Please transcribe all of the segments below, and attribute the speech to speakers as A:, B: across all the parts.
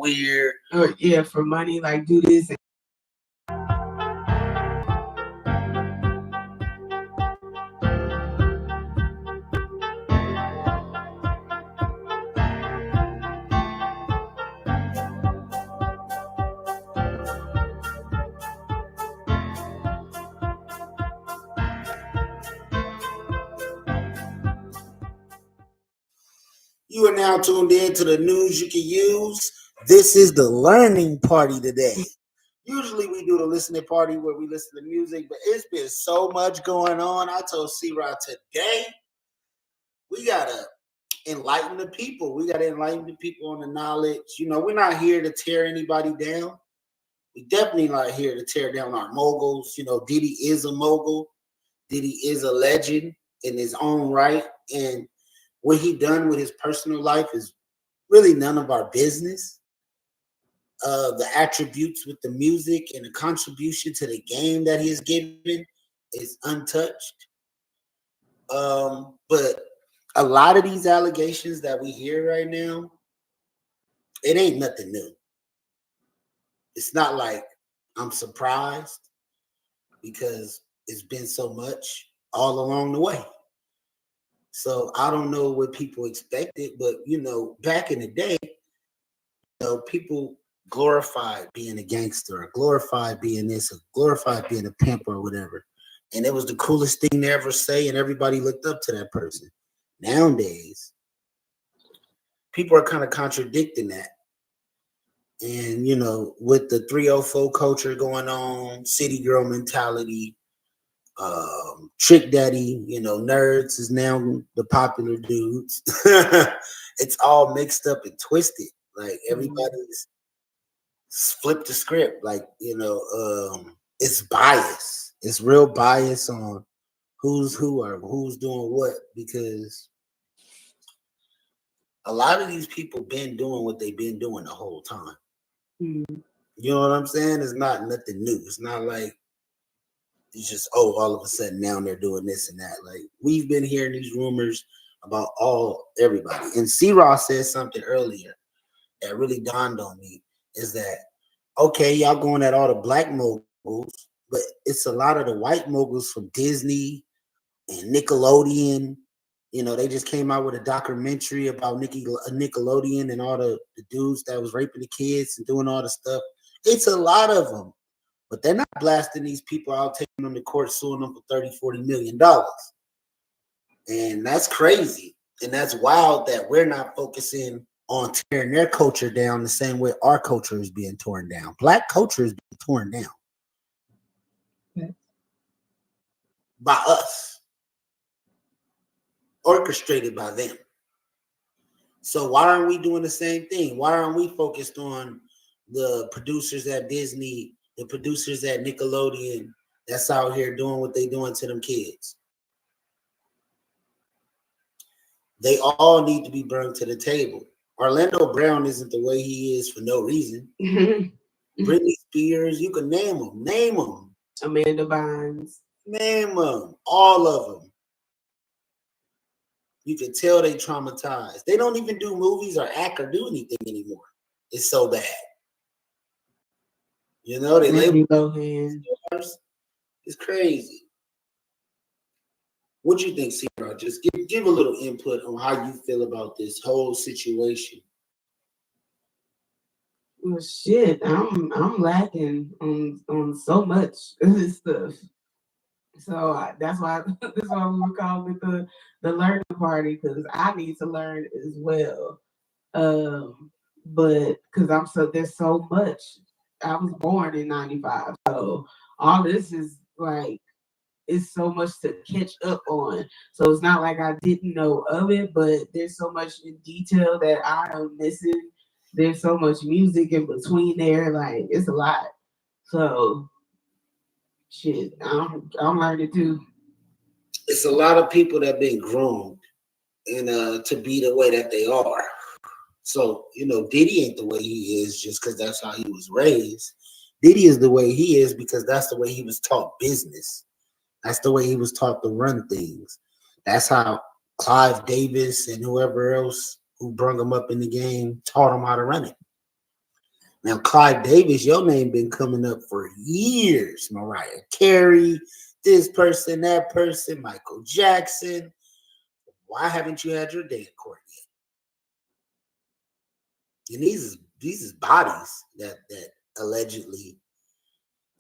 A: weird.
B: Or yeah, for money, like do this.
A: You are now tuned in to the news you can use. This is the learning party today. Usually we do the listening party where we listen to music, but it's been so much going on. I told C-Rod today, we got to enlighten the people. We got to enlighten the people on the knowledge. You know, we're not here to tear anybody down. We definitely not here to tear down our moguls. You know, Diddy is a mogul. Diddy is a legend in his own right. And what he done with his personal life is really none of our business. The attributes with the music and the contribution to the game that he has given is untouched. But a lot of these allegations that we hear right now, it ain't nothing new. It's not like I'm surprised because it's been so much all along the way. So I don't know what people expected, but you know, back in the day, you know, people glorified being a gangster, or glorified being this, or glorified being a pimp or whatever. And it was the coolest thing to ever say, and everybody looked up to that person. Nowadays, people are kind of contradicting that. And, you know, with the 304 culture going on, city girl mentality, Trick Daddy, you know, nerds is now the popular dudes. It's all mixed up and twisted. Like everybody's flipped the script. Like, you know, it's bias. It's real bias on who's who or who's doing what, because a lot of these people been doing what they've been doing the whole time. You know what I'm saying? It's not nothing new. It's not like it's just, oh, all of a sudden now they're doing this and that. Like, we've been hearing these rumors about everybody. And C-Ross said something earlier that really dawned on me, is that, okay, y'all going at all the black moguls, but it's a lot of the white moguls from Disney and Nickelodeon. You know, they just came out with a documentary about Nickelodeon and all the dudes that was raping the kids and doing all the stuff. It's a lot of them. But they're not blasting these people out, taking them to court, suing them for $30-40 million. And that's crazy. And that's wild that we're not focusing on tearing their culture down the same way our culture is being torn down. Black culture is being torn down by us, orchestrated by them. So why aren't we doing the same thing? Why aren't we focused on the producers at Disney, the producers at Nickelodeon that's out here doing what they doing to them kids? They all need to be brought to the table. Orlando Brown isn't the way he is for no reason. Britney Spears, you can name them. Name them.
B: Amanda Bynes.
A: Name them. All of them. You can tell they traumatized. They don't even do movies or act or do anything anymore. It's so bad. You know, they label stars. It's crazy. What do you think, C-Rod? Just give a little input on how you feel about this whole situation.
B: Well, shit, I'm lacking on so much of this stuff. So that's why we were calling it the learning party, because I need to learn as well. But because there's so much. I was born in '95, so all this is like, it's so much to catch up on. So it's not like I didn't know of it, but there's so much in detail that I am missing. There's so much music in between there, like it's a lot. So shit, I'm learning too.
A: It's a lot of people that have been groomed and to be the way that they are. So, you know, Diddy ain't the way he is just because that's how he was raised. Diddy is the way he is because that's the way he was taught business. That's the way he was taught to run things. That's how Clive Davis and whoever else who brung him up in the game taught him how to run it. Now, Clive Davis, your name been coming up for years. Mariah Carey, this person, that person, Michael Jackson. Why haven't you had your day in court yet? And these is bodies that allegedly,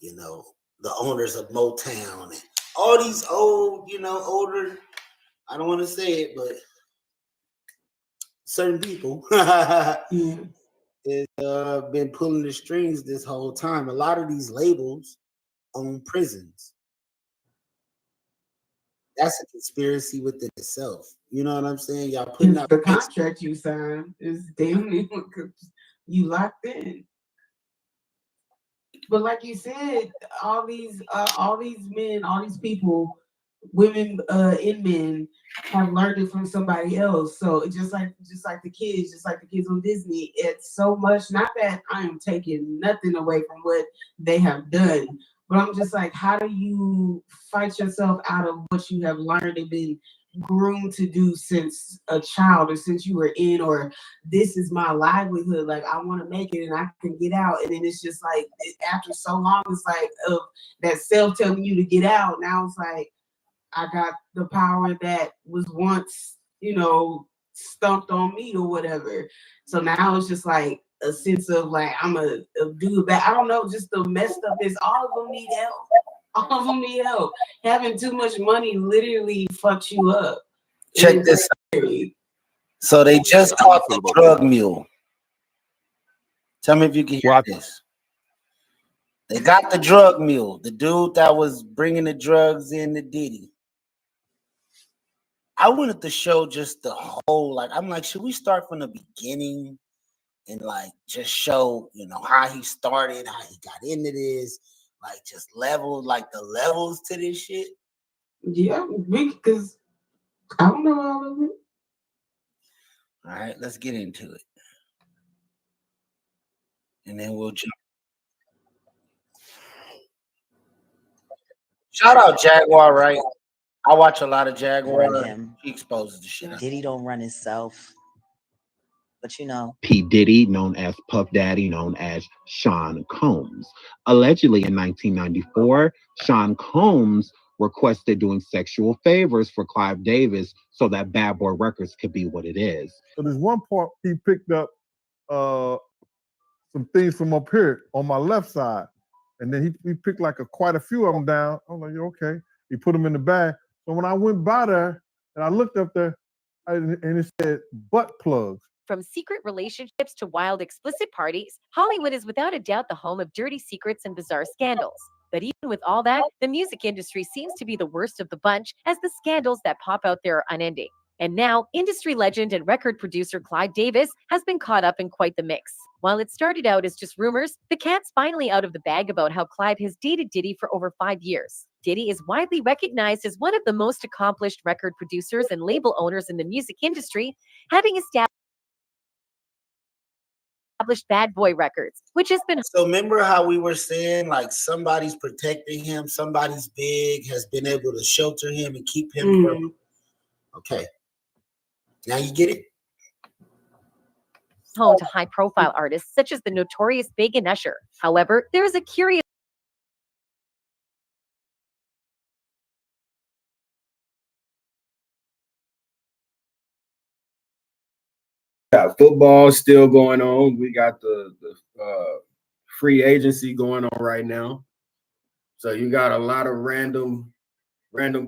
A: you know, the owners of Motown and all these old, you know, older, I don't want to say it, but certain people has been pulling the strings this whole time. A lot of these labels own prisons. That's a conspiracy within itself. You know what I'm saying? Y'all putting out
B: the contract you signed is damn near you locked in. But like you said, all these men, all these people, women and men have learned it from somebody else. So it's just like the kids on Disney. It's so much. Not that I am taking nothing away from what they have done, but I'm just like, how do you fight yourself out of what you have learned and been groomed to do since a child, or since you were in, or this is my livelihood, like I want to make it and I can get out, and then it's just like after so long, it's like of that self telling you to get out. Now it's like I got the power that was once, you know, stumped on me or whatever. So now it's just like a sense of like I'm a do that. I don't know, just the messed up is all of them need help. All of them need help. Having too much money literally fucks you up.
A: Check this out. So they just caught the drug mule. Tell me if you can hear this. They got the drug mule, the dude that was bringing the drugs in to Diddy. I wanted to show just the whole, like, I'm like, should we start from the beginning and like just show, you know, how he started, how he got into this, like just level, like the levels to this shit?
B: Yeah, because I don't know all of it.
A: All right, let's get into it. And then we'll jump. Shout out Jaguar, right? I watch a lot of Jaguar. He exposes the shit.
C: Diddy don't run himself. But you know,
D: P. Diddy, known as Puff Daddy, known as Sean Combs. Allegedly in 1994, Sean Combs requested doing sexual favors for Clive Davis so that Bad Boy Records could be what it is.
E: So there's one part he picked up some things from up here on my left side. And then he picked like quite a few of them down. I'm like, okay. He put them in the bag. So when I went by there and I looked up there and it said butt plugs.
F: From secret relationships to wild explicit parties, Hollywood is without a doubt the home of dirty secrets and bizarre scandals. But even with all that, the music industry seems to be the worst of the bunch, as the scandals that pop out there are unending. And now, industry legend and record producer Clive Davis has been caught up in quite the mix. While it started out as just rumors, the cat's finally out of the bag about how Clive has dated Diddy for over 5 years. Diddy is widely recognized as one of the most accomplished record producers and label owners in the music industry, having established Bad Boy Records, which has been.
A: So remember how we were saying like somebody's protecting him, somebody's big has been able to shelter him and keep him from. Okay, now you get it.
F: Home to high-profile artists such as the notorious Big and Usher. However, there is a curious.
G: Got football still going on. We got the free agency going on right now. So you got a lot of random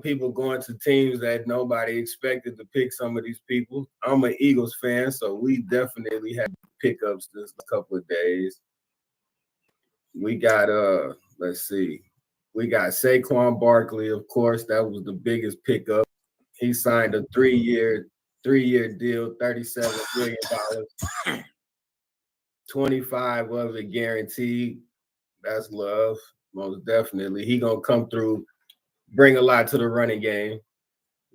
G: people going to teams that nobody expected to pick some of these people. I'm an Eagles fan, so we definitely had pickups this couple of days. We got let's see. We got Saquon Barkley, of course. That was the biggest pickup. He signed a three-year deal, $37 million. 25 of it guaranteed. That's love, most definitely. He gonna come through, bring a lot to the running game.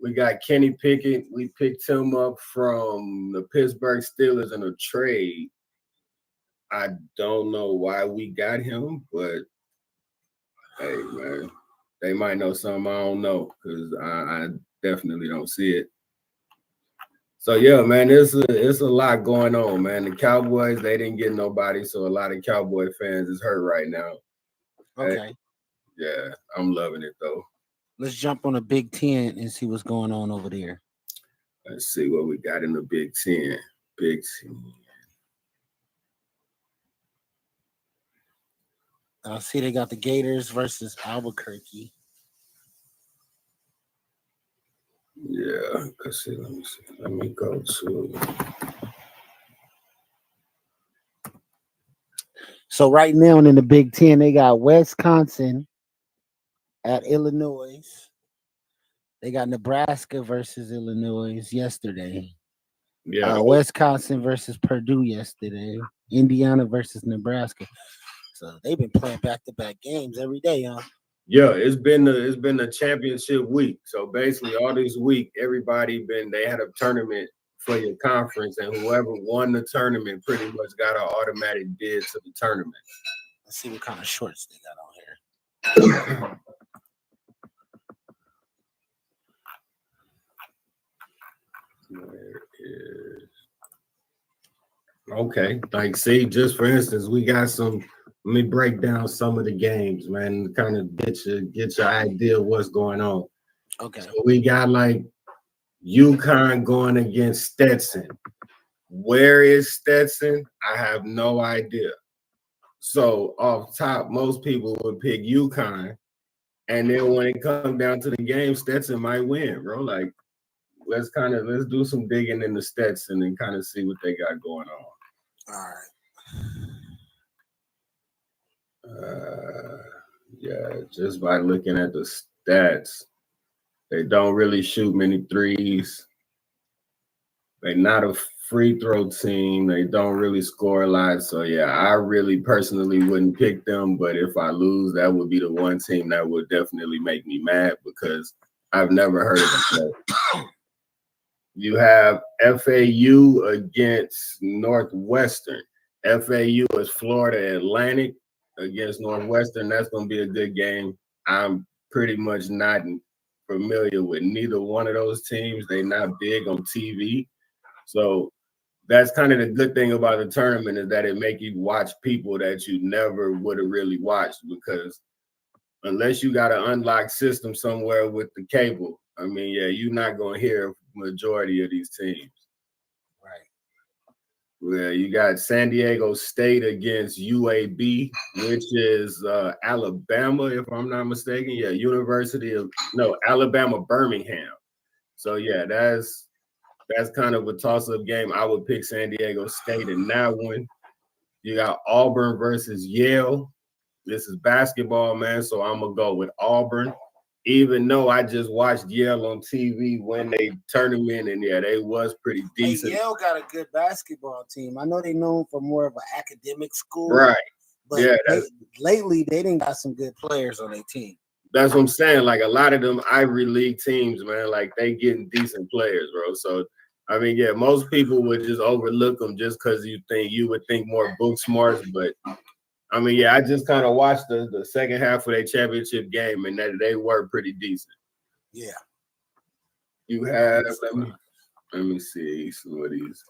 G: We got Kenny Pickett. We picked him up from the Pittsburgh Steelers in a trade. I don't know why we got him, but hey, man, they might know something I don't know because I definitely don't see it. So yeah, man, it's a lot going on, man. The Cowboys, they didn't get nobody, so a lot of Cowboy fans is hurt right now.
A: Okay.
G: Yeah, I'm loving it though.
A: Let's jump on the Big Ten and see what's going on over there.
G: Let's see what we got in the Big Ten. Big Ten.
A: I see they got the Gators versus Albuquerque.
G: Yeah, let's see. Let me see. Let me go to.
A: So right now in the Big Ten, they got Wisconsin at Illinois. They got Nebraska versus Illinois yesterday.
G: Yeah,
A: Wisconsin versus Purdue yesterday. Indiana versus Nebraska. So they've been playing back-to-back games every day, huh?
G: yeah. It's been a championship week. So basically, all this week, they had a tournament for your conference, and whoever won the tournament pretty much got an automatic bid to the tournament.
A: Let's see what kind of shorts they got on here.
G: Where is okay? Like, see, just for instance, we got some. Let me break down some of the games, man. Kind of get your idea of what's going on.
A: Okay.
G: So we got like UConn going against Stetson. Where is Stetson? I have no idea. So off top, most people would pick UConn, and then when it comes down to the game, Stetson might win, bro. Like, let's do some digging into Stetson and kind of see what they got going on.
A: All right.
G: Yeah, just by looking at the stats, they don't really shoot many threes. They're not a free throw team. They don't really score a lot. So yeah, I really personally wouldn't pick them. But if I lose, that would be the one team that would definitely make me mad because I've never heard of them. You have FAU against Northwestern. FAU is Florida Atlantic against Northwestern. That's going to be a good game. I'm pretty much not familiar with neither one of those teams. They're not big on TV. So that's kind of the good thing about the tournament is that it make you watch people that you never would have really watched because unless you got an unlocked system somewhere with the cable, I mean, yeah, you're not going to hear majority of these teams.
A: Right.
G: Well, you got San Diego State against UAB, which is Alabama, if I'm not mistaken. Yeah, Alabama Birmingham. So yeah, that's kind of a toss-up game. I would pick San Diego State in that one. You got Auburn versus Yale. This is basketball, man, so I'm gonna go with Auburn. Even though I just watched Yale on TV when they tournament, and yeah, they was pretty decent.
A: Hey, Yale got a good basketball team. I know they're known for more of an academic school,
G: right?
A: But
G: yeah,
A: lately they didn't got some good players on their team.
G: That's what I'm saying. Like a lot of them Ivy League teams, man, like they getting decent players, bro. So I mean, yeah, most people would just overlook them just because you would think more book smarts, but. I mean, yeah, I just kind of watched the second half of their championship game, and that they were pretty decent.
A: Yeah.
G: You have let me see some of these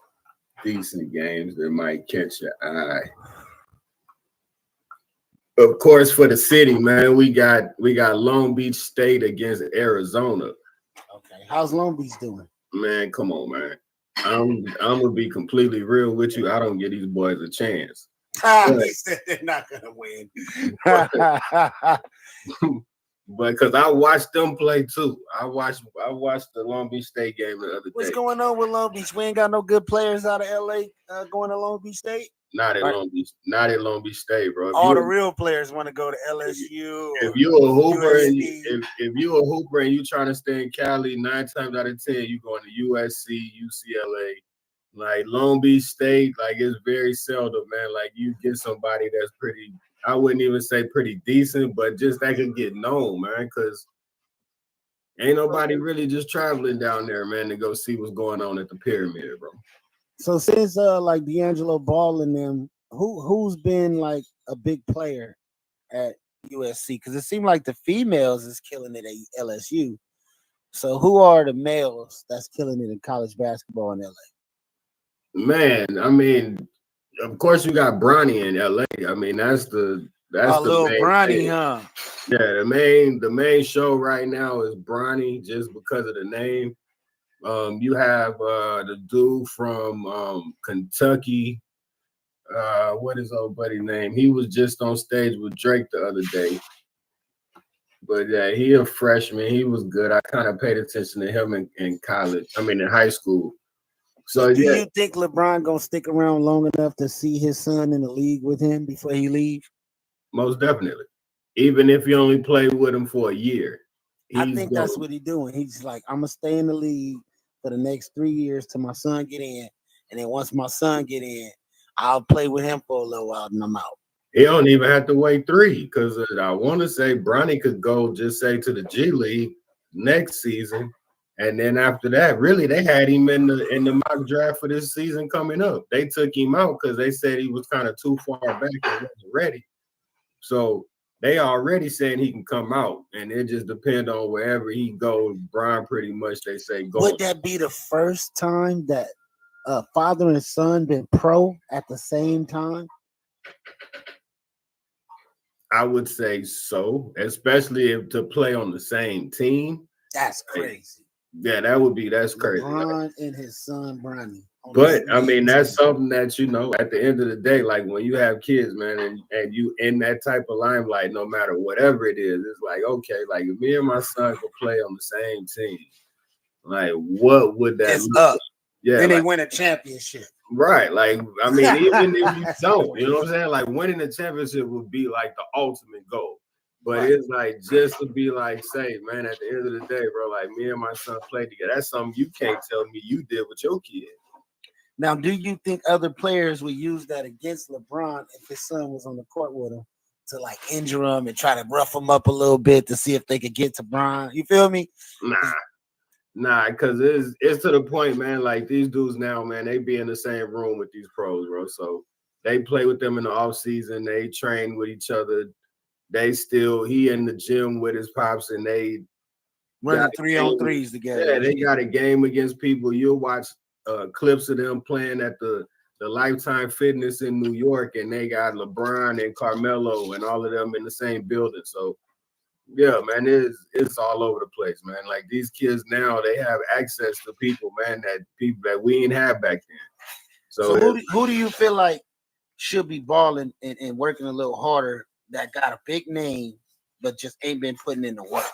G: decent games that might catch your eye. Of course, for the city, man, we got Long Beach State against Arizona.
A: Okay, how's Long Beach doing?
G: Man, come on, man. I'm gonna be completely real with you. I don't give these boys a chance.
A: They said they're not gonna win.
G: But because I watched them play too. I watched the Long Beach State game the other day.
A: What's going on with Long Beach? We ain't got no good players out of LA going to Long Beach State.
G: Not at Long Beach State, bro.
A: All the real players want to go to LSU.
G: If you a hooper if you a hooper and you trying to stay in Cali, 9 times out of 10 you going to USC, UCLA. Like Long Beach State, like it's very seldom, man. Like you get somebody that's pretty, I wouldn't even say pretty decent, but just that can get known, man, because ain't nobody really just traveling down there, man, to go see what's going on at the pyramid, bro.
A: So since like D'Angelo Ball and them, who's been like a big player at USC? Because it seemed like the females is killing it at LSU. So who are the males that's killing it in college basketball in LA?
G: Man, I mean, of course you got Bronny in LA. I mean, that's the
A: Little
G: main
A: Bronny,
G: thing.
A: huh?
G: Yeah, the main show right now is Bronny just because of the name. You have the dude from Kentucky. What is old buddy name? He was just on stage with Drake the other day. But yeah, he a freshman. He was good. I kind of paid attention to him in college. I mean, in high school. So
A: Do
G: yeah,
A: you think LeBron gonna stick around long enough to see his son in the league with him before he leaves?
G: most definitely. Even if you only play with him for a year,
A: I think that's what he's doing. He's like, I'm gonna stay in the league for the next 3 years till my son get in, and then once my son get in, I'll play with him for a little while, and I'm out.
G: he don't even have to wait 3 because I want to say Bronny could go just say to the G League next season, and then after that, really they had him in the mock draft for this season coming up. They took him out because they said he was kind of too far back and wasn't ready. So they already saying he can come out, and it just depends on wherever he goes. Brian pretty much they say go.
A: Would that be the first time that father and son been pro at the same time?
G: I would say so, especially if to play on the same team.
A: That's crazy.
G: Yeah, that's crazy.
A: LeBron and his son Bronny.
G: But I mean, that's something that at the end of the day, like when you have kids, man, and you in that type of limelight, no matter whatever it is, it's like, okay, like if me and my son could play on the same team, like what would that look
A: up?
G: Like? Yeah,
A: then they win a championship.
G: Right. Like, I mean, even if you don't, you know what I'm saying? Like winning the championship would be like the ultimate goal. But it's like just to be like, say, man, at the end of the day, bro, like me and my son played together. That's something you can't tell me you did with your kid.
A: Now, do you think other players would use that against LeBron if his son was on the court with him to like injure him and try to rough him up a little bit to see if they could get to Bron? You feel me?
G: Nah, because it's to the point, man, like these dudes now, man, they be in the same room with these pros, bro. So they play with them in the off season. They train with each other. He in the gym with his pops, and they
A: running 3-on-3s together.
G: Yeah, they got a game against people. You'll watch clips of them playing at the Lifetime Fitness in New York, and they got LeBron and Carmelo and all of them in the same building. So yeah, man, it's all over the place, man. Like these kids now, they have access to people, man, that we ain't have back then. So
A: who do you feel like should be balling and working a little harder that got a big name but just ain't been putting in the work?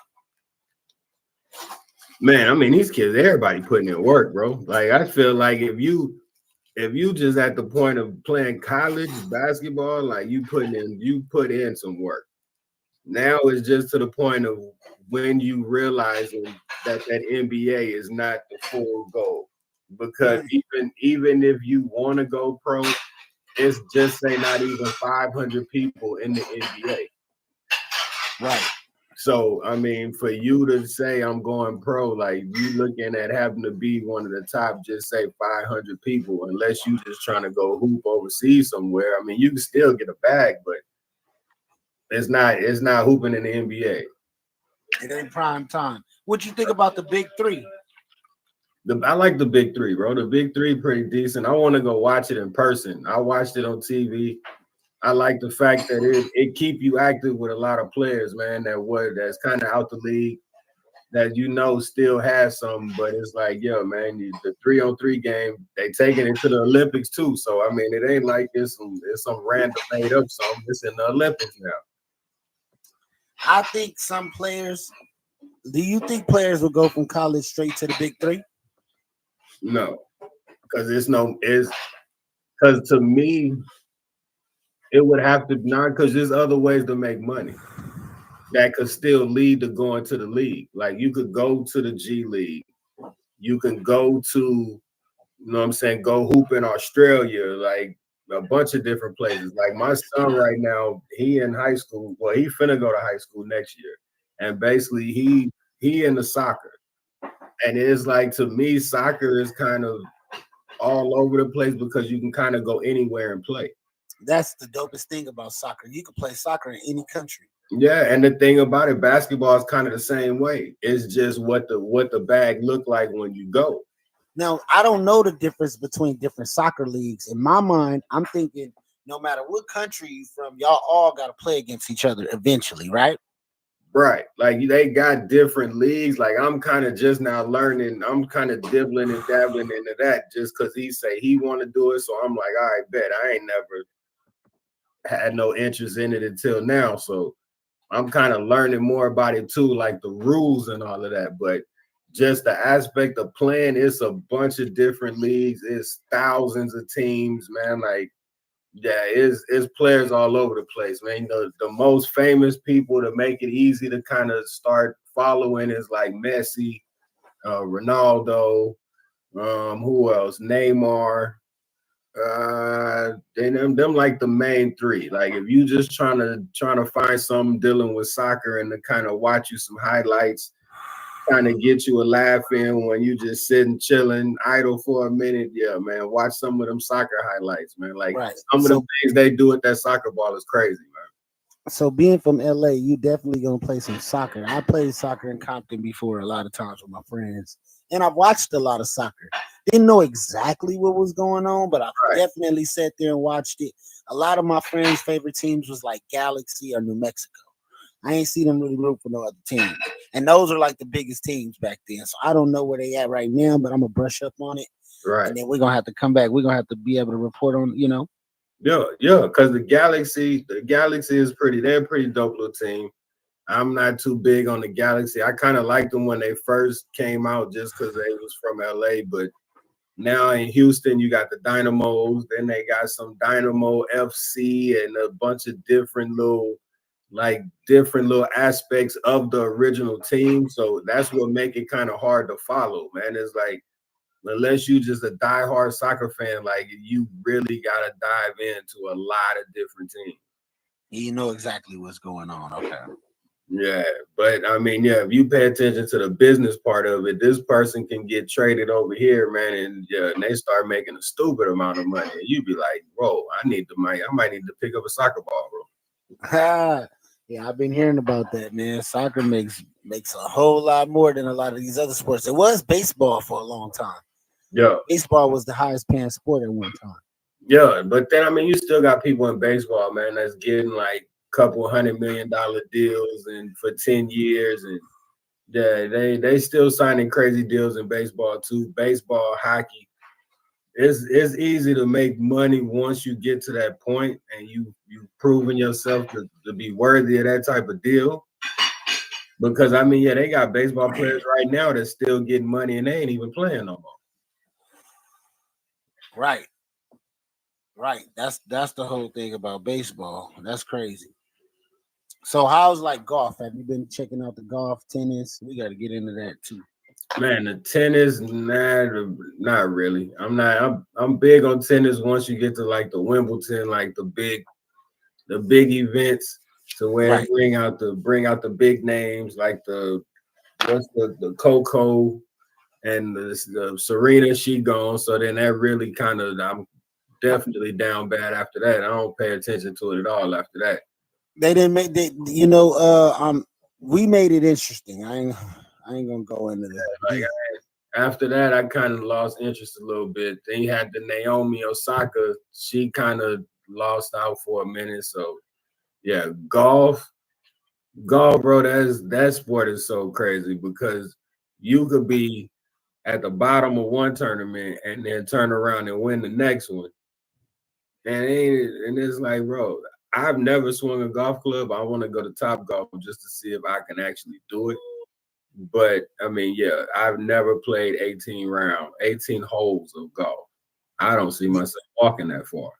G: Man, I mean, these kids, everybody putting in work, bro. Like I feel like if you just at the point of playing college basketball, like you put in some work. Now it's just to the point of when you realize that NBA is not the full goal. Because even if you want to go pro, it's just say not even 500 people in the NBA.
A: Right.
G: So, I mean, for you to say I'm going pro, like you looking at having to be one of the top, just say 500 people, unless you just trying to go hoop overseas somewhere. I mean, you can still get a bag, but it's not hooping in the NBA.
A: It ain't prime time. What you think about the big three?
G: I like the big three, bro. The big three pretty decent. I want to go watch it in person. I watched it on TV. I like the fact that it keep you active with a lot of players, man, that's kind of out the league, that still has some, but it's like, yeah, man, the 3-on-3 game, they taking it to the Olympics too. So I mean, it ain't like it's some random made up something. It's in the Olympics now.
A: I think some players. Do you think players will go from college straight to the big three?
G: No, because because to me, it would have to not, because there's other ways to make money that could still lead to going to the league. Like you could go to the G League, you can go to, go hoop in Australia, like a bunch of different places. Like my son right now, he in high school. Well, he finna go to high school next year, and basically he into soccer. And it's like, to me, soccer is kind of all over the place because you can kind of go anywhere and play.
A: That's the dopest thing about soccer. You can play soccer in any country.
G: Yeah, and the thing about it, basketball is kind of the same way. It's just what the bag look like when you go.
A: Now, I don't know the difference between different soccer leagues. In my mind, I'm thinking no matter what country you from, y'all all got to play against each other eventually, right?
G: Right. Like they got different leagues. Like I'm kind of just now learning. I'm kind of dibbling and dabbling into that just because he say he want to do it. So I'm like, all right, bet. I ain't never had no interest in it until now. So I'm kind of learning more about it too, like the rules and all of that. But just the aspect of playing, it's a bunch of different leagues. It's thousands of teams, man. Like, yeah, it's players all over the place, man. The most famous people to make it easy to kind of start following is like Messi, Ronaldo, who else? Neymar. Them like the main three. Like if you just trying to find something dealing with soccer and to kind of watch you some highlights, kind of get you a laugh in when you just sitting chilling idle for a minute. Yeah, man, watch some of them soccer highlights, man. Like some of the things they do with that soccer ball is crazy, man.
A: So being from LA, you definitely gonna play some soccer. I played soccer in Compton before a lot of times with my friends, and I've watched a lot of soccer. Didn't know exactly what was going on, but I definitely sat there and watched it. A lot of my friends' favorite teams was like Galaxy or New Mexico. I ain't see them really root for no other teams. And those are like the biggest teams back then. So I don't know where they at right now, but I'm gonna brush up on it.
G: Right.
A: And then we're gonna have to come back. We're gonna have to be able to report on, you know.
G: Yeah, because the Galaxy is they're a pretty dope little team. I'm not too big on the Galaxy. I kind of liked them when they first came out just because they was from LA, but now in Houston, you got the Dynamos, then they got some Dynamo FC and a bunch of different little aspects of the original team. So that's what make it kind of hard to follow, man. It's like, unless you just a diehard soccer fan, like you really got to dive into a lot of different teams.
A: You know exactly what's going on. Okay.
G: Yeah, but I mean, yeah, if you pay attention to the business part of it, this person can get traded over here, man, and they start making a stupid amount of money. And you be like, bro, I need the money. I might need to pick up a soccer ball, bro.
A: Yeah, I've been hearing about that, man. Soccer makes a whole lot more than a lot of these other sports. It was baseball for a long time.
G: Yeah.
A: Baseball was the highest paying sport at one time.
G: Yeah, but then I mean, you still got people in baseball, man, that's getting like couple $100 million deals and for 10 years, and yeah, they still signing crazy deals in baseball too. Baseball, hockey, it's easy to make money once you get to that point and you've proven yourself to be worthy of that type of deal. Because I mean, yeah, they got baseball players right now that's still getting money and they ain't even playing no more.
A: Right. That's the whole thing about baseball. That's crazy. So how's like golf? Have you been checking out the golf, tennis? We got to get into that too.
G: Man, the tennis, not really. I'm big on tennis once you get to like the Wimbledon, like the big events, to where bring out the big names like the Coco and the Serena. She gone, so then that really kind of, I'm definitely down bad after that. I don't pay attention to it at all after that.
A: They didn't make we made it interesting. I ain't gonna go into that.
G: Like after that, I kind of lost interest a little bit. Then you had the Naomi Osaka. She kind of lost out for a minute. So yeah, golf, bro. That sport is so crazy because you could be at the bottom of one tournament and then turn around and win the next one. And it's like, bro, I've never swung a golf club. I want to go to Top Golf just to see if I can actually do it. But I mean, yeah, I've never played 18 holes of golf. I don't see myself walking that far.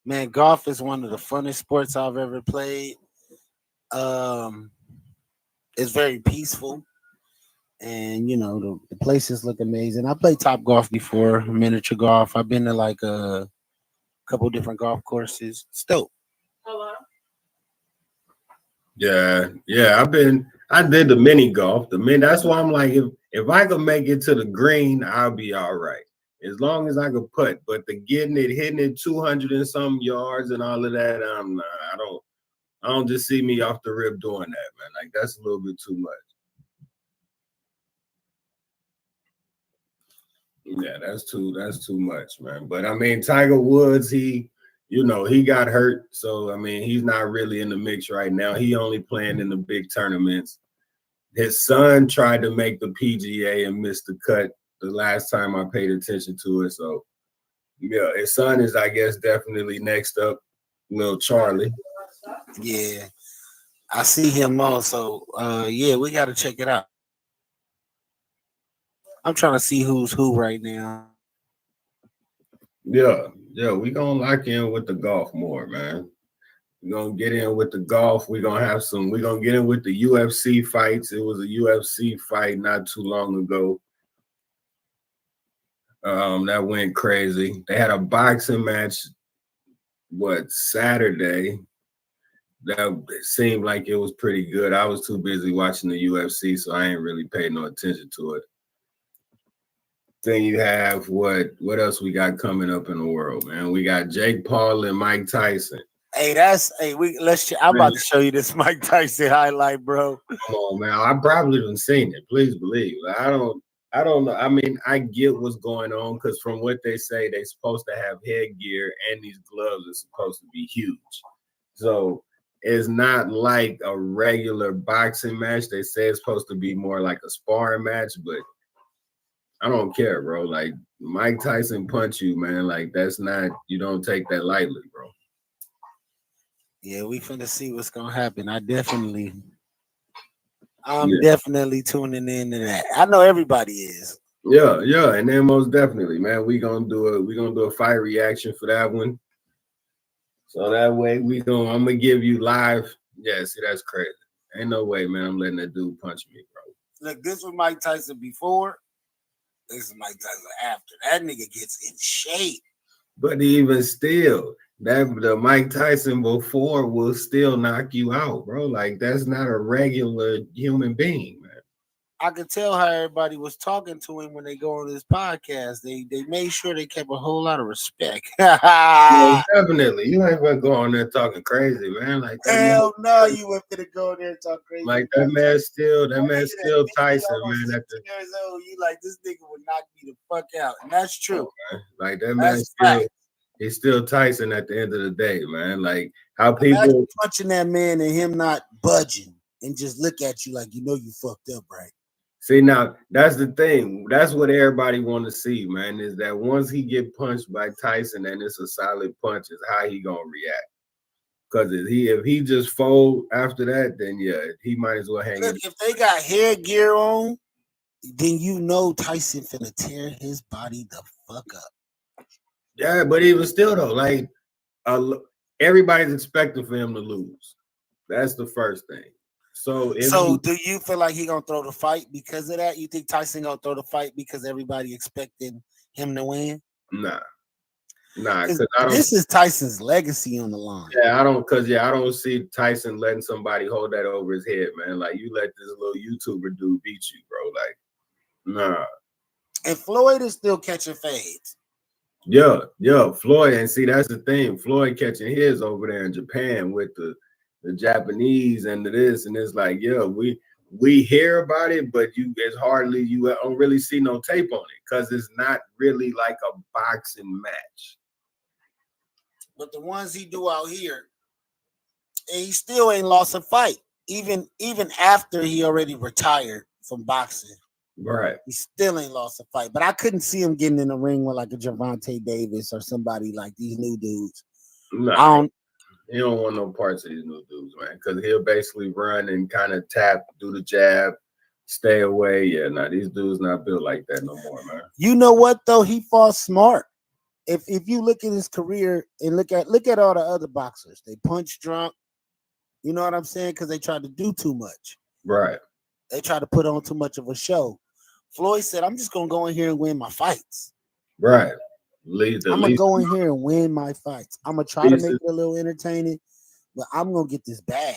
A: Man, golf is one of the funnest sports I've ever played. It's very peaceful. And you know, the places look amazing. I played Top Golf before, miniature golf. I've been to like a couple different golf courses. Still.
B: Hello.
G: Yeah. I did the mini golf. That's why I'm like, if I could make it to the green, I'll be all right. As long as I could putt. But the hitting it 200 and some yards and all of that, I don't just see me off the rip doing that, man. Like that's a little bit too much. Yeah, that's too much, man. But I mean, Tiger Woods, he got hurt. So I mean, he's not really in the mix right now. He only playing in the big tournaments. His son tried to make the PGA and missed the cut the last time I paid attention to it. So yeah, his son is, I guess, definitely next up, little Charlie.
A: Yeah, I see him also. Yeah, we got to check it out. I'm trying to see who's who right now.
G: Yeah, we gonna lock in with the golf more, man. We're gonna get in with the golf. We're gonna get in with the UFC fights. It was a UFC fight not too long ago. That went crazy. They had a boxing match, Saturday? That seemed like it was pretty good. I was too busy watching the UFC, so I ain't really paid no attention to it. Then you have what else we got coming up in the world, man? We got Jake Paul and Mike Tyson.
A: I'm about to show you this Mike Tyson highlight, bro.
G: Come on, man. I probably haven't seen it. Please believe. I don't know. I mean, I get what's going on because from what they say, they're supposed to have headgear and these gloves are supposed to be huge. So it's not like a regular boxing match. They say it's supposed to be more like a sparring match, but I don't care, bro. Like Mike Tyson punch you, man. Like you don't take that lightly, bro.
A: Yeah, we finna see what's gonna happen. I'm definitely tuning into that. I know everybody is.
G: Yeah, and then most definitely, man, we gonna do a fight reaction for that one. So that way I'm gonna give you live. Yeah, see, that's crazy. Ain't no way, man. I'm letting that dude punch me, bro.
A: Look, this was Mike Tyson before. This is Mike Tyson after. That nigga gets in shape.
G: But even still, the Mike Tyson before will still knock you out, bro. Like that's not a regular human being, man.
A: I could tell how everybody was talking to him when they go on this podcast. They made sure they kept a whole lot of respect.
G: Yeah, definitely. You ain't gonna go on there talking crazy, man. Like
A: hell no, you went to go in there and talk crazy.
G: Like that man still Tyson, man.
A: Years old, you like this nigga would knock me the fuck out, and that's true.
G: Oh, like that man he's still Tyson at the end of the day, man. Like how people
A: punching that man and him not budging and just look at you like you fucked up, right?
G: See, now that's the thing. That's what everybody want to see, man. Is that once he get punched by Tyson and it's a solid punch, is how he gonna react. Because if he just fold after that, then yeah, he might as well hang.
A: Look, if they got headgear on, then Tyson finna tear his body the fuck up.
G: Yeah, but even still though, like everybody's expecting for him to lose. That's the first thing. So
A: do you feel like he gonna throw the fight because of that? You think Tyson gonna throw the fight because everybody expecting him to win?
G: Nah, because
A: this is Tyson's legacy on the line.
G: Yeah, I don't see Tyson letting somebody hold that over his head, man. Like you let this little YouTuber dude beat you, bro. Like, nah.
A: And Floyd is still catching fades.
G: Yeah, Floyd, and see that's the thing. Floyd catching his over there in Japan with the Japanese and this, and it's like, yeah, we hear about it, but you don't really see no tape on it because it's not really like a boxing match.
A: But the ones he do out here, and he still ain't lost a fight, even after he already retired from boxing.
G: Right,
A: he still ain't lost a fight. But I couldn't see him getting in the ring with like a Gervonta Davis or somebody like these new dudes.
G: No. He don't want no parts of these new dudes, man, because he'll basically run and kind of tap, do the jab, stay away. Yeah, these dudes not built like that no more, man.
A: You know what though? He fought smart. If you look at his career and look at all the other boxers, they punch drunk. You know what I'm saying? Because they tried to do too much.
G: Right.
A: They tried to put on too much of a show. Floyd said, "I'm just gonna go in here and win my fights."
G: Right.
A: I'm gonna go in here and win my fights. I'm gonna try to make it a little entertaining, but I'm gonna get this bag.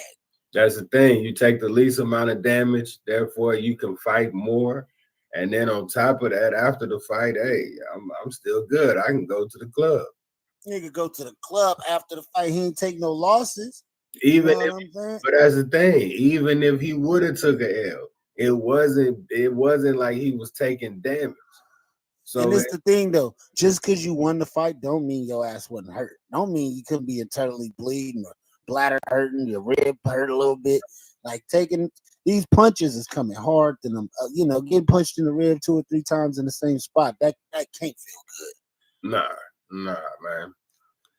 G: That's the thing. You take the least amount of damage, therefore you can fight more. And then on top of that, after the fight, hey, I'm still good. I can go to the club.
A: Nigga go to the club after the fight. He ain't take no losses. You
G: Even
A: know
G: if,
A: what I'm saying?
G: but that's the thing. Even if he would have took a L, it wasn't like he was taking damage. So
A: And it's the thing though, just because you won the fight, don't mean your ass wasn't hurt. Don't mean you couldn't be internally bleeding or bladder hurting, your rib hurt a little bit. Like taking these punches is coming hard to them. Getting punched in the rib 2 or 3 times in the same spot. That can't feel good.
G: nah, man.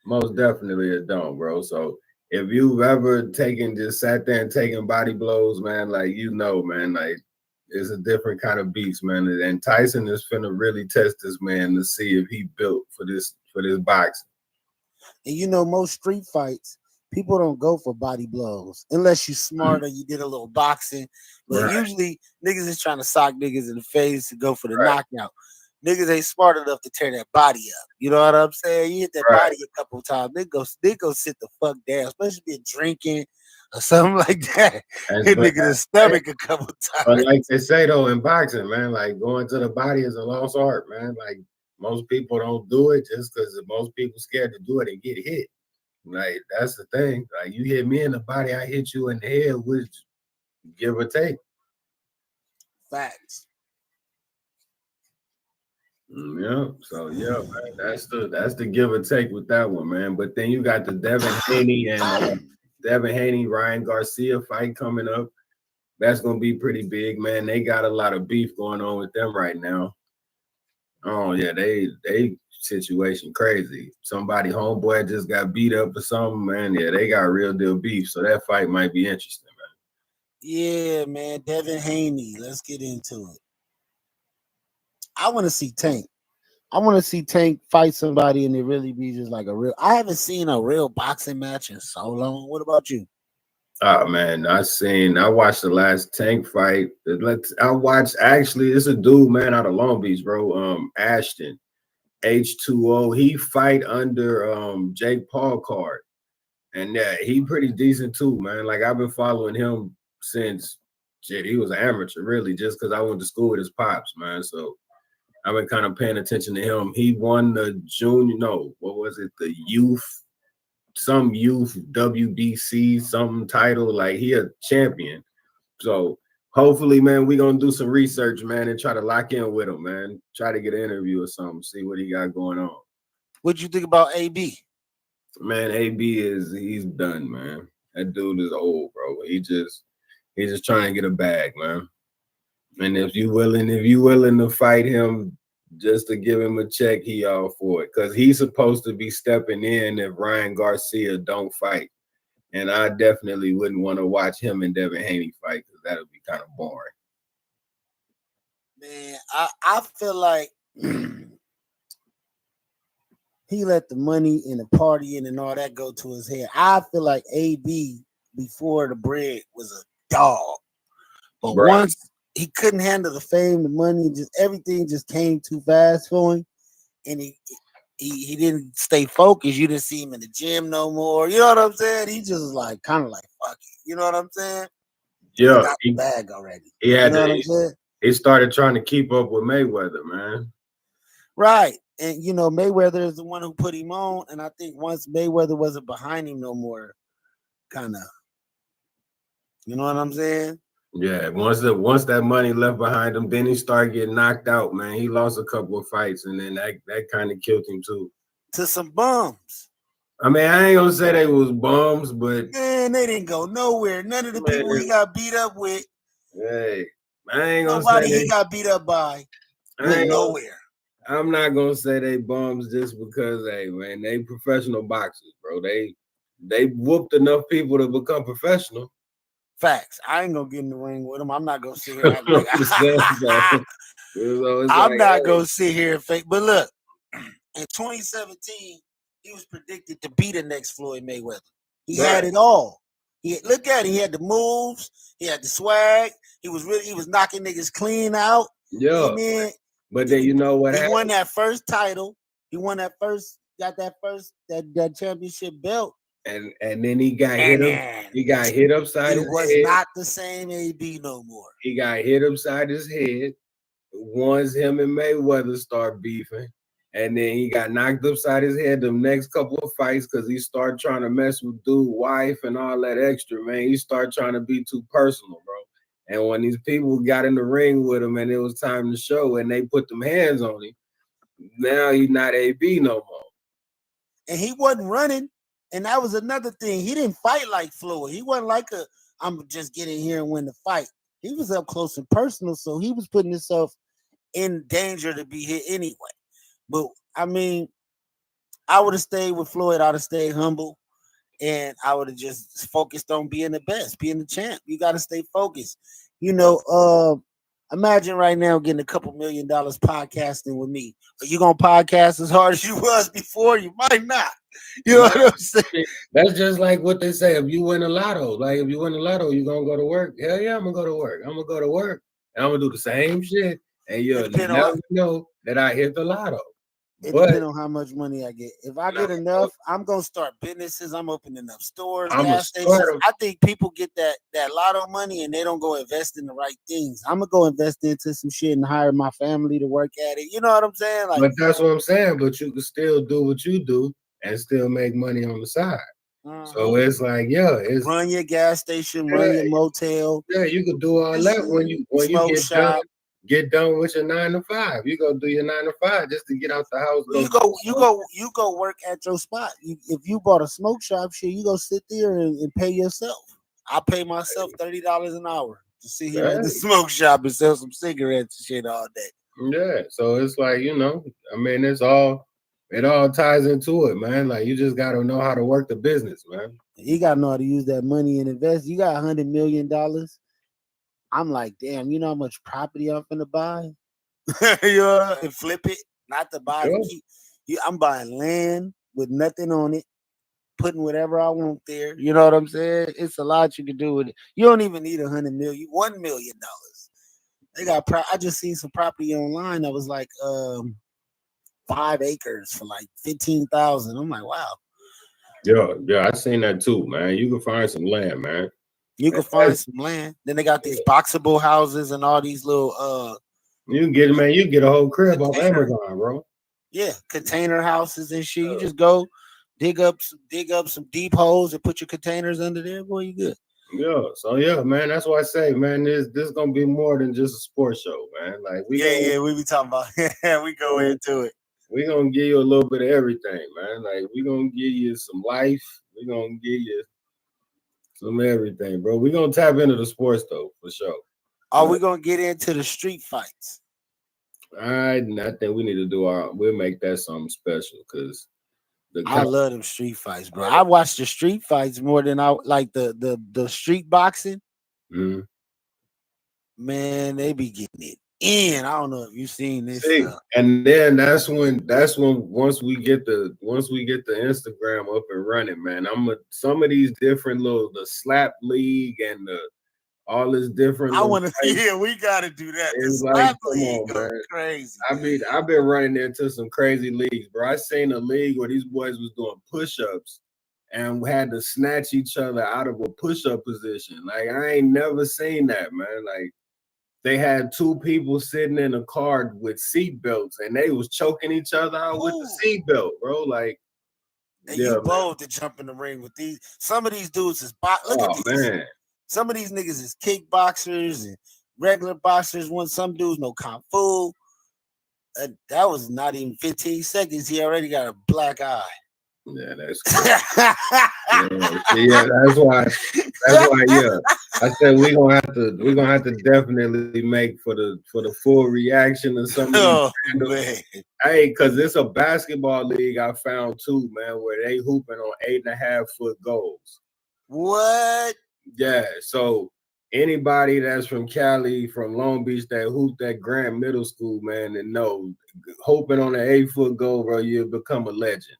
G: Most definitely it don't, bro. So if you've ever sat there and taken body blows, man, like man, like it's a different kind of beast, man. And Tyson is finna really test this man to see if he built for this boxing.
A: And most street fights, people don't go for body blows unless you're smart or you did a little boxing. But
G: Right.
A: usually niggas is trying to sock niggas in the face to go for the
G: Right.
A: knockout. Niggas ain't smart enough to tear that body up. You know what I'm saying? You hit that
G: Right.
A: body a couple times, they go sit the fuck down, especially if you're drinking or something like that. Hit
G: But-
A: nigga the stomach a couple
G: But
A: times.
G: like they say though in boxing, man, like going to the body is a lost art, man. Like most people don't do it just because most people scared to do it and get hit. Like that's the thing. Like you hit me in the body, I hit you in the head, which give or take.
A: Facts.
G: Yeah. So yeah, man, that's the give or take with that one, man. But then you got the Devin Haney, Ryan Garcia fight coming up. That's gonna be pretty big, man. They got a lot of beef going on with them right now. Oh yeah, they situation crazy. Somebody homeboy just got beat up or something, man. Yeah, they got real deal beef. So that fight might be interesting, man.
A: Yeah, man. Devin Haney. Let's get into it. I want to see Tank. I want to see Tank fight somebody and it really be just like a real. I haven't seen a real boxing match in so long. What about you?
G: Oh man, I watched the last Tank fight. Actually, it's a dude, man, out of Long Beach, bro. Ashton, H2O. He fight under Jake Paul card. And yeah, he pretty decent too, man. Like I've been following him since he was an amateur, really, just because I went to school with his pops, man. So I've been kind of paying attention to him. He won the the youth WBC, some title, like he a champion. So hopefully, man, we gonna do some research, man, and try to lock in with him, man. Try to get an interview or something, see what he got going on.
A: What you think about AB?
G: Man, he's done, man. That dude is old, bro. He's just trying to get a bag, man. And if you willing to fight him just to give him a check, he all for it. Because he's supposed to be stepping in if Ryan Garcia don't fight. And I definitely wouldn't want to watch him and Devin Haney fight because that would be kind of boring.
A: Man, I feel like he let the money and the partying and all that go to his head. I feel like AB before the bread was a dog. But
G: Right.
A: once he couldn't handle the fame, the money, just everything just came too fast for him. And he didn't stay focused. You didn't see him in the gym no more. You know what I'm saying? He just was like kind of like fuck it. You know what I'm saying?
G: Yeah,
A: he got the bag already.
G: he had
A: You know
G: to,
A: what I'm saying?
G: he started trying to keep up with Mayweather, man.
A: Right. And Mayweather is the one who put him on. And I think once Mayweather wasn't behind him no more, kind of, you know what I'm saying?
G: Yeah, once that money left behind him, then he started getting knocked out, man. He lost a couple of fights, and then that kind of killed him too.
A: To some bums.
G: I mean, I ain't gonna say they was bums, but
A: Man, they didn't go nowhere. None of the people he got beat up with,
G: hey, I ain't gonna
A: nobody
G: say
A: he got beat up by
G: I
A: went
G: ain't gonna-
A: nowhere.
G: I'm not gonna say they bums just because, hey, man, they professional boxers, bro. They whooped enough people to become professional.
A: Facts. I ain't gonna get in the ring with him. I'm not gonna sit here and act like
G: So
A: I'm not gonna sit here and fake. But look, in 2017, he was predicted to be the next Floyd Mayweather. He had it all. Look at it. He had the moves. He had the swag. He was knocking niggas clean out.
G: Yeah.
A: And then,
G: But then you know what
A: he
G: happened?
A: won that first title. He won that championship belt.
G: And then he got hit up. He got hit upside his head.
A: It was not the same AB no more.
G: He got hit upside his head. Once him and Mayweather start beefing, And then he got knocked upside his head the next couple of fights because he started trying to mess with dude's wife and all that extra, man. He started trying to be too personal, bro. And when these people got in the ring with him and it was time to show and they put them hands on him, now he's not AB no more.
A: And he wasn't running. And that was another thing. He didn't fight like Floyd. He wasn't like I'm just getting here and win the fight. He was up close and personal, so he was putting himself in danger to be hit anyway. But I mean, I would have stayed with Floyd. I'd have stayed humble, and I would have just focused on being the best, being the champ. You got to stay focused. Imagine right now getting a couple $1 million podcasting with me. Are you gonna podcast as hard as you was before? You might not. You know what I'm saying?
G: That's just like what they say. If you win a lotto, like if you win a lotto, you gonna go to work. Hell yeah, I'm gonna go to work. I'm gonna go to work, and I'm gonna do the same shit. And you'll never know that I hit the lotto.
A: It depends on how much money I get. If I get enough, I'm gonna start businesses. I'm opening up stores, gas stations. I think people get that lotto money and they don't go invest in the right things. I'm gonna go invest into some shit and hire my family to work at it. You know what I'm saying? Like,
G: but that's what I'm saying. But you can still do what you do and still make money on the side. So it's like, it's
A: run your gas station, run your motel.
G: Yeah, you could do all that when you get done with your 9 to 5. You go do your 9 to 5 just to get out the house.
A: You go work at your spot. If you bought a smoke shop, shit, you go sit there and pay yourself. I pay myself $30 an hour to sit here at the smoke shop and sell some cigarettes and shit all day.
G: Yeah, so it's like, I mean, it all ties into it, man. Like, you just got to know how to work the business, man.
A: You got to know how to use that money and invest. You got $100 million. I'm like, damn, you know how much property I'm finna buy? And flip it, not to buy. I'm buying land with nothing on it, putting whatever I want there. You know what I'm saying? It's a lot you can do with it. You don't even need $100 million, $1 million. They got. I just seen some property online that was like 5 acres for like 15,000. I'm like, wow.
G: Yeah, I seen that too, man. You can find some land, man.
A: You can find some land. Then they got these boxable houses and all these little
G: you get a whole crib off Amazon, bro.
A: Yeah, container houses and shit. You just go dig up some deep holes and put your containers under there, boy, you good.
G: Yeah, so yeah, man, that's why I say, man, this gonna be more than just a sports show, man. Like we
A: be talking about we go into it.
G: We gonna give you a little bit of everything, man. Like we gonna give you some life, we gonna give you some everything, bro. We gonna tap into the sports though, for sure.
A: Are we gonna get into the street fights?
G: I think we need to we'll make that something special because
A: I love them street fights, bro. I watch the street fights more than I like the street boxing.
G: Mm-hmm.
A: Man, they be getting it in. I don't know if you've seen this.
G: And then that's when once we get the Instagram up and running, man. Some of these different the slap league and all this different.
A: I want to. Yeah, we got to do that.
G: It's like, come on, man.
A: Crazy.
G: I mean, I've been running into some crazy leagues, bro. I seen a league where these boys was doing push-ups and had to snatch each other out of a push-up position. Like I ain't never seen that, man. Like they had 2 people sitting in a car with seat belts and they was choking each other out with the seat belt, bro. Like,
A: and you bold to jump in the ring with these. Some of these dudes is look at these. Man. Some of these niggas is kickboxers and regular boxers. Some dudes know kung fu. That was not even 15 seconds. He already got a black eye.
G: Yeah, that's yeah, that's why. Yeah, I said we're gonna have to definitely make for the full reaction of some of these. Hey, because it's a basketball league I found too, man, where they hooping on 8.5-foot goals.
A: What?
G: Yeah, so anybody that's from Cali, from Long Beach, that hooped at Grant Middle School, man, and know, hooping on an 8-foot goal, bro, you'll become a legend.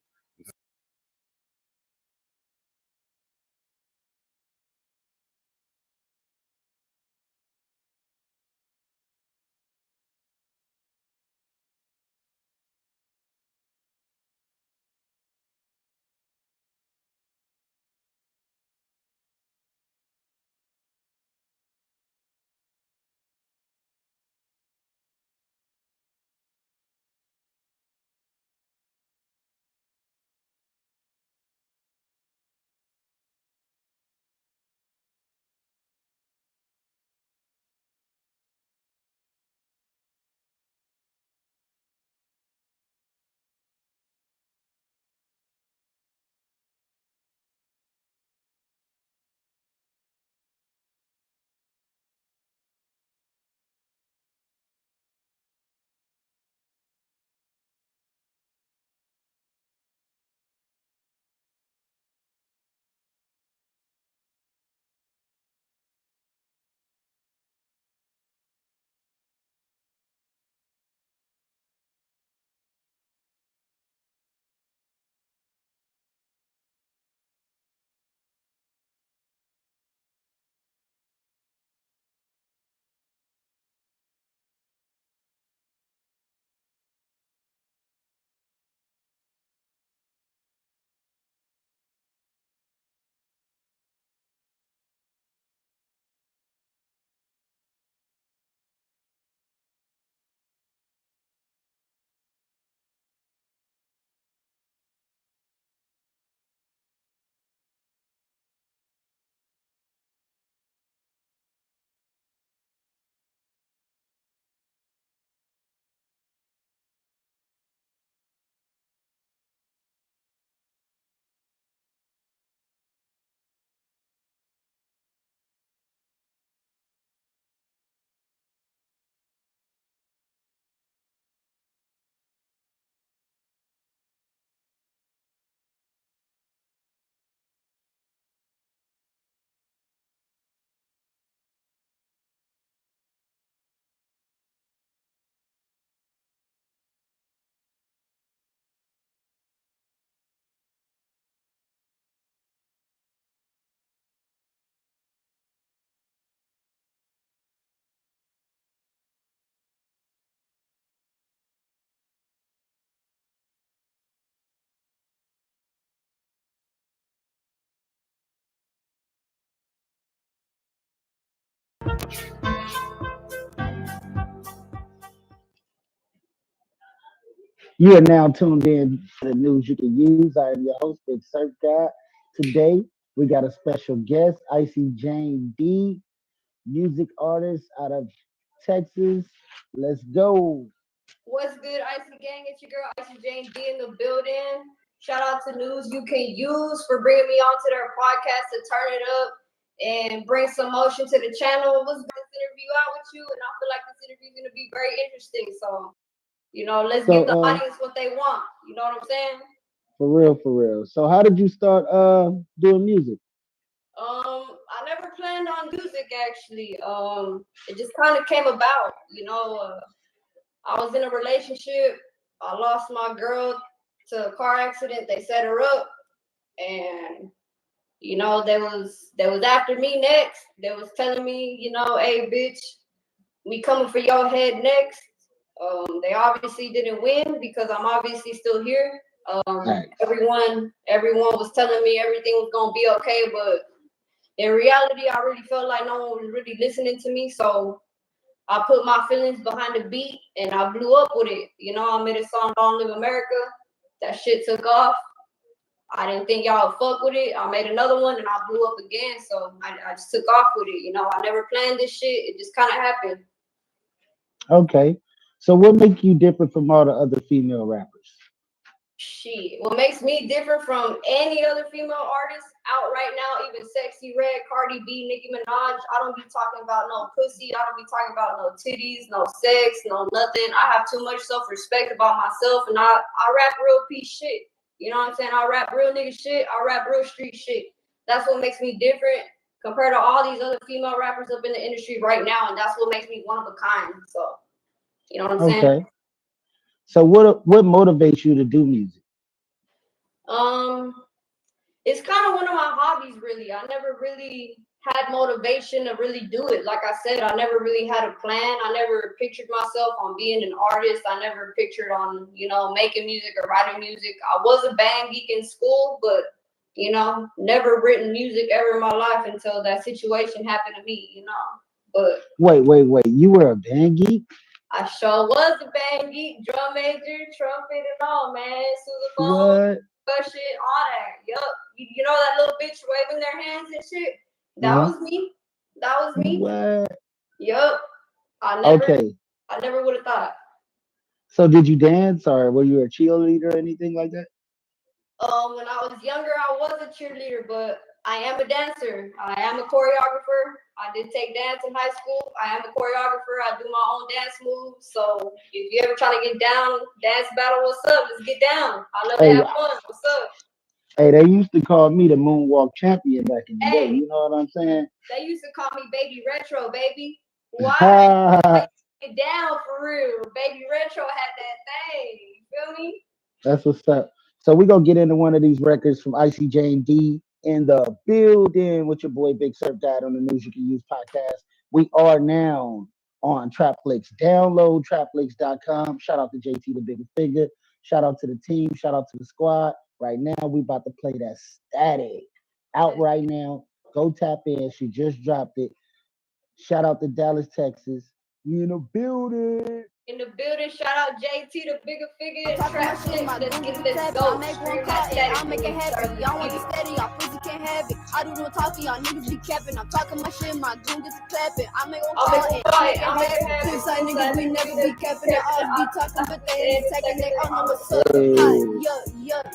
H: You are now tuned in to the news you can use. I am your host, Big Surf Guy. Today, we got a special guest, Icy Jane D, music artist out of Texas. Let's go.
I: What's good, Icy Gang? It's your girl, Icy Jane D in the building. Shout out to News You Can Use for bringing me onto their podcast to turn it up and bring some motion to the channel. It was this interview out with you, and I feel like this interview is going to be very interesting. So, let's give the audience what they want. You know what I'm saying?
H: For real. So how did you start doing music?
I: I never planned on music, actually. It just kind of came about, I was in a relationship. I lost my girl to a car accident. They set her up, and they was after me next. They was telling me, hey, bitch, we coming for your head next. They obviously didn't win because I'm obviously still here. Everyone was telling me everything was gonna be okay, but in reality, I really felt like no one was really listening to me. So I put my feelings behind the beat and I blew up with it. I made a song, Long Live America. That shit took off. I didn't think y'all would fuck with it. I made another one and I blew up again. So I just took off with it. I never planned this shit. It just kind of happened.
H: Okay. So what makes you different from all the other female rappers?
I: Shit. What makes me different from any other female artist out right now, even Sexy Red, Cardi B, Nicki Minaj, I don't be talking about no pussy. I don't be talking about no titties, no sex, no nothing. I have too much self-respect about myself, and I rap real piece shit. You know what I'm saying? I rap real nigga shit. I rap real street shit. That's what makes me different compared to all these other female rappers up in the industry right now, and that's what makes me one of a kind. So, you know what I'm saying?
H: Okay. So what motivates you to do music?
I: It's kind of one of my hobbies, really. I never really had motivation to really do it. Like I said, I never really had a plan. I never pictured myself on being an artist. I never pictured on, making music or writing music. I was a band geek in school, but, never written music ever in my life until that situation happened to me, But
H: Wait. You were a band geek?
I: I sure was a band geek, drum major, trumpet and all, man. Sousaphone, percussion, all that. Yup. You know that little bitch waving their hands and shit? That was me.
H: What?
I: Yup. I never would have thought.
H: So did you dance or were you a cheerleader or anything like that?
I: When I was younger, I was a cheerleader, but I am a dancer. I am a choreographer. I did take dance in high school. I am a choreographer. I do my own dance moves. So if you ever trying to get down, dance battle, what's up? Let's get down. I love to have fun. What's up?
H: Hey, they used to call me the moonwalk champion back in the day. You know what I'm saying?
I: They used to call me Baby Retro, baby. Why? Get down for real. Baby Retro had that thing. You feel me?
H: That's what's up. So we're going to get into one of these records from Icy Jane D in the building with your boy Big Surf Dad on the News You Can Use podcast. We are now on Trapflix. Download trapflix.com. Shout out to JT the Biggest Figure. Shout out to the team. Shout out to the squad. Right now, we about to play that Static. Out right now. Go tap in. She just dropped it. Shout out to Dallas, Texas. We in the building.
I: In the building, shout out JT, the Bigger Figure, Trapflix. Let's get this go.
J: I'll make it happen. Y'all want it steady, y'all pussy can't have it. I do no talking, y'all niggas be capping. I'm talking my shit, my goon gets clapping. I make them call it. I'll make it happen. Suicide niggas, we never be capping. They all be talking, but they ain't attacking. They all know what's up. Yeah.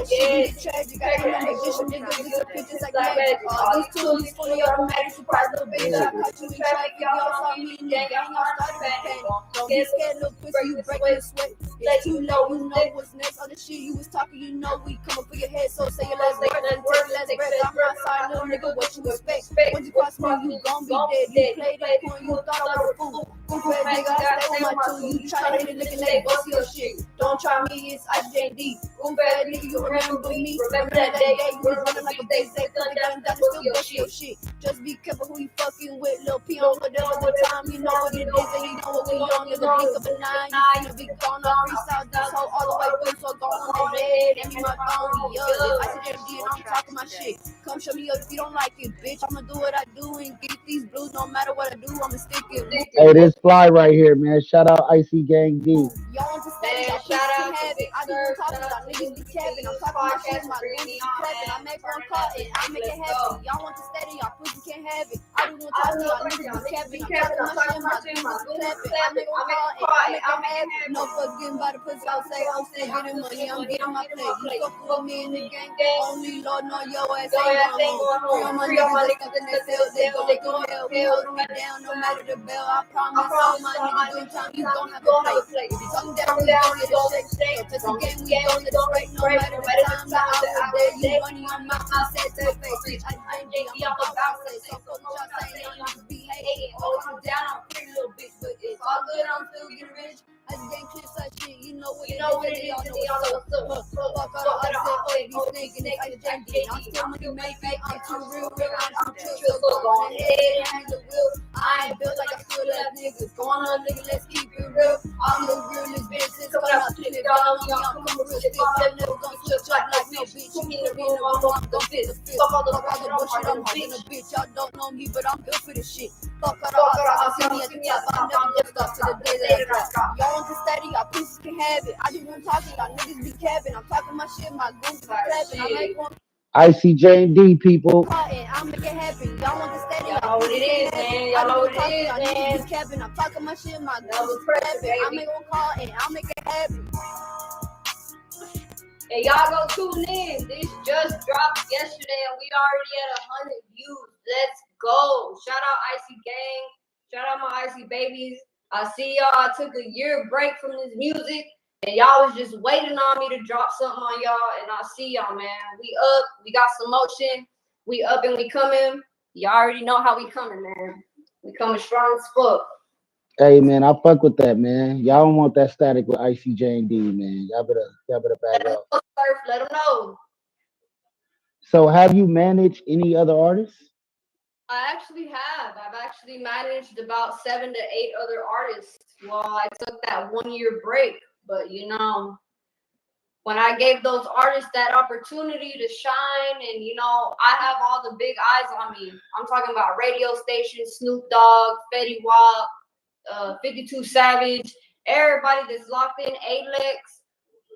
J: Shit be tragic. I ain't no magician, niggas. These are pictures like magic. All these tools, fully automatic. Surprise little bitch. I caught you in traffic. Y'all saw me in the gang. Y'all started panic. Don't get scared, little pussy, you break your sweat. It's too low, you know what's next. On the shit you was talking, you know we coming for your head. So say your last word, then take your last breath. I'm not sorry, little nigga, what you expect? When you cross me, you gon' be dead. You played that coin, you thought I was a fool. Goofy nigga, I stay with my tool. You try to hit it looking like boss your shit. Don't try me, it's IJD. Goofy nigga, you remember me. Remember that day, you was running like a base. They thought that I'm down to still bust your shit. Just be careful who you fucking with, Lil P on whatever the time. You know what it is, and you know what we on. In the blink of an eye, you finna be gone. I freestyle this hoe all the way through, so go on ahead. Hand me my phone, yo. I suggest you, and I'm talking my shit. Come show me up if you don't like it, bitch. I'ma do what I do and get these blues. No matter what I do, I'ma stick it.
H: Hey, this fly right here, man. Shout out Icy Gang D.
J: Y'all want to stay, y'all shout out have it. I just talking about niggas be capping. I'm talking my shit, my goons be clapping. I make one call and I make it happen. Y'all want to steady, y'all pussy can't have it. I just want to talk to y'all niggas be capping. I'm talking my shit, my goons be clapping. I make one call and I make it happen. No fuck getting by the pussy, I'll say I'm still getting money. I'm getting my plate. You fuck with me in the gang, only Lord know your ass ain't going home. Free on my niggas, something that sells, they gon' through hell. We hold me down, no matter the bell. I promise all my niggas doing time, you gon' have to play. If you come down, we gon' let it shake. Touch the game, we gon' let it break. No matter the time, the hour, day, you running your mouth, I said to the face. I ain't I'm about to say, so fuck what y'all saying, y'all niggas be hating. Oh, I'm down, I'm pretty little bitch, but it's all good, I'm still getting rich. I just ain't clips that shit, you know what it is, y'all know what's up. Fuck all the other shit, oh, these niggas, I just ain't getting. I'm still money making, I'm too real, I'm too chill, so go on ahead, hang the wheel. I ain't built like I feel that niggas. Go on, nigga, let's keep it real. I'm the realest bitch, it's coming out, flip it, I'm coming real stiff. I'm never gonna switch up like no bitch. You need a real one, I'm gon' fit the fit. Fuck all the bullshit, I'm holding a bitch. Y'all don't know me, but I'm built for this shit. Fuck all the I'll see me at the top. I'm never gonna stop to the day that I drop. Y'all want to study, y'all pussies can have it. I just want talking, y'all niggas be capping. I'm talking my shit, my goons be clapping. I make one.
H: Icy Jane D, people.
J: I'll make it happen. Y'all want to steady, y'all know what it is, man. Y'all know what it is, man. Be capping. I'm talking my shit, my goons be clapping. I make one call and I'll make it happen.
I: And y'all go tune in. This just dropped yesterday and we already at 100 views. Let's go. Shout out Icy Gang. Shout out my Icy babies. I see y'all. I took a year break from this music and y'all was just waiting on me to drop something on y'all. And I see y'all, man. We up. We got some motion. We up and we coming. Y'all already know how we coming, man. We coming strong as fuck.
H: Hey, man, I fuck with that, man. Y'all don't want that static with Icy Jane D, man. Y'all better back up.
I: Let them know.
H: So, have you managed any other artists?
I: I actually have. I've actually managed about 7 to 8 other artists while I took that 1 year break. But you know, when I gave those artists that opportunity to shine, and you know, I have all the big eyes on me. I'm talking about radio stations, Snoop Dogg, Fetty Wap, 52 Savage, everybody that's locked in, Alex,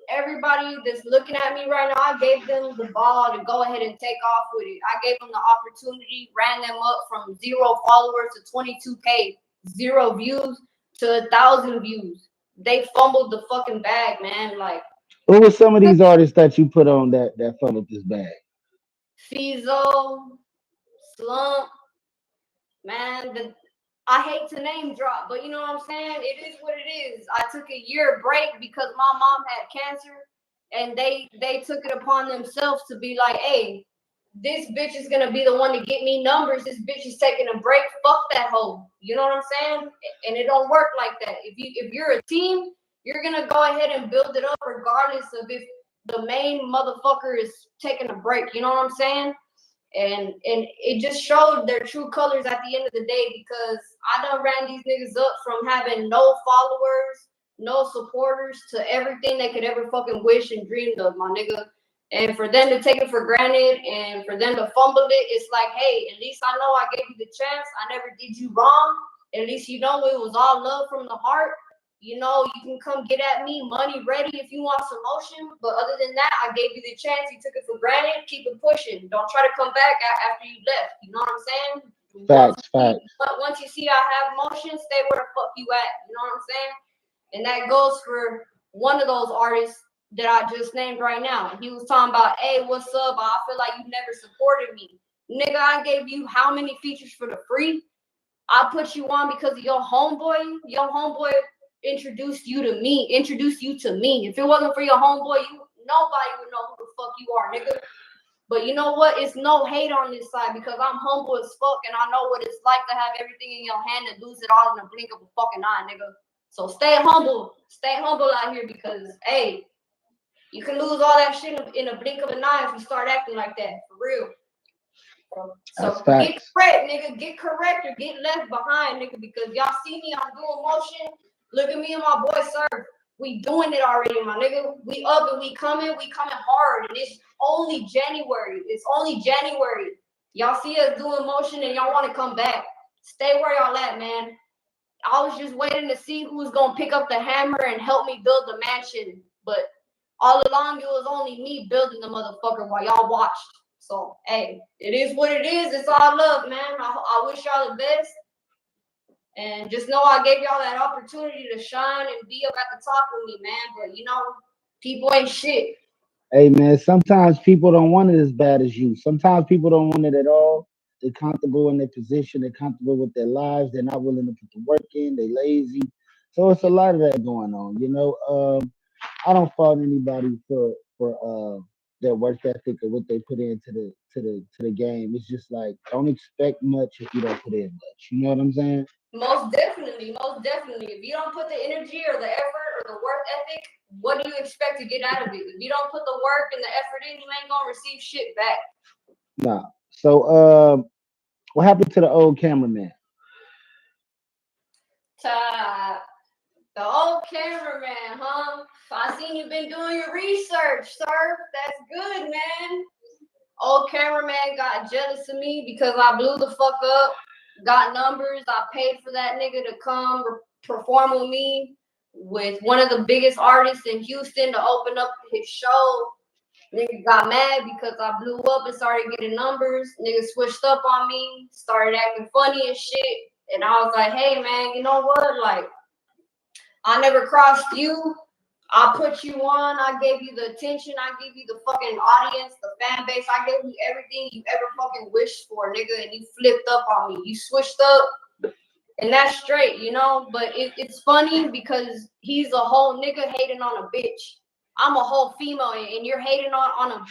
I: everybody that's looking at me right now, I gave them the ball to go ahead and take off with it. I gave them the opportunity, ran them up from 0 followers to 22K, 0 views to 1,000 views. They fumbled the fucking bag, man. Like,
H: who were some of these artists that you put on that fumbled this bag?
I: Fizo, Slump, man, I hate to name drop, but you know what I'm saying? It is what it is. I took a year break because my mom had cancer and they took it upon themselves to be like, hey, this bitch is gonna be the one to get me numbers. This bitch is taking a break. Fuck that hoe. You know what I'm saying? And it don't work like that. If you're a team, you're gonna go ahead and build it up regardless of if the main motherfucker is taking a break. You know what I'm saying? And it just showed their true colors at the end of the day because I done ran these niggas up from having no followers, no supporters to everything they could ever fucking wish and dreamed of, my nigga. And for them to take it for granted and for them to fumble it, it's like, hey, at least I know I gave you the chance. I never did you wrong. At least you know it was all love from the heart. You know, you can come get at me, money ready if you want some motion. But other than that, I gave you the chance. You took it for granted. Keep it pushing. Don't try to come back after you left. You know what I'm saying?
H: Facts.
I: Once you see I have motion, stay where the fuck you at. You know what I'm saying? And that goes for one of those artists that I just named right now. He was talking about, hey, what's up? I feel like you never supported me. Nigga, I gave you how many features for the free? I put you on because of your homeboy. Your homeboy introduced you to me. If it wasn't for your homeboy, nobody would know who the fuck you are, nigga. But you know what? It's no hate on this side because I'm humble as fuck and I know what it's like to have everything in your hand and lose it all in the blink of a fucking eye, nigga. So stay humble. Stay humble out here because, hey, you can lose all that shit in a blink of an eye if you start acting like that, for real.
H: That's
I: So get
H: facts.
I: correct, nigga. Get correct or get left behind, nigga. Because y'all see me, I'm doing motion. Look at me and my boy Sir. We doing it already, my nigga. We up and we coming hard. And it's only January. It's only January. Y'all see us doing motion and y'all want to come back. Stay where y'all at, man. I was just waiting to see who's gonna pick up the hammer and help me build the mansion. But all along, it was only me building the motherfucker while y'all watched. So, hey, it is what it is. It's all love, man. I wish y'all the best. And just know I gave y'all that opportunity to shine and be up at the top with me, man. But, you know, people ain't shit.
H: Hey man, sometimes people don't want it as bad as you. Sometimes people don't want it at all. They're comfortable in their position. They're comfortable with their lives. They're not willing to put the work in. They're lazy. So it's a lot of that going on. You know, I don't fault anybody for their work ethic or what they put into the game. It's just like don't expect much if you don't put in much. You know what I'm saying?
I: Most definitely, most definitely. If you don't put the energy or the effort or the work ethic, what do you expect to get out of it? If you don't put the work and the effort in, you ain't gonna receive shit back.
H: Nah. So what happened to the old cameraman?
I: The old cameraman, huh? I seen you been doing your research, sir. That's good, man. Old cameraman got jealous of me because I blew the fuck up, got numbers. I paid for that nigga to come perform with me with one of the biggest artists in Houston to open up his show. Nigga got mad because I blew up and started getting numbers. Nigga switched up on me, started acting funny and shit. And I was like, hey, man, you know what? Like, I never crossed you. I put you on. I gave you the attention. I gave you the fucking audience, the fan base. I gave you everything you ever fucking wished for, nigga. And you flipped up on me. You switched up. And that's straight, you know? But it's funny because he's a whole nigga hating on a bitch. I'm a whole female, and you're hating on a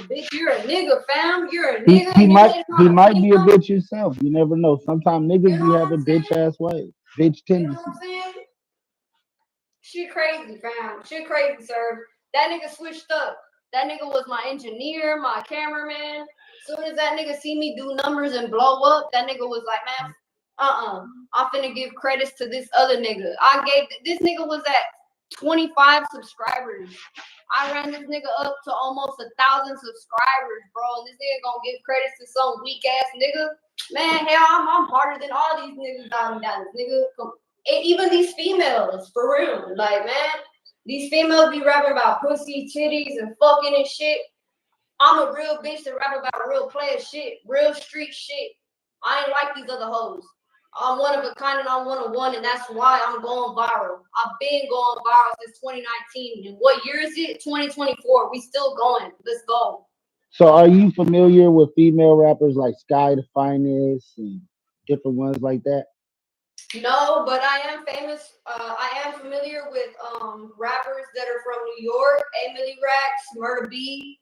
I: bitch. You're a nigga, fam. You're a nigga.
H: He
I: and
H: might
I: you're
H: be a
I: female.
H: bitch himself. You never know. Sometimes niggas
I: You know
H: be
I: what
H: having
I: I'm
H: bitch
I: saying?
H: ass ways, bitch
I: You know
H: tendencies.
I: what I'm saying? She crazy, fam. She crazy, sir. That nigga switched up. That nigga was my engineer, my cameraman. Soon as that nigga see me do numbers and blow up, that nigga was like, man, I'm finna give credits to this other nigga. This nigga was at 25 subscribers. I ran this nigga up to almost 1,000 subscribers, bro. And this nigga gonna give credits to some weak ass nigga. Man, hell, I'm harder than all these niggas down in Dallas, nigga. And even these females, for real. Like, man, these females be rapping about pussy, titties, and fucking and shit. I'm a real bitch that rap about real player shit, real street shit. I ain't like these other hoes. I'm one of a kind and I'm one of one, and that's why I'm going viral. I've been going viral since 2019. And what year is it? 2024. We still going. Let's go.
H: So are you familiar with female rappers like Sky the Finest and different ones like that?
I: No, but I am famous. I am familiar with rappers that are from New York. Emily Rax, Murder B,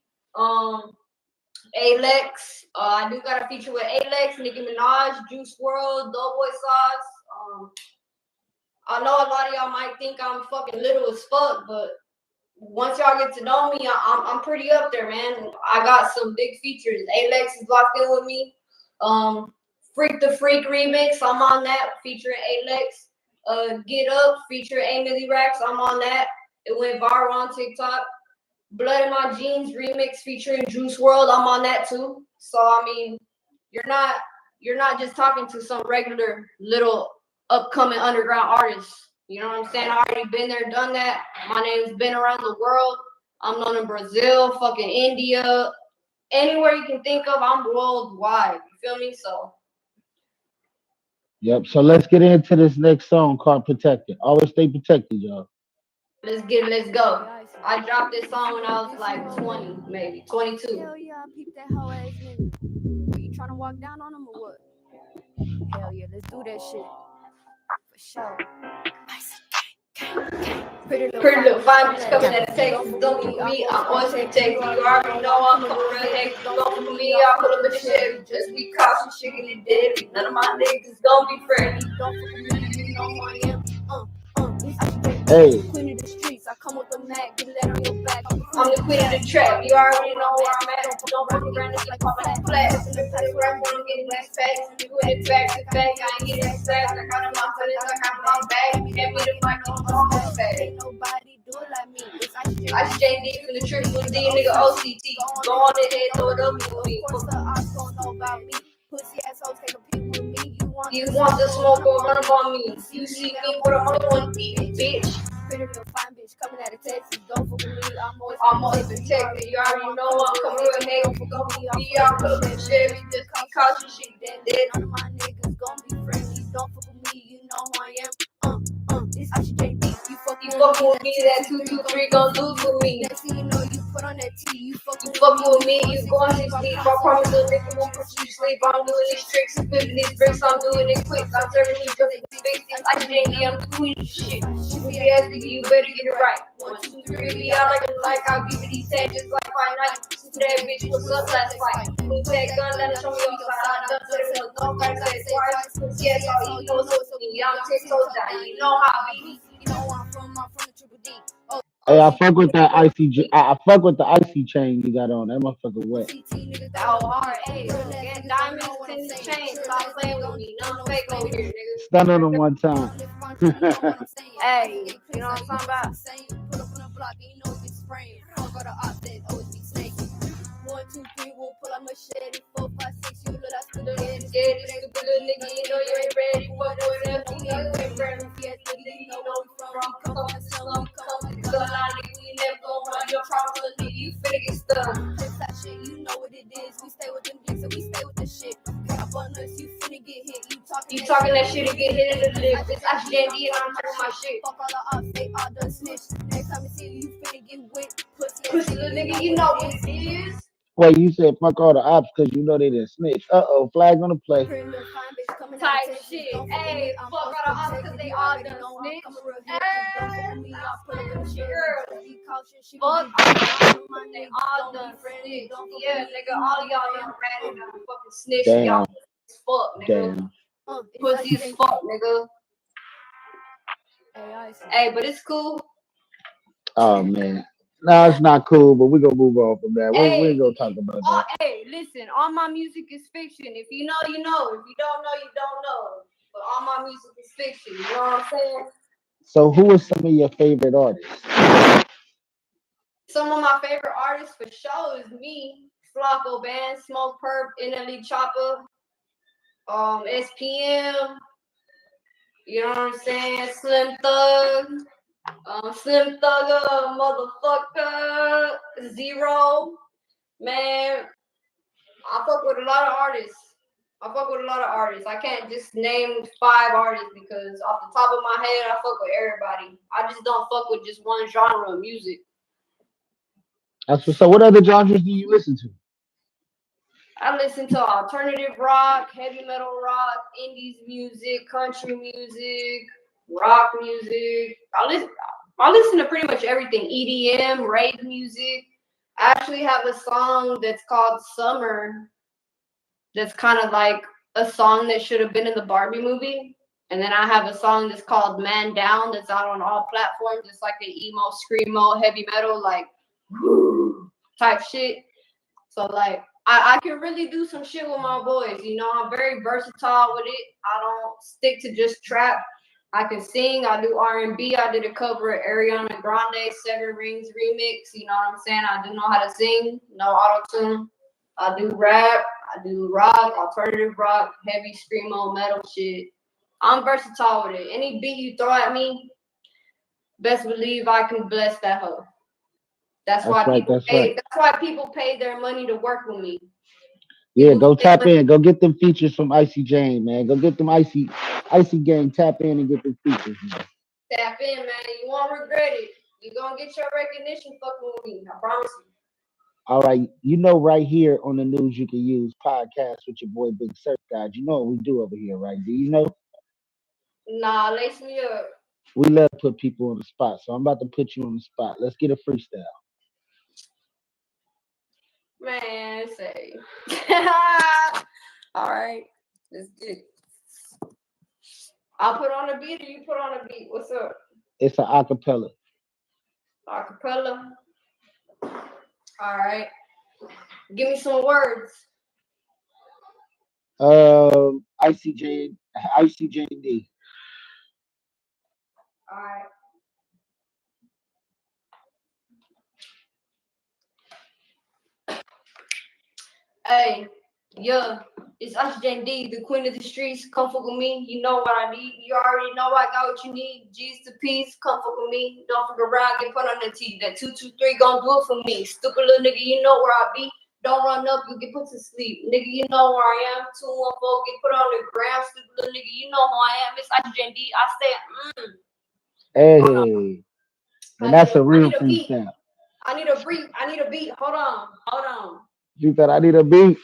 I: Alex. I do got a feature with Alex, Nicki Minaj, Juice WRLD, Doughboy Sauce. I know a lot of y'all might think I'm fucking little as fuck, but once y'all get to know me, I'm pretty up there, man. I got some big features. Alex is locked in with me. Freak the Freak remix, I'm on that, featuring Alex. Get Up, featuring Emily Rax, I'm on that. It went viral on TikTok. Blood in My Jeans remix featuring Juice WRLD, I'm on that too. So I mean, you're not just talking to some regular little upcoming underground artist. You know what I'm saying? I already been there, done that. My name's been around the world. I'm known in Brazil, fucking India, anywhere you can think of. I'm worldwide. You feel me? So.
H: Yep. So let's get into this next song called Protected. Always stay protected, y'all.
I: Let's get it. Let's go. I dropped this song when I was like 20, maybe 22.
J: Hell yeah, I peeped that hoe ass nigga. Are you trying to walk down on him or what? Hell yeah, let's do that shit. For sure.
I: Pretty little fine bitch coming at the Texas. Don't be me, I'm always in Texas. You already know I'm coming real Texas. Don't for me, I'll pull up in the Chevy. Just be cautious, chicken and deadly. None of my niggas gon' be friendly.
J: Don't fuck with me, you know who I am.
H: Hey.
J: Queen of the streets, I come with the Mac, get that on your back.
I: I'm the queen of the trap. You already know where I'm at. Don't fuck around and get caught like flat. In the place where I'm gonna get these facts. Put it back to back. I ain't getting fast. I got in my feelings. I got my bag. Hand me the mic. I'm on my back.
J: Ain't nobody do it like me. It's
I: I stay deep in the triple D, nigga OCT. Go on ahead, throw it up with me.
J: Of course, the odds don't know about me. Pussy assholes take a peek with me.
I: You want the smoke or run up on me? You see me with a only one feet, bitch.
J: Pretty real fine bitch coming out of Texas. Don't fuck with me.
I: I'm always protected. You already know I'm coming with hate. Go be y'all put the shit. Just be cautious, shit. Then
J: none of my niggas gon' be friendly. Don't fuck with me. You know who I am. This Icy JD. You fucking
I: with me. That 223 gon' lose with me.
J: Next thing you know, you put on that T. You fucking
I: with me. You going 6 deep. I promise the nigga won't put you to sleep. I'm doing these tricks. Flipping these bricks. I'm doing it quick. I'm serving these just fixing. I JD. I'm the queen of shit. Shit ass nigga, you better get it right. 1, 2, 3, be out like I'll give you these 10 just like Friday night. That bitch, what's up last fight? Move that gun, let it show me your side. I done put it in the dog, like I said twice. Yes, all you know is me. I'm 10 toes down. You know how I be.
J: You know I'm from the Triple D. Oh,
H: Hey, I fuck with that I fuck with the icy chain you got on. That motherfucker wet.
I: Oh, hard. Hey, get diamonds in the chain. Stop playing with me. No fake over here, nigga.
H: Stun on them one time.
I: Hey, you know what I'm talking about?
J: Put up on the block and you know it's spraying. Fuck all the ops that always be snaking. 1, 2, 3, we'll pull out machete. 4, 5, 6, you look like stupid.
I: Scared, stupid little nigga, you know you ain't ready. What whatever, you ain't ready. You know where we from. Come on, come on. Gun on, nigga, we never gon' run your problem, nigga. You finna get stuck.
J: This that shit, you know what it is. We stay with them dicks and we stay with the shit. Cap on us, you finna get hit.
I: You talking that shit and get hit in the lip. It's Ashanti and I'm talking my shit.
J: Fuck all the ops, they all done snitch. Next time you see you finna get whipped.
I: Pussy little nigga, you know what it is.
H: Wait, you said fuck all the ops because you know they didn't snitch. Flag on the play.
I: Type shit. Hey, fuck all the ops because they all done snitch. Fuck all they all done snitch. Yeah, nigga, all y'all done ran and fucking snitch.
H: Damn.
I: Y'all as fuck, nigga. Pussy as fuck, nigga. Hey, but it's cool.
H: Oh man. No, it's not cool, but we're gonna move on from that. We ain't gonna talk about that.
I: Hey, listen, all my music is fiction. If you know, you know. If you don't know, you don't know. But all my music is fiction. You know what I'm saying?
H: So who are some of your favorite artists?
I: Some of my favorite artists for sure is me, Flocko Band, Smoke Perp, NLE Chopper, SPM. You know what I'm saying? Slim Thug. Slim Thugger, motherfucker, Zero, man. I fuck with a lot of artists. I can't just name 5 artists because off the top of my head, I fuck with everybody. I just don't fuck with just one genre of music.
H: So what other genres do you listen to?
I: I listen to alternative rock, heavy metal rock, indies music, country music, rock music. I listen to pretty much everything. EDM, rave music. I actually have a song that's called Summer. That's kind of like a song that should have been in the Barbie movie. And then I have a song that's called Man Down that's out on all platforms. It's like an emo, screamo, heavy metal, like type shit. So like I can really do some shit with my boys. You know, I'm very versatile with it. I don't stick to just trap. I can sing. I do R&B. I did a cover of Ariana Grande 7 Rings remix. You know what I'm saying? I do know how to sing. No auto-tune. I do rap. I do rock, alternative rock, heavy screamo, metal shit. I'm versatile with it. Any beat you throw at me, best believe I can bless that hoe. That's why people pay their money to work with me.
H: Yeah, go tap in. Go get them features from Icy Jane, man. Go get them Icy Gang. Tap in and get them features, man.
I: Tap in, man. You won't regret it. You're going to get your recognition fucking with me. I promise you.
H: All right. You know, right here on the News You Can Use podcast with your boy Big Surf Guys. You know what we do over here, right? Do you know?
I: Nah, lace me up.
H: We love to put people on the spot. So I'm about to put you on the spot. Let's get a freestyle.
I: Man, say. All right. Let's get it. I'll put on a beat or you put on a beat. What's up?
H: It's an acapella.
I: Acapella. All right. Give me some words.
H: ICJ, ICJD.
I: All right. Hey, yeah, it's ICJD, the queen of the streets. Come fuck with me. You know what I need. You already know I got what you need. G's to peace. Come fuck with me. Don't fuck around. Get put on the T. That 223 gon' do it for me. Stupid little nigga, you know where I be. Don't run up, you get put to sleep. Nigga, you know where I am. 214, get put on the ground. Stupid little nigga, you know who I am. It's ICJD. I said,
H: Hey, and that's a real
I: I need a beat.
H: freestyle.
I: I need a beat. I need a beat. Hold on.
H: You thought I need a beat?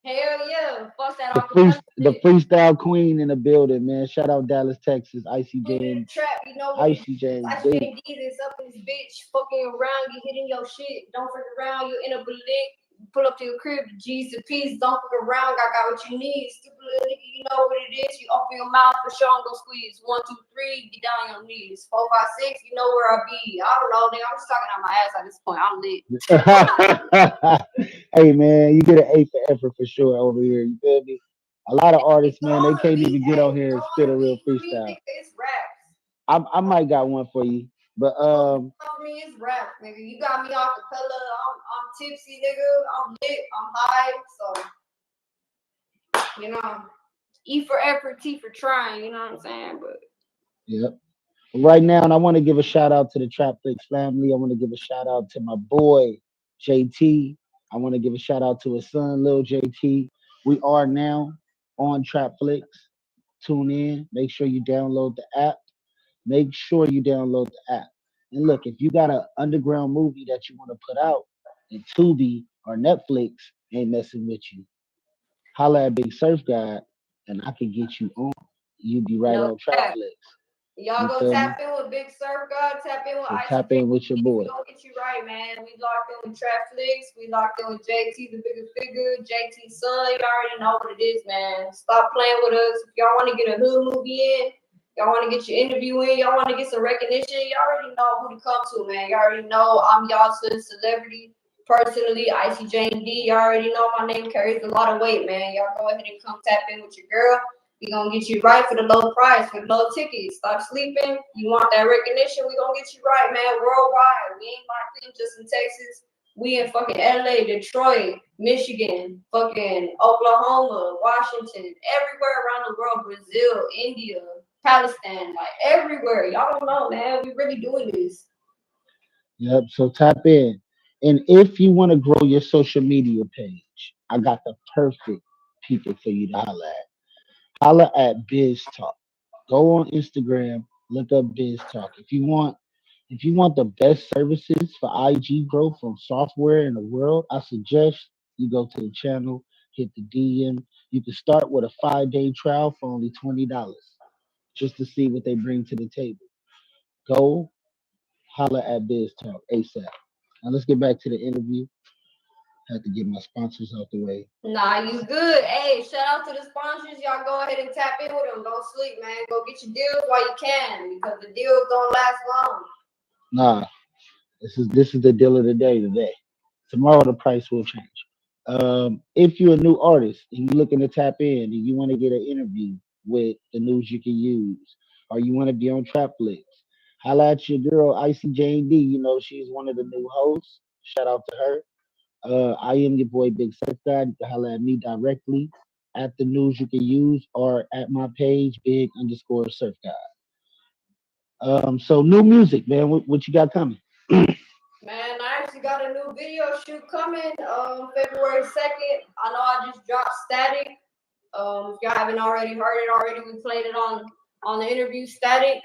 I: Hell yeah. Fuck that
H: The,
I: acapella
H: the
I: shit.
H: freestyle queen in the building, man. Shout out Dallas, Texas. ICJ and
I: Trap, you know what it is.
H: ICJ and D.
I: ICJD is up in this bitch. Fucking around, you hitting your shit. Don't fuck around, you end up a lick. Pull up to your crib, G's to peace. Don't fuck around, I got what you need. Stupid little nigga, you know what it is. You open your mouth for sure, I'm gonna squeeze. 1, 2, 3, get down on your knees. 4, 5, 6, you know where I be. I don't know, nigga. I'm just talking out my ass at this point. I'm lit.
H: Hey man, you get an A for effort for sure over here. You feel me? A lot of artists, man, they can't even get on here and spit a real freestyle.
I: It's raps.
H: I might got one for you, but
I: For me, it's rap, nigga. You got me off the color. I'm tipsy, nigga. I'm lit. I'm high. So, you know, E for effort, T for trying. You know what I'm saying? But
H: yep. Right now, and I want to give a shout out to the Trapflix family. I want to give a shout out to my boy JT. I want to give a shout out to his son, Lil JT. We are now on Trapflix. Tune in. Make sure you download the app. Make sure you download the app. And look, if you got an underground movie that you want to put out, and Tubi or Netflix ain't messing with you, holla at Big Surf God, and I can get you on. You be right on Trapflix.
I: Y'all
H: You
I: go
H: feel
I: tap
H: me?
I: in with Big Surf God, tap in with
H: So
I: ICJ.
H: tap in with your boy.
I: We gonna get you right, man. We locked in with Trapflix. We locked in with JT, the bigger figure, JT's son. You already know what it is, man. Stop playing with us. If y'all want to get a hood movie in, y'all want to get your interview in, y'all want to get some recognition, y'all already know who to come to, man. Y'all already know I'm y'all's celebrity. Personally, ICJD, y'all already know my name carries a lot of weight, man. Y'all go ahead and come tap in with your girl. We gonna get you right for the low price, for the low tickets. Stop sleeping. You want that recognition? We gonna get you right, man. Worldwide. We ain't locked in just in Texas. We in fucking LA, Detroit, Michigan, fucking Oklahoma, Washington, everywhere around the world, Brazil, India, Palestine, like everywhere. Y'all don't know, man. We really doing this.
H: Yep. So tap in. And if you want to grow your social media page, I got the perfect people for you to holla at. Holla at Biz Talk. Go on Instagram, look up Biz Talk. If you want the best services for IG growth from software in the world, I suggest you go to the channel, hit the DM. You can start with a 5-day trial for only $20 just to see what they bring to the table. Go holla at Biz Talk ASAP. Now let's get back to the interview. Had to get my sponsors out the way.
I: Nah, you good. Hey, shout out to the sponsors. Y'all go ahead and tap in with them. Don't sleep, man. Go get your deals while you can because the deals don't last long.
H: Nah, this is the deal of the day today. Tomorrow the price will change. If you're a new artist and you're looking to tap in and you want to get an interview with the news you can use, or you want to be on Trapflix, holla at your girl ICJD. You know she's one of the new hosts. Shout out to her. I am your boy Big Surf God. You can holla at me directly at the news you can use or at my page Big_Surf God. So new music, man. What you got coming?
I: Man, I actually got a new video shoot coming February 2nd. I know I just dropped Static. If y'all haven't already heard it already, we played it on the interview Static.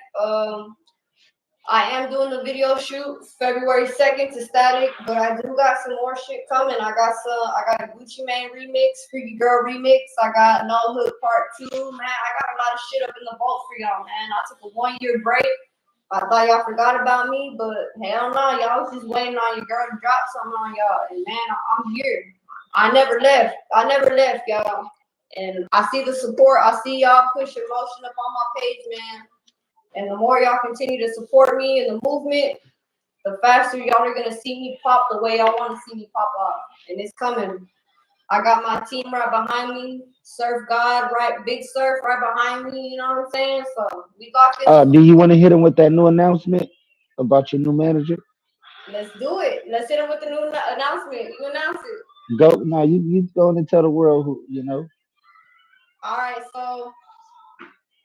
I: I am doing the video shoot February 2nd to Static, but I do got some more shit coming. I got a Gucci Mane remix, Freaky Girl remix. I got No Hood Part 2, man. I got a lot of shit up in the vault for y'all, man. I took a 1-year break. I thought y'all forgot about me, but hell no, y'all was just waiting on your girl to drop something on y'all. And man, I'm here. I never left, y'all. And I see the support. I see y'all pushing motion up on my page, man. And the more y'all continue to support me in the movement, the faster y'all are gonna see me pop the way y'all want to see me pop off, and it's coming. I got my team right behind me, Surf God, right, Big Surf right behind me. You know what I'm saying? So we got this.
H: Do you want to hit him with that new announcement about your new manager?
I: Let's do it. Let's hit him with the new announcement. You announce it.
H: Go now. You go and tell the world who you know.
I: All right, so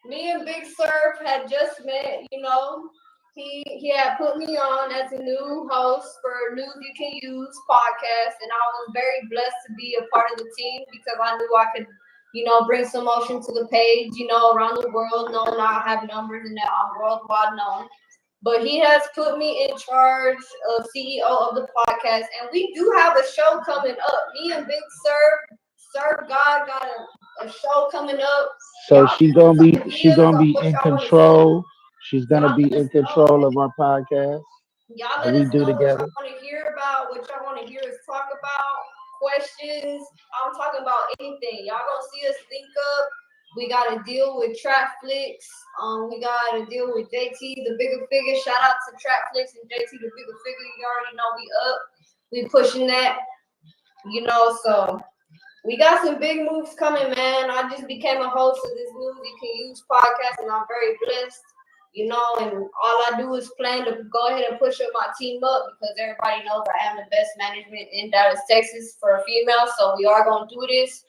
I: me and Big Surf had just met. You know, he had put me on as a new host for News You Can Use podcast, and I was very blessed to be a part of the team because I knew I could, you know, bring some motion to the page. You know, around the world, knowing I have numbers and that I'm worldwide known. But he has put me in charge of CEO of the podcast, and we do have a show coming up. Me and Big Surf God got a show coming up.
H: So
I: Y'all
H: she's
I: send us
H: gonna
I: some
H: be she's
I: ideas
H: gonna
I: of
H: be
I: what
H: in
I: y'all want to see.
H: control. She's gonna
I: Y'all
H: be
I: let us
H: in
I: know.
H: control of our podcast.
I: Y'all
H: And
I: let
H: we
I: us
H: do
I: know what
H: together.
I: y'all want to hear about, what y'all want to hear us talk about, questions. I'm talking about anything. Y'all gonna see us link up. We gotta deal with Trapflix. We gotta deal with JT, the bigger figure. Shout out to Trapflix and JT, the bigger figure. You already know we up. We pushing that. You know, so we got some big moves coming, man. I just became a host of this News You Can Use podcast, and I'm very blessed. You know, and all I do is plan to go ahead and push up my team up because everybody knows I am the best management in Dallas, Texas for a female. So we are gonna do this.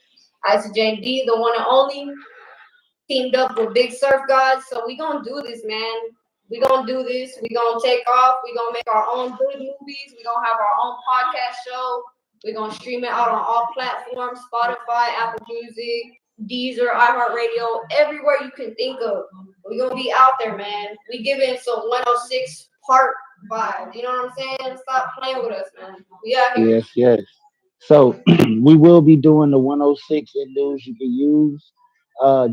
I: Isa Jane D, the one and only, teamed up with Big Surf God. So we gonna do this, man. We gonna do this. We gonna take off. We gonna make our own good movies. We gonna have our own podcast show. We're gonna stream it out on all platforms: Spotify, Apple Music, Deezer, iHeartRadio, everywhere you can think of. We're gonna be out there, man. We giving some 106 Park vibe. You know what I'm saying? Stop playing with us, man. We out here.
H: Yes. So we will be doing the 106 in News You Can Use.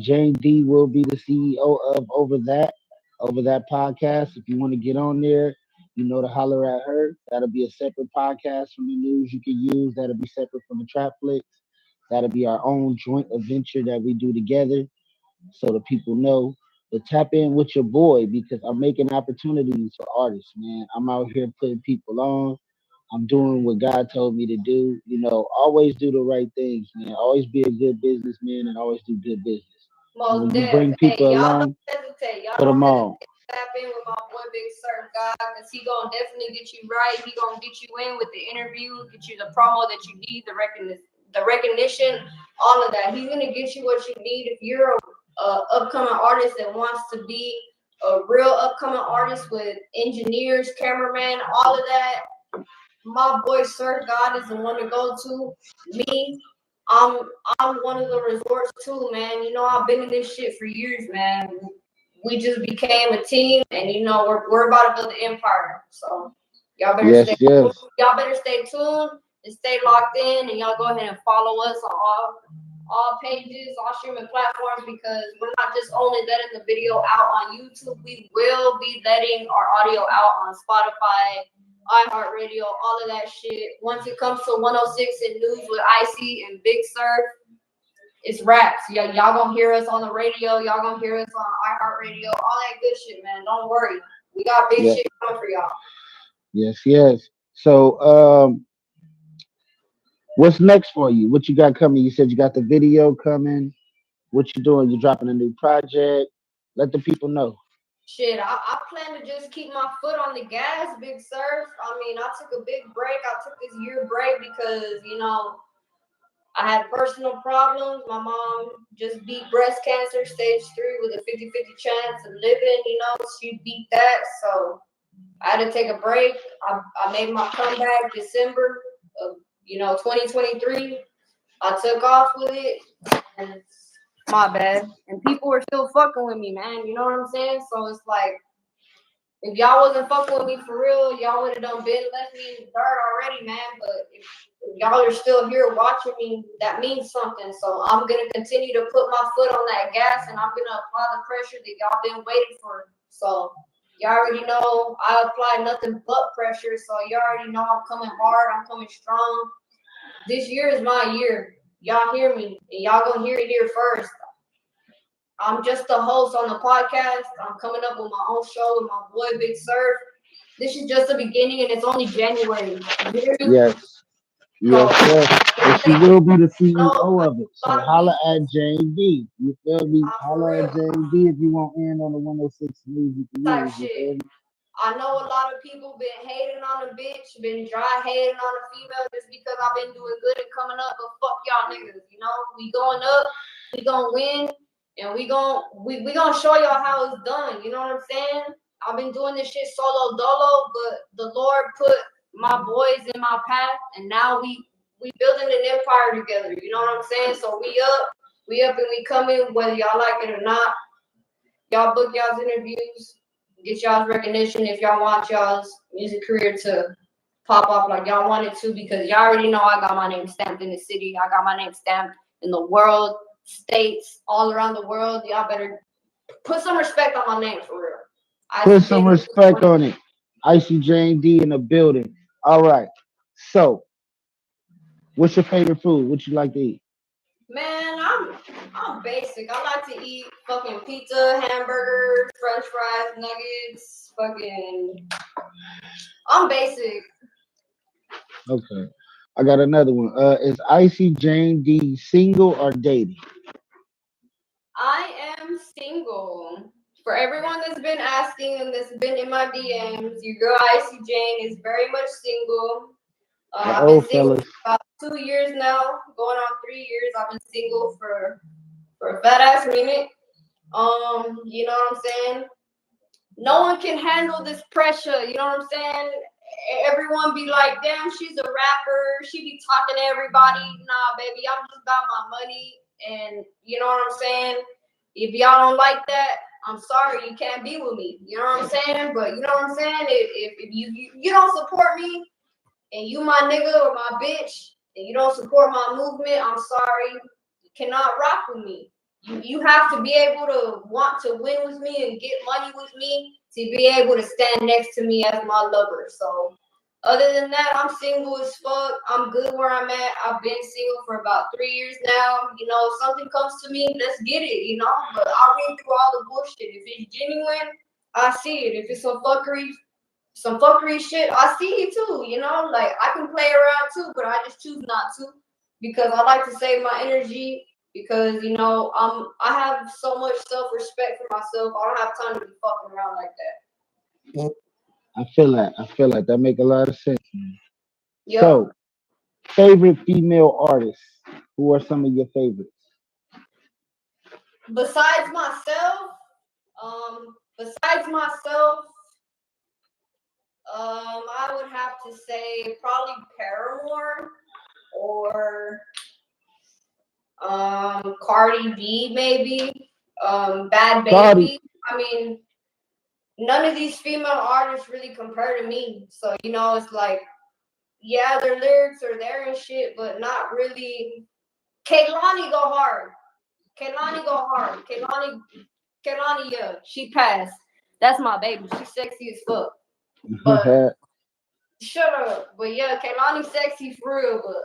H: Jane D will be the CEO of over that podcast. If you want to get on there, you know to holler at her. That'll be a separate podcast from the News You Can Use. That'll be separate from the Trapflix. That'll be our own joint adventure that we do together. So the people know to tap in with your boy because I'm making opportunities for artists, man. I'm out here putting people on. I'm doing what God told me to do. You know, always do the right things, man. Always be a good businessman and always do good business. And
I: Most
H: when you bring
I: deaf.
H: people
I: Hey, y'all
H: along,
I: don't hesitate. Y'all
H: put them
I: don't
H: on.
I: hesitate. Tap in with my boy Big Surf God, because he gonna definitely get you right. He gonna get you in with the interview, get you the promo that you need, the recognition, all of that. He's gonna get you what you need. If you're a upcoming artist that wants to be a real upcoming artist with engineers, cameraman, all of that, my boy Surf God is the one to go to. Me, I'm one of the resorts too, man. You know, I've been in this shit for years, man. We just became a team, and you know, we're about to build an empire. So y'all better stay tuned. Y'all better stay tuned and stay locked in, and y'all go ahead and follow us on all pages, all streaming platforms, because we're not just only letting the video out on YouTube, we will be letting our audio out on Spotify, iHeartRadio, all of that shit. Once it comes to 106 in News with Icy and Big Surf, it's raps. Y'all gonna hear us on the radio. Y'all gonna hear us on iHeartRadio. All that good shit, man. Don't worry. We got big shit coming for y'all.
H: Yes. So, what's next for you? What you got coming? You said you got the video coming. What you doing? You dropping a new project? Let the people know.
I: Shit, I plan to just keep my foot on the gas, Big Surf. I mean, I took a big break. I took this year break because, you know, I had personal problems. My mom just beat breast cancer, stage 3, with a 50-50 chance of living. You know, she beat that. So I had to take a break. I made my comeback December of, 2023. I took off with it. And my bad. And people were still fucking with me, man. You know what I'm saying? So it's like, if y'all wasn't fucking with me for real, y'all would have left me in the dirt already, man. But if y'all are still here watching me, that means something. So I'm gonna continue to put my foot on that gas, and I'm gonna apply the pressure that y'all been waiting for. So y'all already know I apply nothing but pressure. So y'all already know I'm coming hard. I'm coming strong. This year is my year. Y'all hear me, and y'all gonna hear it here first. I'm just the host on the podcast. I'm coming up with my own show with my boy Big Surf. this is just the beginning, and it's only January.
H: Yes. Yes, yes. And she will be the CEO of it. So
I: lot of
H: holla at Jane D. You feel me? Holla at Jane D if you want in on the 106 Music
I: type
H: News. You
I: shit.
H: feel me?
I: I know a lot of people been hating on a bitch, been dry hating on a female just because I've been doing good and coming up, but fuck y'all niggas, you know? We going up, we gonna win, and we gonna show y'all how it's done, you know what I'm saying? I've been doing this shit solo dolo, but the Lord put my boys in my path, and now we building an empire together, you know what I'm saying? So we up and we coming, whether y'all like it or not. Y'all book y'all's interviews, get y'all's recognition if y'all want y'all's music career to pop off like y'all want it to, because y'all already know I got my name stamped in the city. I got my name stamped in the world, states, all around the world. Y'all better put some respect on my name for real.
H: Put some respect on it. Icy Jane D in the building. All right. So, what's your favorite food? What you like to eat?
I: Man, I'm basic. I like to eat fucking pizza, hamburgers, french fries, nuggets, fucking. I'm basic.
H: Okay. I got another one. Is Icy Jane D single or dating?
I: I am single. For everyone that's been asking and that's been in my DMs, your girl Icy Jane is very much single. I've been single for about 2 years now, going on 3 years. I've been single for a fat ass minute. You know what I'm saying? No one can handle this pressure. You know what I'm saying? Everyone be like, damn, she's a rapper. She be talking to everybody. Nah, baby, I'm just about my money. And you know what I'm saying? If y'all don't like that, I'm sorry, you can't be with me. You know what I'm saying? But you know what I'm saying? If you don't support me and you my nigga or my bitch and you don't support my movement, I'm sorry. You cannot rock with me. You have to be able to want to win with me and get money with me to be able to stand next to me as my lover. So other than that, I'm single as fuck. I'm good where I'm at. I've been single for about 3 years now. You know, if something comes to me, let's get it, you know. But I'll read through all the bullshit. If it's genuine, I see it. If it's some fuckery shit, I see it too, you know. Like I can play around too, but I just choose not to because I like to save my energy. Because you know, I have so much self-respect for myself. I don't have time to be fucking around like that.
H: I feel that. That make a lot of sense, man.
I: Yo.
H: So, favorite female artists. Who are some of your favorites?
I: Besides myself, I would have to say probably Paramore or Cardi B, maybe. Bad Baby.
H: Cardi.
I: I mean, none of these female artists really compare to me. So, you know, it's like, yeah, their lyrics are there and shit, but not really. Kehlani go hard. Kehlani, yeah, she passed. That's my baby. She's sexy as fuck. But shut up. But yeah, Kehlani sexy for real. But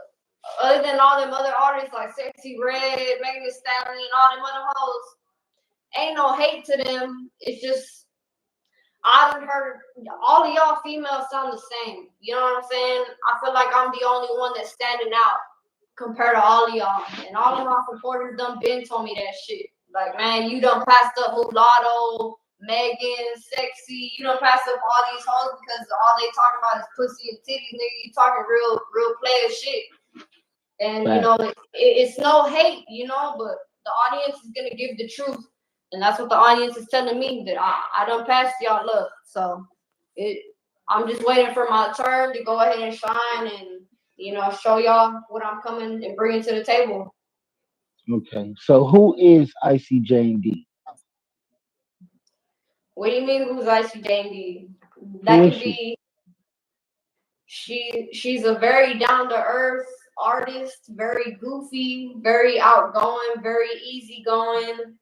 I: other than all them other artists like Sexy Red, Megan Thee Stallion, all them other hoes, ain't no hate to them. It's just I haven't heard all of y'all females sound the same. You know what I'm saying? I feel like I'm the only one that's standing out compared to all of y'all. And all of my supporters done been told me that shit. Like, man, you done passed up Mulatto, Megan, Sexy. You done passed up all these hoes because all they talking about is pussy and titties, nigga. You talking real player shit. And, you know, it's no hate, you know, but the audience is going to give the truth. And that's what the audience is telling me, that I done passed y'all up. So I'm just waiting for my turn to go ahead and shine and, you know, show y'all what I'm coming and bringing to the table.
H: Okay. So who is Icy Jane D?
I: What do you mean who's Icy Jane D? That could be, she's a very down-to-earth artist, very goofy, very outgoing, very easygoing.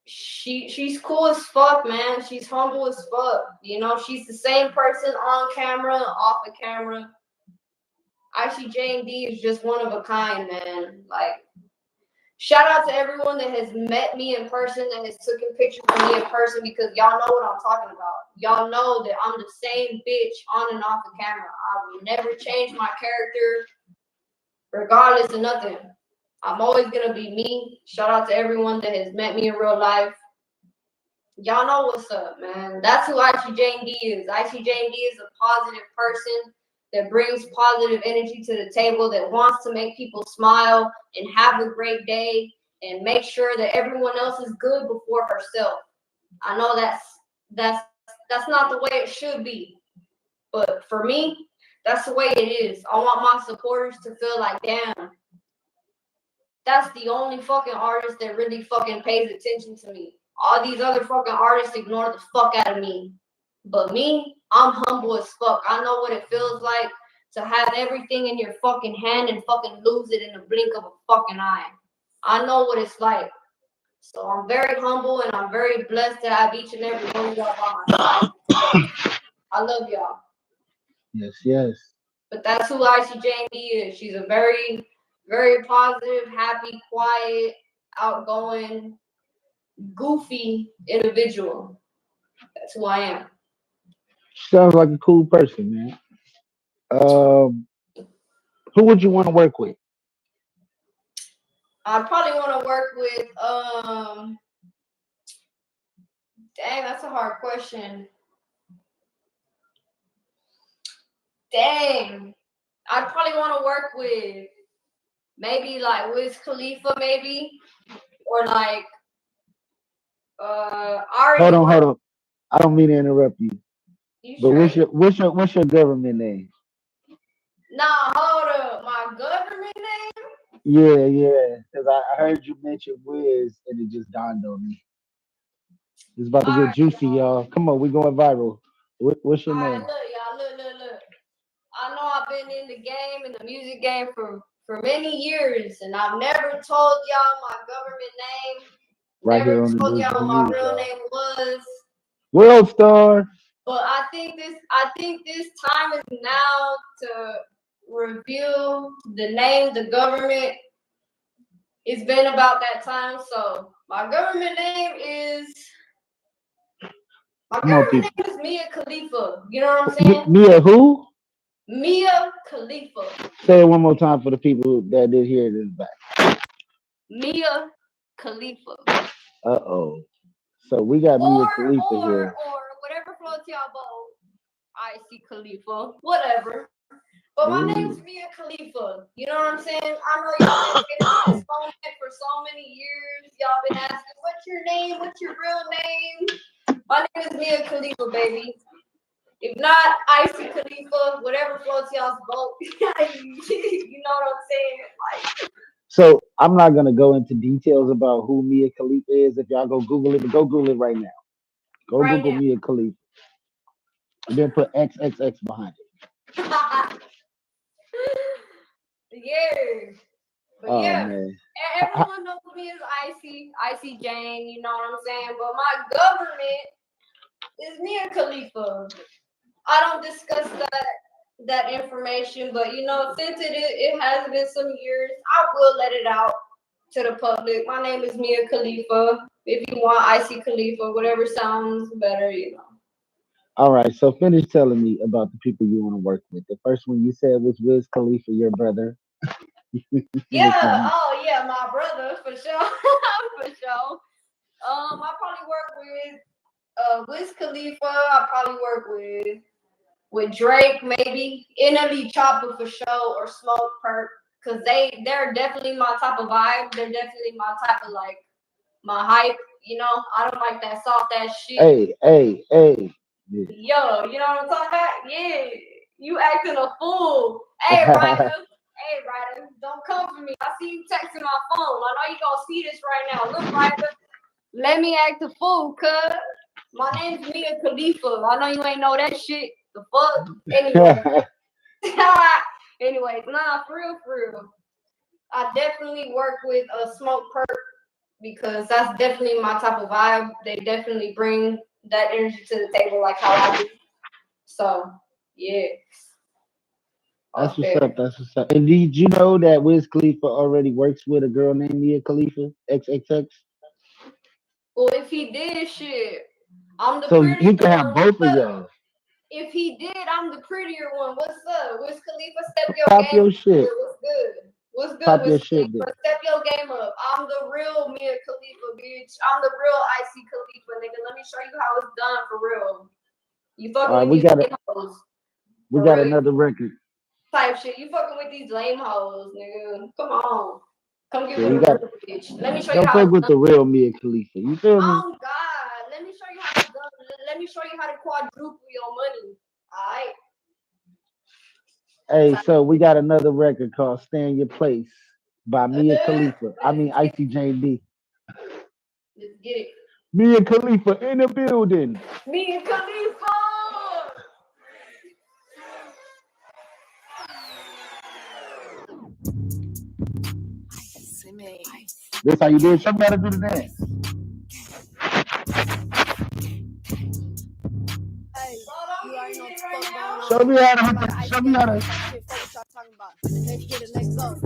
I: She's cool as fuck, man. She's humble as fuck. You know, she's the same person on camera, off of camera. Icy Jane D is just one of a kind, man. Like, shout out to everyone that has met me in person, that has taken pictures of me in person, because y'all know what I'm talking about. Y'all know that I'm the same bitch on and off the camera. I will never change my character, regardless of nothing. I'm always gonna be me. Shout out to everyone that has met me in real life. Y'all know what's up, man. That's who Icy Jane D is. Icy Jane D is a positive person that brings positive energy to the table, that wants to make people smile and have a great day and make sure that everyone else is good before herself. I know that's not the way it should be, but for me, that's the way it is. I want my supporters to feel like, damn, that's the only fucking artist that really fucking pays attention to me. All these other fucking artists ignore the fuck out of me. But me, I'm humble as fuck. I know what it feels like to have everything in your fucking hand and fucking lose it in the blink of a fucking eye. I know what it's like. So I'm very humble and I'm very blessed to have each and every one of y'all by my side. I love y'all.
H: Yes, yes.
I: But that's who Icy Jane D is. She's a very, very positive, happy, quiet, outgoing, goofy individual. That's who I am.
H: Sounds like a cool person, man. Who would you want to work with?
I: I probably want to work with dang, that's a hard question. Dang. I'd probably want to work with maybe like Wiz Khalifa, maybe. Or like
H: Hold on. I don't mean to interrupt you. But what's your government name?
I: Nah, hold up. My government name?
H: Yeah. Because I heard you mention Wiz and it just dawned on me. It's about to get juicy, y'all. Come on, we going viral. What's your name?
I: Look, y'all, look. I know I've been in the game, in the music game for many years, and I've never told y'all my government name.
H: Right here
I: Never
H: on the
I: told
H: news.
I: y'all what my real name was.
H: World Star.
I: But I think this time is now to reveal the name, the government. It's been about that time. So my government name is Mia Khalifa. You know what I'm saying?
H: Mia who?
I: Mia Khalifa.
H: Say it one more time for the people that did hear it in the back.
I: Mia Khalifa.
H: Uh-oh. So we got Mia Khalifa here.
I: Or whatever floats y'all boat. Icy Khalifa. Whatever. But my name's Mia Khalifa. You know what I'm saying? I know y'all been waiting for this moment for so many years. Y'all been asking, what's your name? What's your real name? My name is Mia Khalifa, baby. If not, Icy Khalifa, whatever floats y'all's boat. You know what I'm saying? Like,
H: so I'm not gonna go into details about who Mia Khalifa is. If y'all go Google it, but go Google it right now. Go Google Mia Khalifa. And then put XXX behind it.
I: Yeah. But
H: man.
I: Everyone knows me as Icy Jane, you know what I'm saying? But my government is Mia Khalifa. I don't discuss that information, but since it has been some years, I will let it out to the public. My name is Mia Khalifa. If you want Icy Khalifa, whatever sounds better,
H: All right, so finish telling me about the people you want to work with. The first one you said was Wiz Khalifa, your brother.
I: Yeah, my brother, for sure. For sure. I probably work with Wiz Khalifa. I probably work with Drake, maybe. NLE Chopper for sure, or Smoke Perk. Cause they're definitely my type of vibe. They're definitely my type of my hype, I don't like that soft ass shit.
H: Hey.
I: Yeah. Yo, you know what I'm talking about? Yeah. You acting a fool. Hey, Ryder. Don't come for me. I see you texting my phone. I know you gonna see this right now. Look, Ryder. Let me act a fool, cuz. My name's Mia Khalifa. I know you ain't know that shit. The fuck? Anyway. Anyways, nah, for real. I definitely work with a Smoke Perk because that's definitely my type of vibe. They definitely bring that energy to the table like how I do. So, yeah.
H: That's
I: off
H: what's
I: there.
H: up. That's what's up. And did you know that Wiz Khalifa already works with a girl named Mia Khalifa? XXX.
I: Well, if he did, shit, I'm the
H: So he
I: prettier
H: can have
I: one.
H: both of y'all.
I: If he did, I'm the prettier one. What's up? Wiz Khalifa, step your
H: Pop
I: game
H: your
I: up.
H: shit.
I: What's good? What's good,
H: Pop your
I: Wiz
H: shit,
I: Khalifa?
H: then.
I: Step your game up. I'm the real Mia Khalifa, bitch. I'm the real Icy Khalifa, nigga. Let me show you how it's done for real. You
H: All
I: fucking
H: right,
I: with
H: we
I: these
H: got
I: lame
H: it.
I: hoes.
H: We
I: For
H: got
I: real.
H: another record.
I: Type shit. You fucking with these lame hoes, nigga. Come on. Come get
H: Yeah,
I: with
H: you
I: a
H: got.
I: real bitch. Let me show you
H: Don't
I: how
H: fuck
I: it's
H: with
I: done.
H: the real Mia Khalifa. You feel me?
I: Oh God. Let me show you how it's done. Let me show you how to quadruple your money. Alright.
H: Hey, so we got another record called "Stay in Your Place" by Mia Khalifa. I mean, Icy Jane D.
I: Let's get it.
H: Mia Khalifa in the building.
I: Me and Khalifa.
H: This how you do it. Show me how to do the dance.
J: Hey, you already know what the fuck going on.
H: Show me how to.
J: Like an
H: Show
J: ice
H: me how
J: game,
H: to.
J: shit, fuck what y'all talking about. Let's get it, let's go.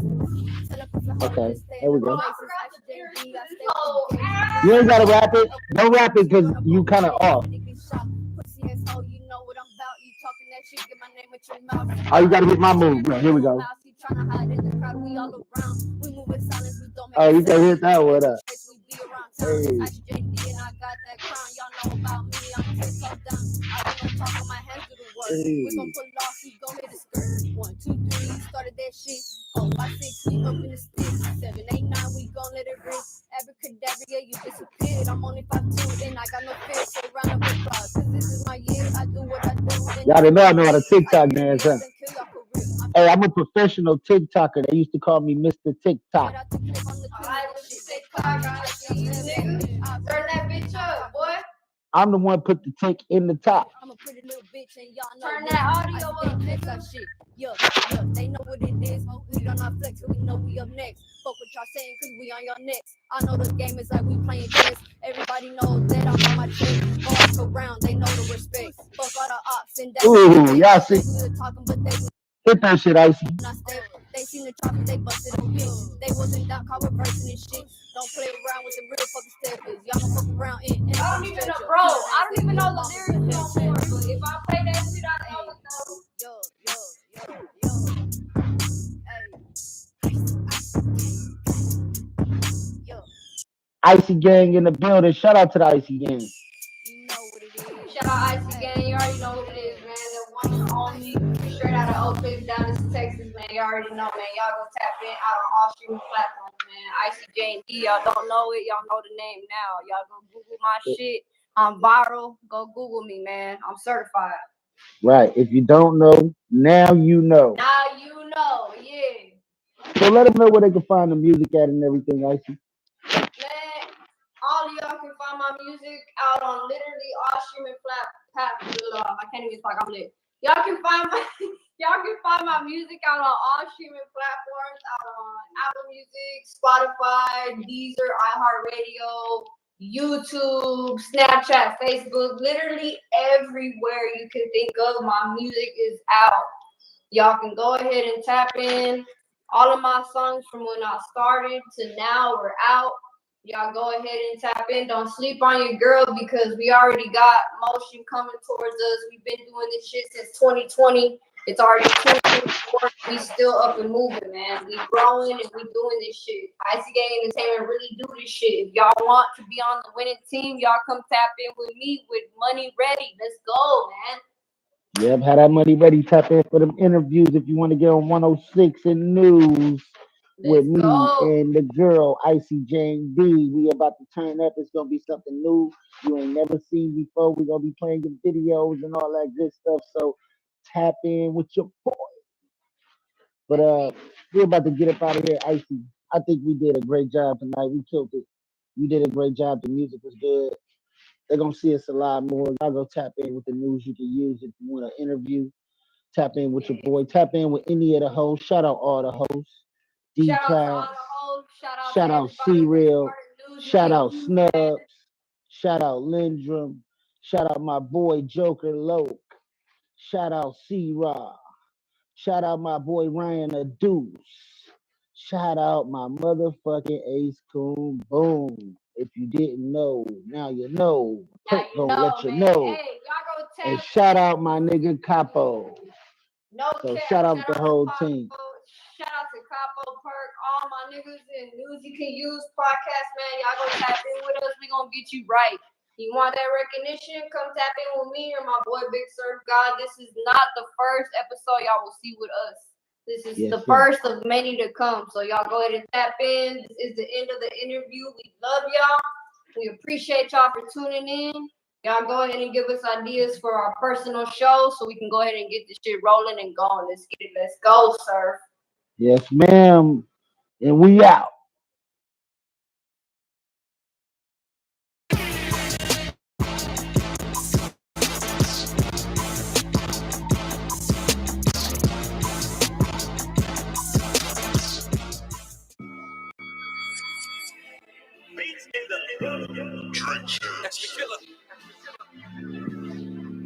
J: Tell a piece of hoe
H: Okay,
J: to stay
H: there
J: in
H: we
J: the
H: go.
J: places. I stay with the game.
H: You ain't gotta rap it. Don't rap it because you kind of off.
J: Pussy asshole, you know what I'm about. You talking that shit, get my name with your mouth.
H: Oh, you gotta hit my move. Right, here we go.
J: He tryna hide in the crowd, we all around. We move in silence, we don't make
H: Oh, you
J: a
H: can hit
J: sound.
H: that one up.
J: We be around town.
H: Hey.
J: I JD and I got that crown. Y'all know about me, I'm 10 toes down. I don't talk on my hands do the work. We gon' pull off, we gon' hit the skirt. 1, 2, 3, you started that shit. 4, 5, 6, we up in the stick. 7, 8, 9, we gon' let it rip. Abracadabra, yeah, you disappeared. I'm only 5'2", and I got no fear. So round of applause, cause this is my year. I do what I do.
H: Y'all didn't know I know how to TikTok dance, huh? Hey, I'm a professional TikToker. They used to call me Mr. TikTok.
I: Alright, what you say, Cog? I see you, nigga. Turn that bitch up, boy.
H: I'm the one put the tick in the top.
J: I'm a pretty little bitch and y'all know
I: Turn
J: what
I: that
J: I
I: audio
J: see
I: up,
J: they
I: nigga.
J: that shit. Yeah, they know what it is. We on our flex, so we know we up next. Fuck what y'all saying, cause we on your necks. I know the game is like we playing chess. Everybody knows that I'm on my check. Go off around, they know the respect. Fuck all the ops and that.
H: Ooh, y'all see.
J: They was talking, but they was
H: Hit that shit, Icy.
J: not step. They seen the chopper, they busted a bitch. They wasn't down, call reversing and shit. Don't play around with them real fucking steppers. Y'all don't fuck around in
I: I don't even know, bro. I don't even know the lyrics no more. But if I play that shit, I know it though.
J: Yo.
H: Icy Gang in the building. Shout out to the Icy Gang.
J: You know what it is.
I: Shout out Icy Gang. You already know what it is, man. The one and only. Straight out of Oak Cliff, Dallas, Texas, man. You already know, man. Y'all go tap in out on all streaming platforms, man. Icy Gang. Y'all don't know it. Y'all know the name now. Y'all go Google my shit. I'm viral. Go Google me, man. I'm certified.
H: Right. If you don't know, now you know.
I: Now you know, yeah.
H: So let them know where they can find the music at and everything, Icy.
I: Man, all of y'all can find my music out on literally all streaming platforms. I can't even talk. I'm lit. Y'all can find my music out on all streaming platforms. Out on Apple Music, Spotify, Deezer, iHeartRadio, YouTube, Snapchat, Facebook. Literally everywhere you can think of, my music is out. Y'all can go ahead and tap in. All of my songs from when I started to now are out. Y'all go ahead and tap in. Don't sleep on your girl because we already got motion coming towards us. We've been doing this shit since 2020. It's already 2024. We still up and moving, man. We growing and we doing this shit. Icy Gang Entertainment really do this shit. If y'all want to be on the winning team, y'all come tap in with me with money ready. Let's go, man.
H: Yep, have that money ready. Tap in for them interviews if you want to get on 106 in news with
I: Let's
H: me
I: go.
H: and the girl, Icy Jane D. We about to turn up. It's going to be something new you ain't never seen before. We're going to be playing your videos and all that good stuff. So tap in with your boy. But we're about to get up out of here, Icy. I think we did a great job tonight. We killed it. You did a great job. The music was good. They're gonna see us a lot more. Y'all go tap in with the news you can use if you want to interview. Tap in with your boy. Tap in with any of the hosts. Shout out all the hosts. D
I: Shout out to all
H: Class.
I: the hoes.
H: Shout
I: to
H: out
I: everybody
H: C
I: who's
H: Real.
I: part of news.
H: Shout out Snubs. Shout out Lindrum. Shout out my boy Joker Loke. Shout out C Raw. Shout out my boy Ryan a Deuce. Shout out my motherfucking Ace Coon Boom. If you didn't know, now you know.
I: Now
H: Perk
I: you
H: gonna
I: know,
H: let you
I: man.
H: know.
I: Hey, y'all go
H: And
I: tap
H: shout out my nigga Capo.
I: No
H: So
I: cap.
H: shout out the
I: to
H: whole
I: Capo.
H: team.
I: Shout out to Capo, Perk, all my niggas in News You Can Use podcast, man. Y'all go tap in with us. We gonna get you right. You want that recognition? Come tap in with me or my boy Big Surf God. This is not the first episode y'all will see with us. This is the first of many to come. So y'all go ahead and tap in. This is the end of the interview. We love y'all. We appreciate y'all for tuning in. Y'all go ahead and give us ideas for our personal shows so we can go ahead and get this shit rolling and going. Let's get it. Let's go, Surf.
H: Yes, ma'am. And we out.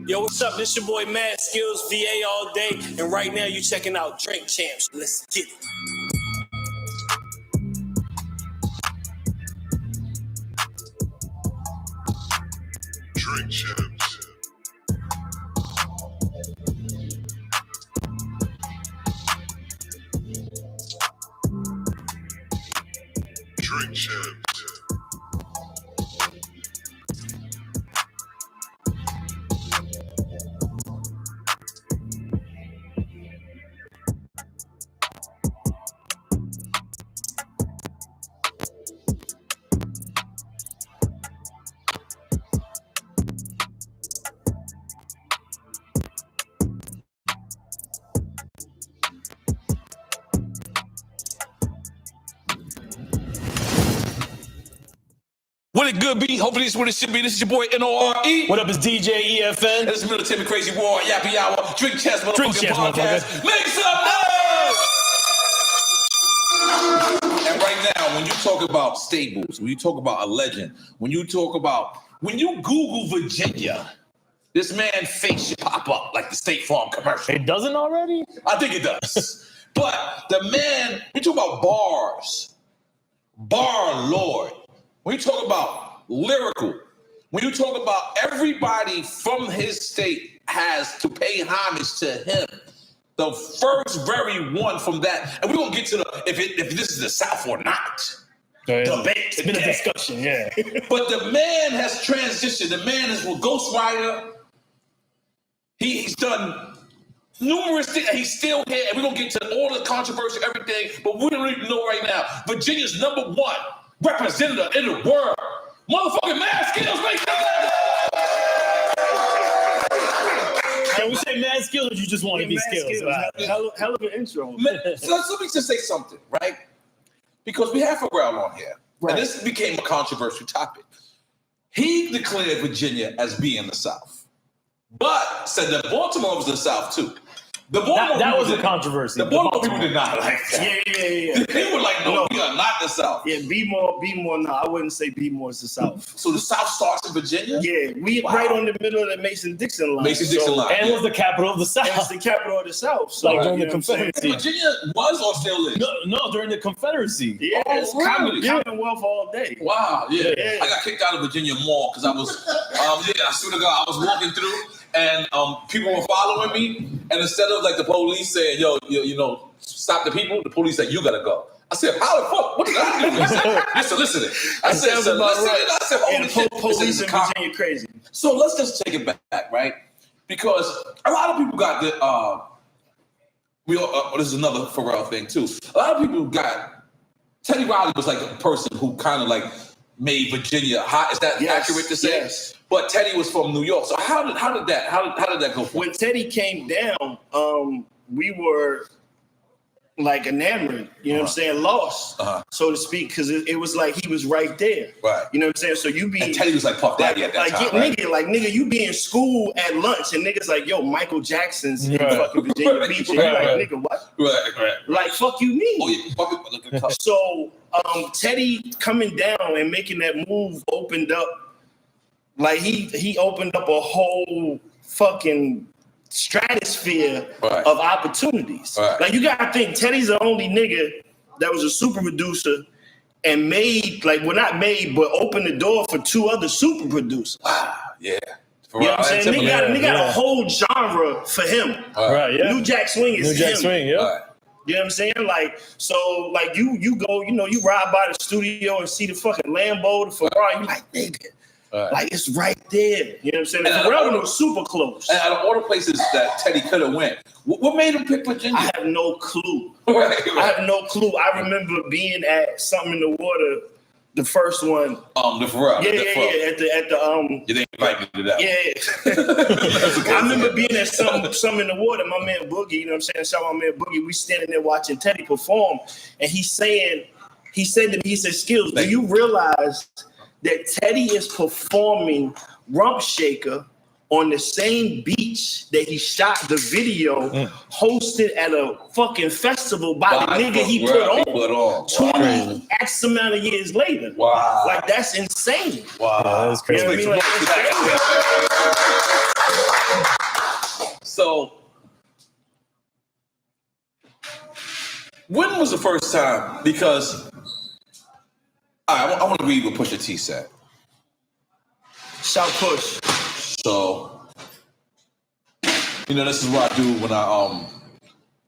K: Yo, what's up? This your boy Mad Skills, VA all day, and right now you checking out Drink Champs. Let's get it.
L: Drink Champs. Drink Champs.
M: What it good be? Hopefully this is what it should be. This is your boy NORE.
K: What up, it's DJ EFN.
M: And this is Military Crazy War, Yappy Hour, Drink Champs, motherfucking podcast.
K: Motherfucker.
M: Make some noise! And right now, when you talk about stables, when you talk about a legend, when you Google Virginia, this man's face should pop up like the State Farm commercial.
K: It doesn't already?
M: I think it does. But the man, we talk about bars, bar lord. When you talk about lyrical, when you talk about everybody from his state has to pay homage to him, the first very one from that, and we're gonna get to the if this is the South or not. Debate.
K: It's been a discussion, yeah.
M: But the man has transitioned. The man is with Ghost Rider. He's done numerous things. He's still here, and we're gonna get to all the controversy, everything. But we don't even know right now. Virginia's number one representative in the world, motherfucking Mad Skills. Make
K: Can we say Mad Skills, or you just want to be Skills?
N: Hell of an intro.
M: So let me just say something, right? Because we have Pharrell on here, and this became a controversial topic. He declared Virginia as being the South, but said that Baltimore was the South too. The Baltimore
K: that was a controversy.
M: The Baltimore people did not like that.
N: Yeah.
M: They were like, no, we are not the South.
N: Yeah, be more. No, I wouldn't say be more is the South.
M: So the South starts in Virginia?
N: Yeah, we right on the middle of the Mason-Dixon line.
M: Mason-Dixon line.
K: And it was the capital of the South.
N: It was the capital of the South. So,
K: like during the Confederacy.
M: Virginia was or still is?
K: No, during the Confederacy.
N: Yeah, it's Commonwealth all day.
M: Wow, yeah. I got kicked out of Virginia Mall because I was, I swear to God, I was walking through and people were following me, and instead of like the police saying, yo, you know, stop the people, the police said, you gotta go. I said, how the fuck? What did I do? He said, you're soliciting. I said, soliciting? I said, holy shit.
N: Police in Virginia crazy.
M: So let's just take it back, right? Because a lot of people got the, this is another Pharrell thing too. A lot of people got, Teddy Riley was like a person who kind of like made Virginia hot. Is that accurate to say?
N: Yes.
M: But Teddy was from New York. So how did that go?
N: When Teddy came down, we were like enamored, you know what I'm saying, lost, so to speak, because it was like he was right there.
M: Right.
N: You know what I'm saying? So you be
M: and Teddy was like Puff Daddy at that time. Right?
N: Nigga, you be in school at lunch and niggas like, yo, Michael Jackson's in fucking Virginia Beach. And you're like, nigga, what?
M: Right.
N: Like, fuck you mean?
M: Oh, yeah.
N: So Teddy coming down and making that move opened up, like he opened up a whole fucking stratosphere of opportunities. Like you gotta think, Teddy's the only nigga that was a super producer and made, like, well, not made, but opened the door for 2 other super producers.
M: Yeah.
N: You know what I'm saying? Nigga got a whole genre for him. New Jack Swing is
K: New Jack
N: him.
K: Swing,
N: You know what I'm saying? Like, so, like, you go, you know, you ride by the studio and see the fucking Lambo, the Ferrari, you like, nigga, like, it's right there. You know what I'm saying? The Ferrari was super close.
M: And out of all the places that Teddy could have went, what made him pick Virginia?
N: I have no clue. I have no clue. I remember being at Something in the Water, the first one.
M: The Ferrari.
N: Yeah. At the
M: You didn't invite me to that.
N: Yeah. I remember being at Something in the Water. My man Boogie, you know what I'm saying? Shout out my man Boogie. We standing there watching Teddy perform, and he said to me, he said, Skills, do you realize that Teddy is performing Rump Shaker on the same beach that he shot the video, hosted at a fucking festival by the nigga he put on 20 X amount of years later.
M: Wow.
N: Like, that's insane.
K: Wow, that's crazy.
N: You know what I mean? Like,
M: So, when was the first time? Because I want to read what Pusha T said.
N: Shout Push.
M: So, you know, this is what I do when I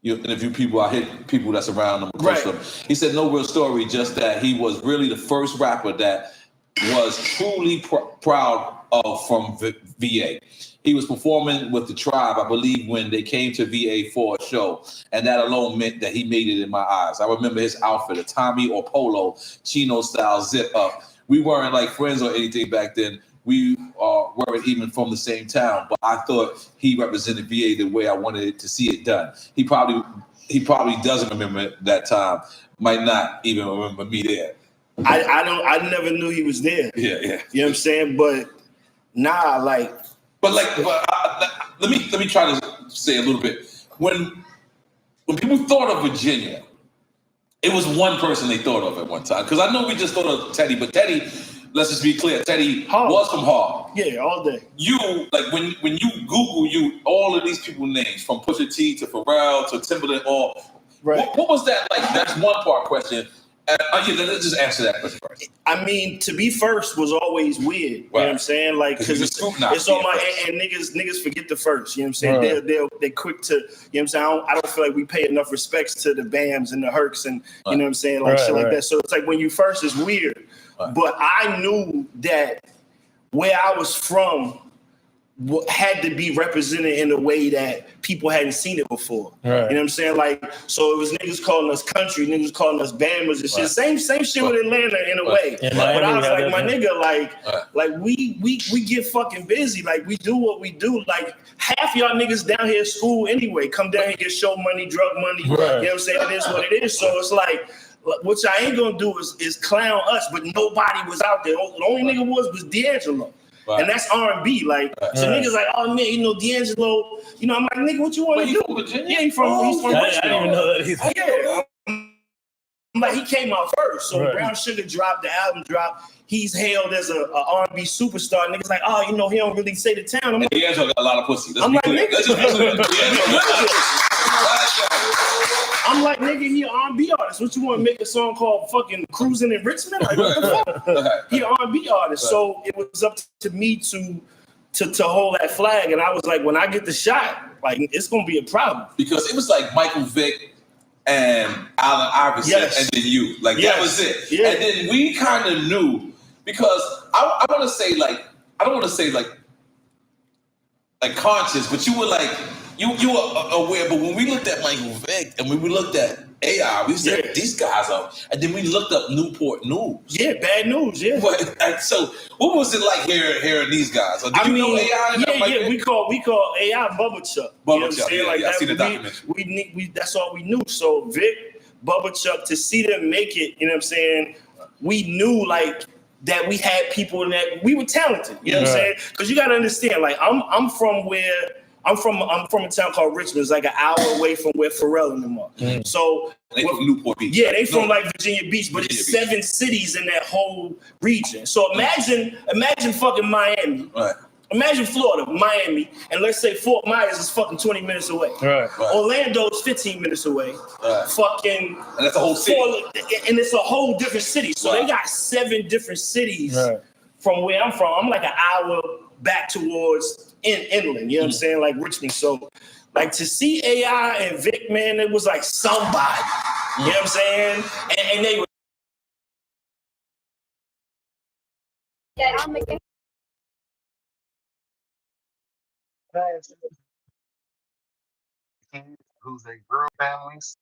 M: interview people. I hit people that's around them across them. He said, no real story, just that he was really the first rapper that was truly proud of from VA. He was performing with the Tribe, I believe, when they came to VA for a show, and that alone meant that he made it in my eyes. I remember his outfit, a Tommy or Polo, chino style zip up. We weren't like friends or anything back then. We weren't even from the same town, but I thought he represented VA the way I wanted to see it done. He probably doesn't remember that time. Might not even remember me there.
N: I never knew he was there.
M: Yeah.
N: You know what I'm saying? But
M: let me try to say a little bit. When people thought of Virginia, it was one person they thought of at one time. Because I know we just thought of Teddy, but Teddy, let's just be clear, Teddy was from Harlem.
N: Yeah, all day.
M: You, like, when you Google all of these people names, from Pusha T to Pharrell to Timberland, what was that like? That's one part question. Let's just answer that question first.
N: I mean, to be first was always weird. You know what I'm saying? Like, because it's on my and niggas forget the first. You know what I'm saying? They're quick to. You know what I'm saying? I don't feel like we pay enough respects to the Bams and the Hercs and you know what I'm saying, like shit like that. So it's like when you first is weird. But I knew that where I was from had to be represented in a way that people hadn't seen it before. You know what I'm saying? Like, so it was niggas calling us country, niggas calling us Bammers and shit. Same shit with Atlanta in a way. But I was like, my nigga, like we get fucking busy. Like, we do what we do. Like, half y'all niggas down here at school anyway. Come down here, get show money, drug money. You know what I'm saying? It is what it is. So it's like, what I ain't gonna do is clown us, but nobody was out there. The only nigga was D'Angelo. And that's R&B, like, so niggas like, oh man, you know, D'Angelo, you know, I'm like, nigga, what you want to do?
M: From Virginia?
N: Yeah, he's from Richmond.
K: I didn't even know that either.
N: Yeah, I'm like, he came out first, so Brown Sugar dropped, the album dropped. He's hailed as a R&B superstar. Niggas like, oh, you know, he don't really say the town. I'm like,
M: D'Angelo got a lot of pussy.
N: I'm like, nigga, I'm like, nigga, he an R&B artist. What you want to make a song called fucking Cruising in Richmond? Like, what the fuck? He an R&B artist. So it was up to me to hold that flag. And I was like, when I get the shot, like, it's going to be a problem.
M: Because it was like Michael Vick and Allen Iverson and then you. Like, that was it. Yeah. And then we kind of knew, because I want to say, like, I don't want to say, like conscious, but you were like, you were aware. But when we looked at Michael Vick and when we looked at AI, we said these guys up, and then we looked up Newport News.
N: Yeah, Bad News. Yeah.
M: So what was it like hearing these guys? Or did you know AI?
N: We call AI Bubba Chuck.
M: Bubba Chuck.
N: Like
M: I see the documentary.
N: We that's all we knew. So Vic, Bubba Chuck, to see them make it, you know what I'm saying? We knew like that we had people that we were talented. You know what I'm saying? Because you got to understand, like I'm from a town called Richmond. It's like an hour away from where Pharrell and them are. So
M: they from Newport Beach.
N: Yeah, they from like Virginia Beach, but it's 7 cities in that whole region. So imagine fucking Miami Imagine Florida, Miami, and let's say Fort Myers is fucking 20 minutes away.
M: Right.
N: Orlando's 15 minutes away. Fucking,
M: and that's a whole city.
N: And it's a whole different city. So they got 7 different cities from where I'm from. I'm like an hour back towards inland. You know what I'm saying? Like Richmond. So, like to see AI and Vic, man, it was like somebody. You know what I'm saying? And they were.
O: Who's a girl families,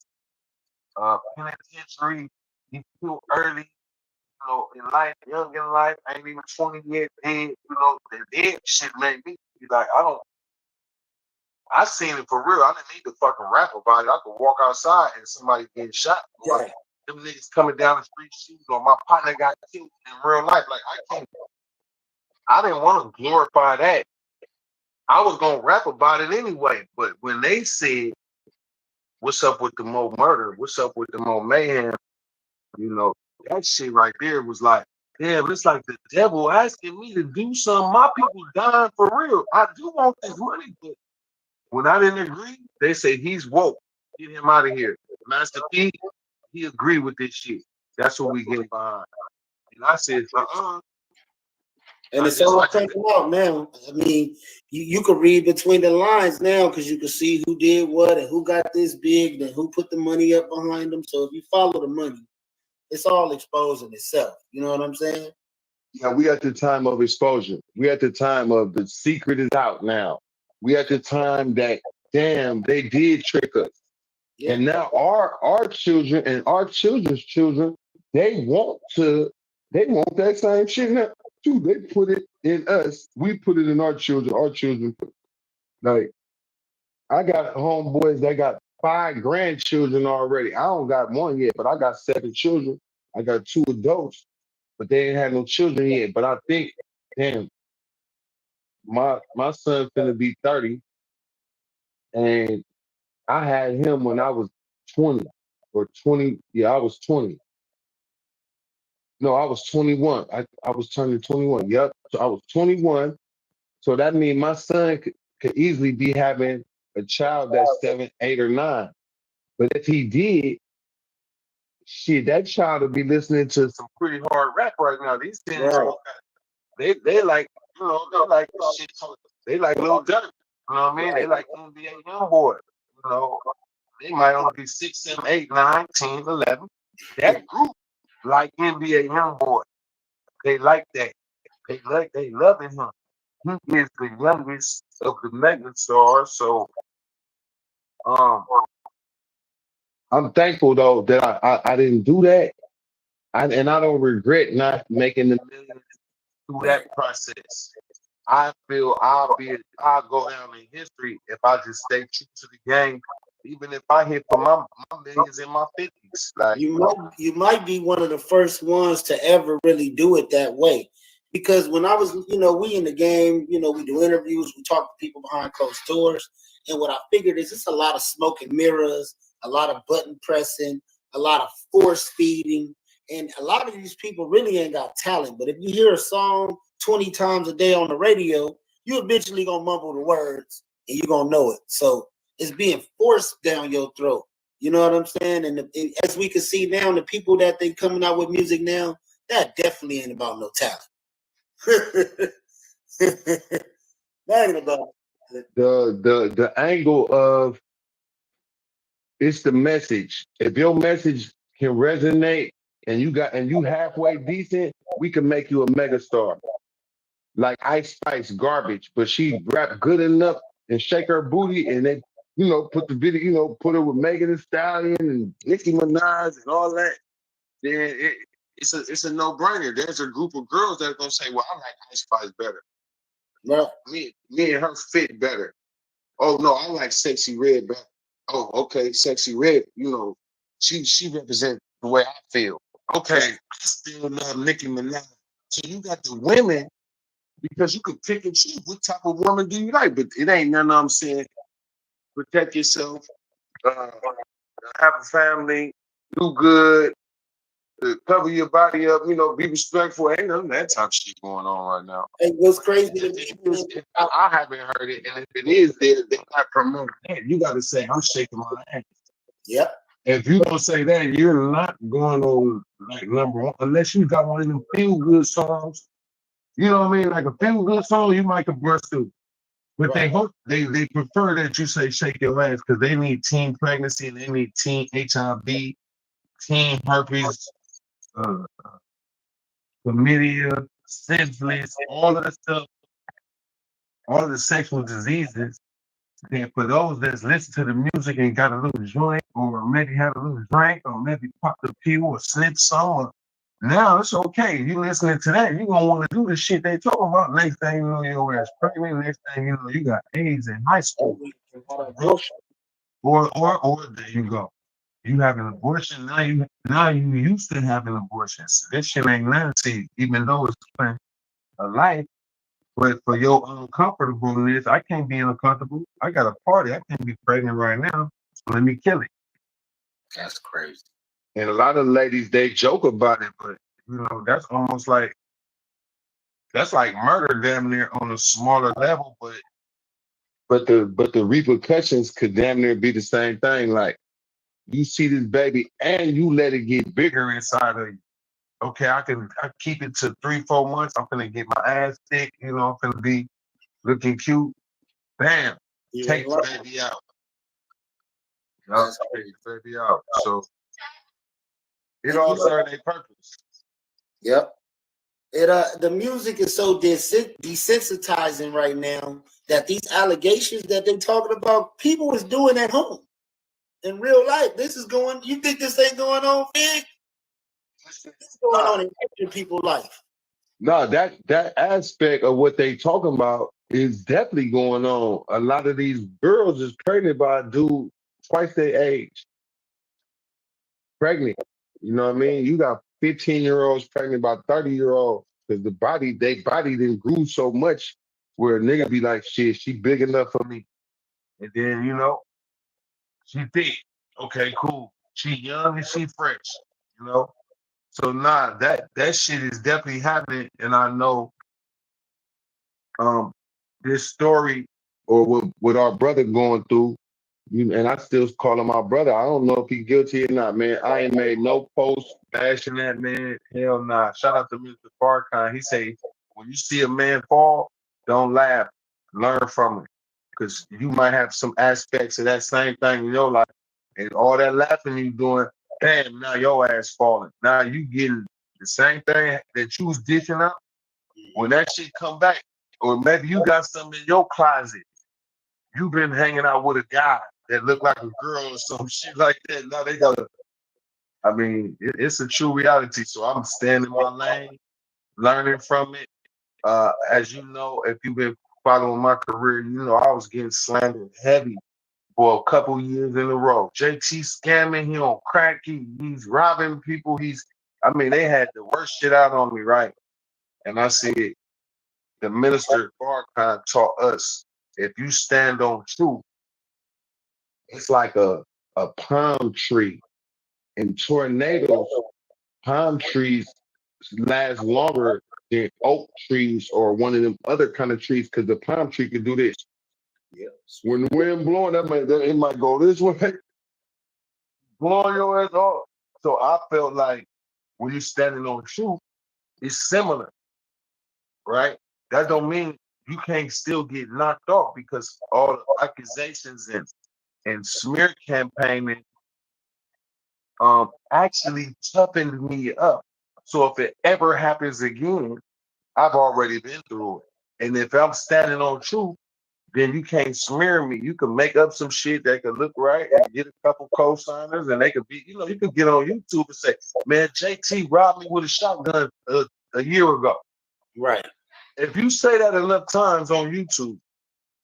O: penitentiary, you too early, you know, in life, young in life, ain't even 20 years dead, you know, the dead shit made me be like, I seen it for real. I didn't need to fucking rap about it. I could walk outside and somebody getting shot. Like, them niggas coming down the street shooting, or my partner got killed in real life. Like, I didn't want to glorify that. I was gonna rap about it anyway, but when they said, "What's up with the Mo murder? What's up with the Mo mayhem?" You know, that shit right there was like, damn, it's like the devil asking me to do something. My people dying for real. I do want this money, but when I didn't agree, they say he's woke. Get him out of here. Master P, he agreed with this shit. That's what we get behind. And I said,
A: And it's all coming out now. I mean, you can read between the lines now because you can see who did what and who got this big and who put the money up behind them. So if you follow the money, it's all exposing itself. You know what I'm saying?
O: Yeah, we at the time of exposure. We at the time of the secret is out now. We at the time that, damn, they did trick us. Yeah. And now our children and our children's children, they want that same shit now. Too, they put it in us. We put it in our children. Our children put it. Like, I got homeboys that got 5 grandchildren already. I don't got one yet, but I got 7 children. I got 2 adults, but they ain't had no children yet. But I think, damn, my son's gonna be 30, and I had him when I was 20 or 20. Yeah, I was 20. No, I was 21. I was turning 21. Yep. So I was 21. So that means my son could easily be having a child that's 7, 8, or 9. But if he did, shit, that child would be listening to some pretty hard rap right now. These things, they like, you know, they like shit. They like Lil Durk. You know what I mean? They like NBA YoungBoy. You know, they might only be 6, 7, 8, 9, 10, 11. That group like NBA YoungBoy. They like that. They loving him. He is the youngest of the mega stars. So I'm thankful though that I didn't do that. And I don't regret not making the millions through that process. I feel I'll go down in history if I just stay true to the game. Even if I hit for my millions in my 50s. Like,
A: you might be one of the first ones to ever really do it that way. Because when I was, we in the game, we do interviews, we talk to people behind closed doors. And what I figured is it's a lot of smoke and mirrors, a lot of button pressing, a lot of force feeding. And a lot of these people really ain't got talent. But if you hear a song 20 times a day on the radio, you eventually gonna mumble the words and you're gonna know it. So it's being forced down your throat. You know what I'm saying? And as we can see now, the people that they coming out with music now, that definitely ain't about no talent. That ain't about
O: the angle of it's the message. If your message can resonate and you halfway decent, we can make you a megastar. Like Ice Spice, garbage, but she rap good enough and shake her booty and then put the video, put her with Megan Thee Stallion and Nicki Minaj and all that. Then it's a no-brainer. There's a group of girls that are gonna say, "Well, I like Ice Spice better. Well, me and her fit better. Oh no, I like Sexy Red better. Oh, okay, Sexy Red. She represents the way I feel. Okay, I still love Nicki Minaj. So you got the women because you can pick and choose what type of woman do you like, but it ain't none. I'm saying, protect yourself, have a family, do good, to cover your body up, be respectful. Ain't none of that type of shit going on right now.
A: And what's crazy to me is
O: I haven't heard it, and if it is there, they're not promoting that. You got to say, I'm shaking my ass.
A: Yep.
O: If you don't say that, you're not going on like number one, unless you got one of them feel good songs. You know what I mean? Like a feel good song, you might have brushed through. But they prefer that you say shake your ass because they need teen pregnancy and they need teen HIV, teen herpes, chlamydia, syphilis, all of that stuff, all of the sexual diseases. And for those that's listen to the music and got a little joint, or maybe had a little drink, or maybe popped a pill or slipped some, now it's okay. You listening to that, you're gonna want to do the shit they talk about. Next thing you know, your ass pregnant. Next thing you know, you got AIDS in high school. Or there you go. You have an abortion. Now you used to having abortions. This shit ain't nothing to you, even though it's a life. But for your uncomfortableness, I can't be uncomfortable. I got a party. I can't be pregnant right now. So let me kill it.
A: That's crazy.
O: And a lot of ladies, they joke about it, but that's almost like murder damn near on a smaller level, but the repercussions could damn near be the same thing. Like you see this baby and you let it get bigger inside of you. Okay, I keep it to 3-4 months. I'm gonna get my ass thick, I'm gonna be looking cute. Bam, take the baby out. Take the baby out. So it all serves a purpose.
A: Yep. The music is so desensitizing right now that these allegations that they're talking about, people is doing at home in real life. This is going. You think this ain't going on, man? This is going on in people's life.
O: No, that aspect of what they talking about is definitely going on. A lot of these girls is pregnant by a dude twice their age. Pregnant. You know what I mean? You got 15-year-olds pregnant by 30-year-olds because their body didn't grew so much where a nigga be like, shit, she big enough for me. And then, she thick. Okay, cool. She young and she fresh, So that shit is definitely happening. And I know this story or what our brother going through, and I still call him my brother. I don't know if he's guilty or not, man. I ain't made no post bashing that man. Hell nah. Shout out to Mr. Farrakhan. He say, when you see a man fall, don't laugh. Learn from it. Because you might have some aspects of that same thing in your life. And all that laughing you doing, damn, now your ass falling. Now you getting the same thing that you was dishing out. When that shit come back, or maybe you got something in your closet. You've been hanging out with a guy that looked like a girl or some shit like that. Now they it's a true reality. So I'm staying in my lane, learning from it. As you know, if you've been following my career, I was getting slandered heavy for a couple years in a row. JT scamming, he on crack, he's robbing people. They had the worst shit out on me, right? And I said, the minister Farrakhan taught us, if you stand on truth, it's like a palm tree. In tornadoes, palm trees last longer than oak trees or one of them other kind of trees because the palm tree can do this. Yeah. When the wind blowing, it might go this way, blowing your ass off. So I felt like when you're standing on truth, it's similar, right? That don't mean you can't still get knocked off because all the accusations and smear campaigning actually toughened me up. So if it ever happens again, I've already been through it. And if I'm standing on truth, then you can't smear me. You can make up some shit that could look right and get a couple co-signers, and they could be, you could get on YouTube and say, man, JT robbed me with a shotgun a year ago.
A: Right.
O: If you say that enough times on YouTube,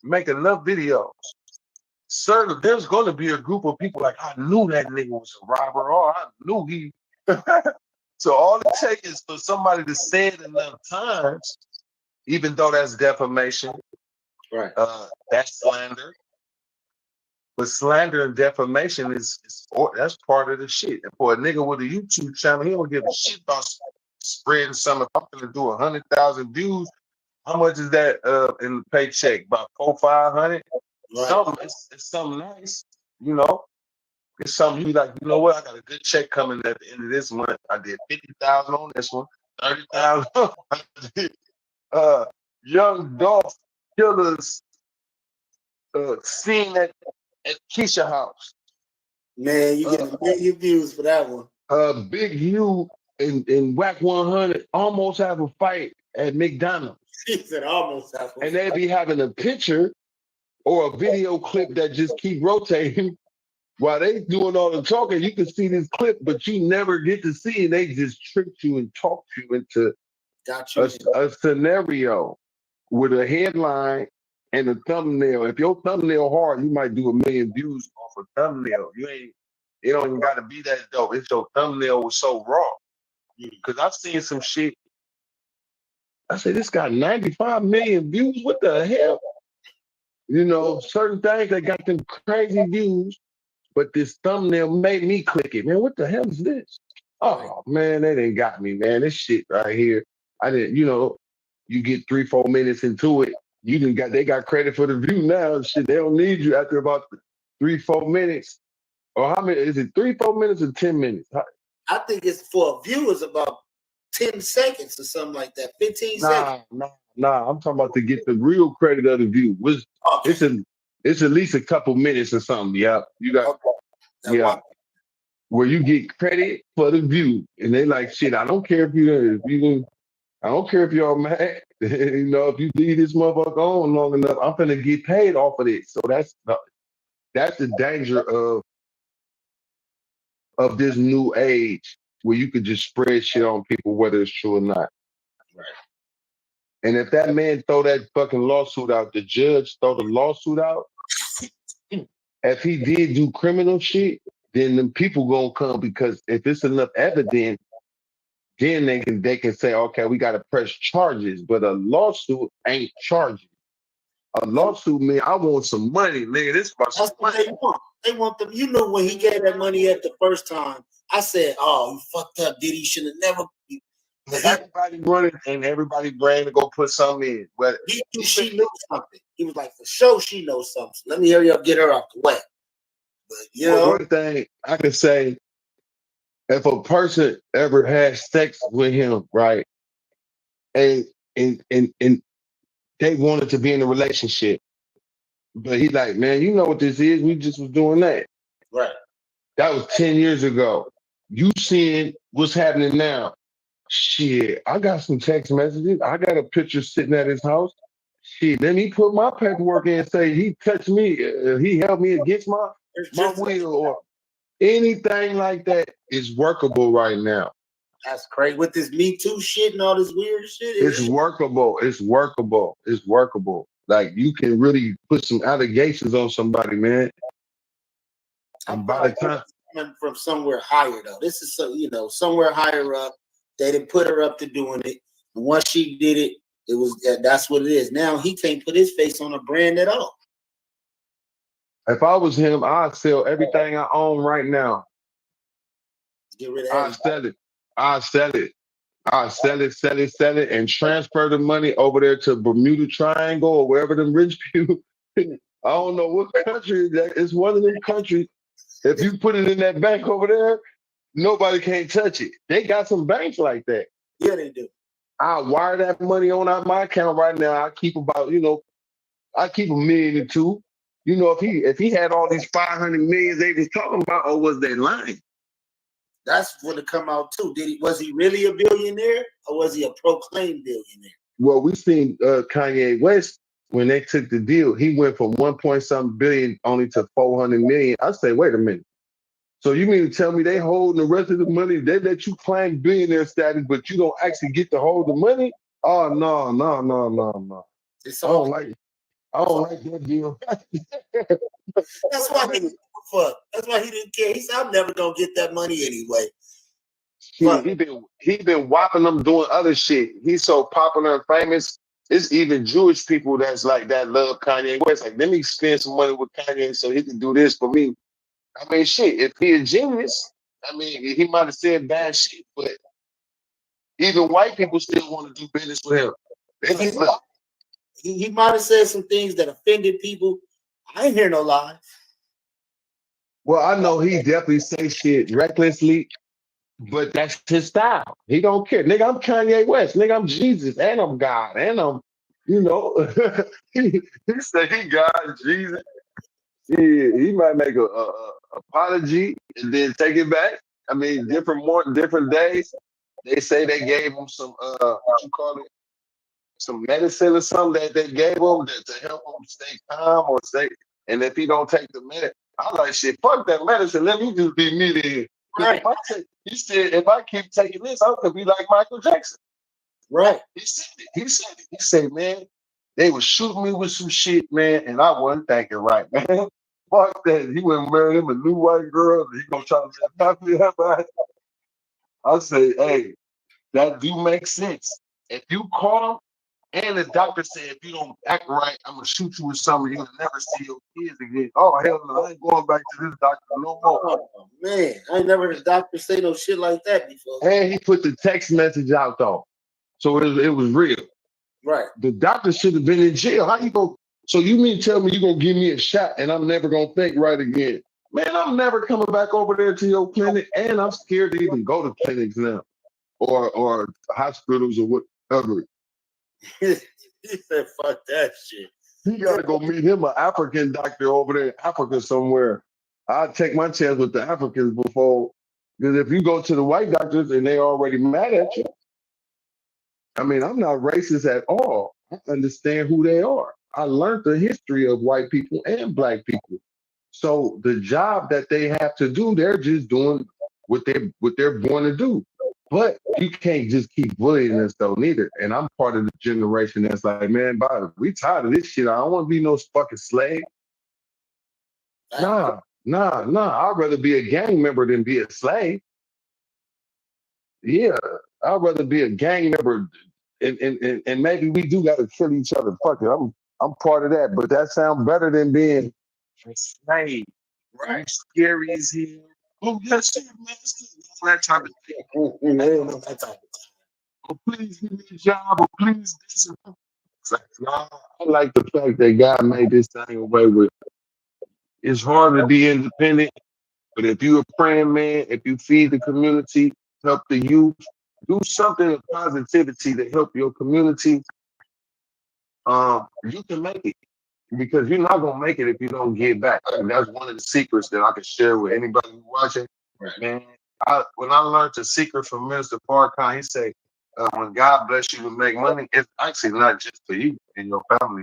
O: make enough videos, sir, there's going to be a group of people like, I knew that nigga was a robber, or I knew he. So all it takes is for somebody to say it enough times, even though that's defamation, right? That's slander. But slander and defamation is that's part of the shit. And for a nigga with a YouTube channel, he don't give a shit about spreading something. If I'm gonna do 100,000 views, how much is that in the paycheck? About 400-500?
A: Right.
O: Something. It's something nice, you know. It's something you like. You know what? I got a good check coming at the end of this month. I did 50,000 on this one, 30,000. I did, Young Dolph Killers scene at Keisha house.
A: Man, you get a million views for that one.
O: Big Hugh and Whack 100 almost have a fight at McDonald's.
A: He said almost have a
O: and they be having a picture or a video clip that just keep rotating while they doing all the talking. You can see this clip, but you never get to see it. They just tricked you and talked you into a scenario with a headline and a thumbnail. If your thumbnail hard, you might do 1 million views off a thumbnail. It don't even got to be that dope. It's your thumbnail was so raw. Because I've seen some shit. I say, this got 95 million views. What the hell? You know, certain things that got them crazy views, but this thumbnail made me click it. Man, what the hell is this? Oh, man, they done got me, man. This shit right here. I didn't, you know, you get 3-4 minutes into it. They got credit for the view now. Shit, they don't need you after about 3-4 minutes. Or how many? Is it 3-4 minutes or 10 minutes?
A: I think it's for a view is about 10 seconds or something like that. 15 seconds.
O: Nah. I'm talking about to get the real credit of the view. It's at least a couple minutes or something. Yeah, you got where you get credit for the view, and they like shit. I don't care I don't care if you're mad. You know, if you leave this motherfucker on long enough, I'm gonna get paid off of it. So that's the danger of this new age where you could just spread shit on people whether it's true or not.
A: Right.
O: And if that man throw that fucking lawsuit out, the judge throw the lawsuit out, if he did do criminal shit, then the people gonna come, because if it's enough evidence, then they can say, okay, we gotta press charges. But a lawsuit ain't charging. A lawsuit, man, I want some money, nigga. This about some money.
A: They want. They want them. You know, when he gave that money at the first time, I said, "Oh, you fucked up, Diddy. Should have never."
O: Everybody running and everybody brain to go put something in. But
A: she knew something. He was like, for sure, she knows something. Let me hurry up, get her out the way. But you know,
O: one thing I can say, if a person ever had sex with him, right, and they wanted to be in a relationship, but he like, man, you know what this is? We just was doing that.
A: Right.
O: That was 10 years ago. You seeing what's happening now? Shit, I got some text messages. I got a picture sitting at his house. Shit, let me put my paperwork in and say he touched me. He held me against my will, or anything like that is workable right now.
A: That's crazy. With this Me Too shit and all this weird shit.
O: It's workable. It's workable. It's workable. Like, you can really put some allegations on somebody, man. And by the time
A: coming from somewhere higher though. This is somewhere higher up. They didn't put her up to doing it. And once she did it, that's what it is. Now he can't put his face on a brand at all.
O: If I was him, I'd sell everything I own right now.
A: Get rid of
O: I'd sell it, and transfer the money over there to Bermuda Triangle or wherever them rich people. I don't know what country that is. One of them countries. If you put it in that bank over there, nobody can't touch it. They got some banks like that.
A: Yeah, they do.
O: I wire that money on out my account right now. I keep about, I keep $1 million or $2 million. You know, if he had all these 500 million they was talking about, or was they lying?
A: That's when it come out too. Was he really a billionaire, or was he a proclaimed billionaire?
O: Well, we seen Kanye West when they took the deal. He went from 1.something billion only to 400 million. I say, wait a minute. So you mean to tell me they holding the rest of the money? They let you claim billionaire status, but you don't actually get to hold the money? Oh no. I don't like that deal.
A: That's why he didn't fuck. That's why he didn't care. He said, I'm never gonna get that money anyway.
O: He been whopping them doing other shit. He's so popular and famous. It's even Jewish people that's like that love Kanye West. Like, let me spend some money with Kanye so he can do this for me. I mean, shit, if he a genius, I mean, he might have said bad shit, but even white people still want to do business with him. Look,
A: He might have said some things that offended people. I ain't hear no lies.
O: well, I know he definitely say shit recklessly, but that's his style. He don't care. Nigga, I'm Kanye West. Nigga, I'm Jesus, and I'm God, and I'm, you know, he said he God, Jesus. He might make a apology and then take it back. I mean, different days. They say they gave him some what you call it, some medicine or something that they gave him to help him stay calm or stay. And if he don't take the medicine, I'm like, shit, fuck that medicine. Let me just be me then.
A: Right.
O: He said, if I keep taking this, I'm gonna be like Michael Jackson.
A: Right.
O: He said it. He said, man, they was shooting me with some shit, man, and I wasn't thinking right, man. Fuck that. He went and married him a new white girl. He gonna try to make happy. I say, hey, that do make sense. If you caught him, and the doctor said if you don't act right, I'm gonna shoot you with something. You'll never see your kids again. Oh hell no, I ain't going back to this doctor no more.
A: Oh man, I ain't never heard a doctor say no shit like that before.
O: And he put the text message out though, so it was real.
A: Right.
O: The doctor should have been in jail. How you go? So you mean tell me you gonna give me a shot and I'm never gonna think right again? Man, I'm never coming back over there to your clinic, and I'm scared to even go to clinics now, or hospitals or whatever.
A: He said, "Fuck that shit."
O: He got to go meet him an African doctor over there in Africa somewhere. I'd take my chance with the Africans before, because if you go to the white doctors and they already mad at you, I mean, I'm not racist at all. I understand who they are. I learned the history of white people and black people. So the job that they have to do, they're just doing what they're born to do. But you can't just keep bullying us though, neither. And I'm part of the generation that's like, man, Bob, we tired of this shit. I don't want to be no fucking slave. Nah. I'd rather be a gang member than be a slave. Yeah, I'd rather be a gang member, and maybe we do got to kill each other. Fuck it, I'm part of that. But that sounds better than being a slave. Right? Scary as hell. Oh yes, sir, man. That type of thing.
A: That type of
O: Oh, please give me a job, or please this. It's like, nah, I like the fact that God made this thing away with. It's hard to be independent, but if you're a praying man, if you feed the community, help the youth, do something of positivity to help your community, you can make it. Because you're not gonna make it if you don't give back. And that's one of the secrets that I can share with anybody who's watching.
A: Right.
O: Man, when I learned the secret from Minister Farrakhan, he said, when God bless you to make money, it's actually not just for you and your family.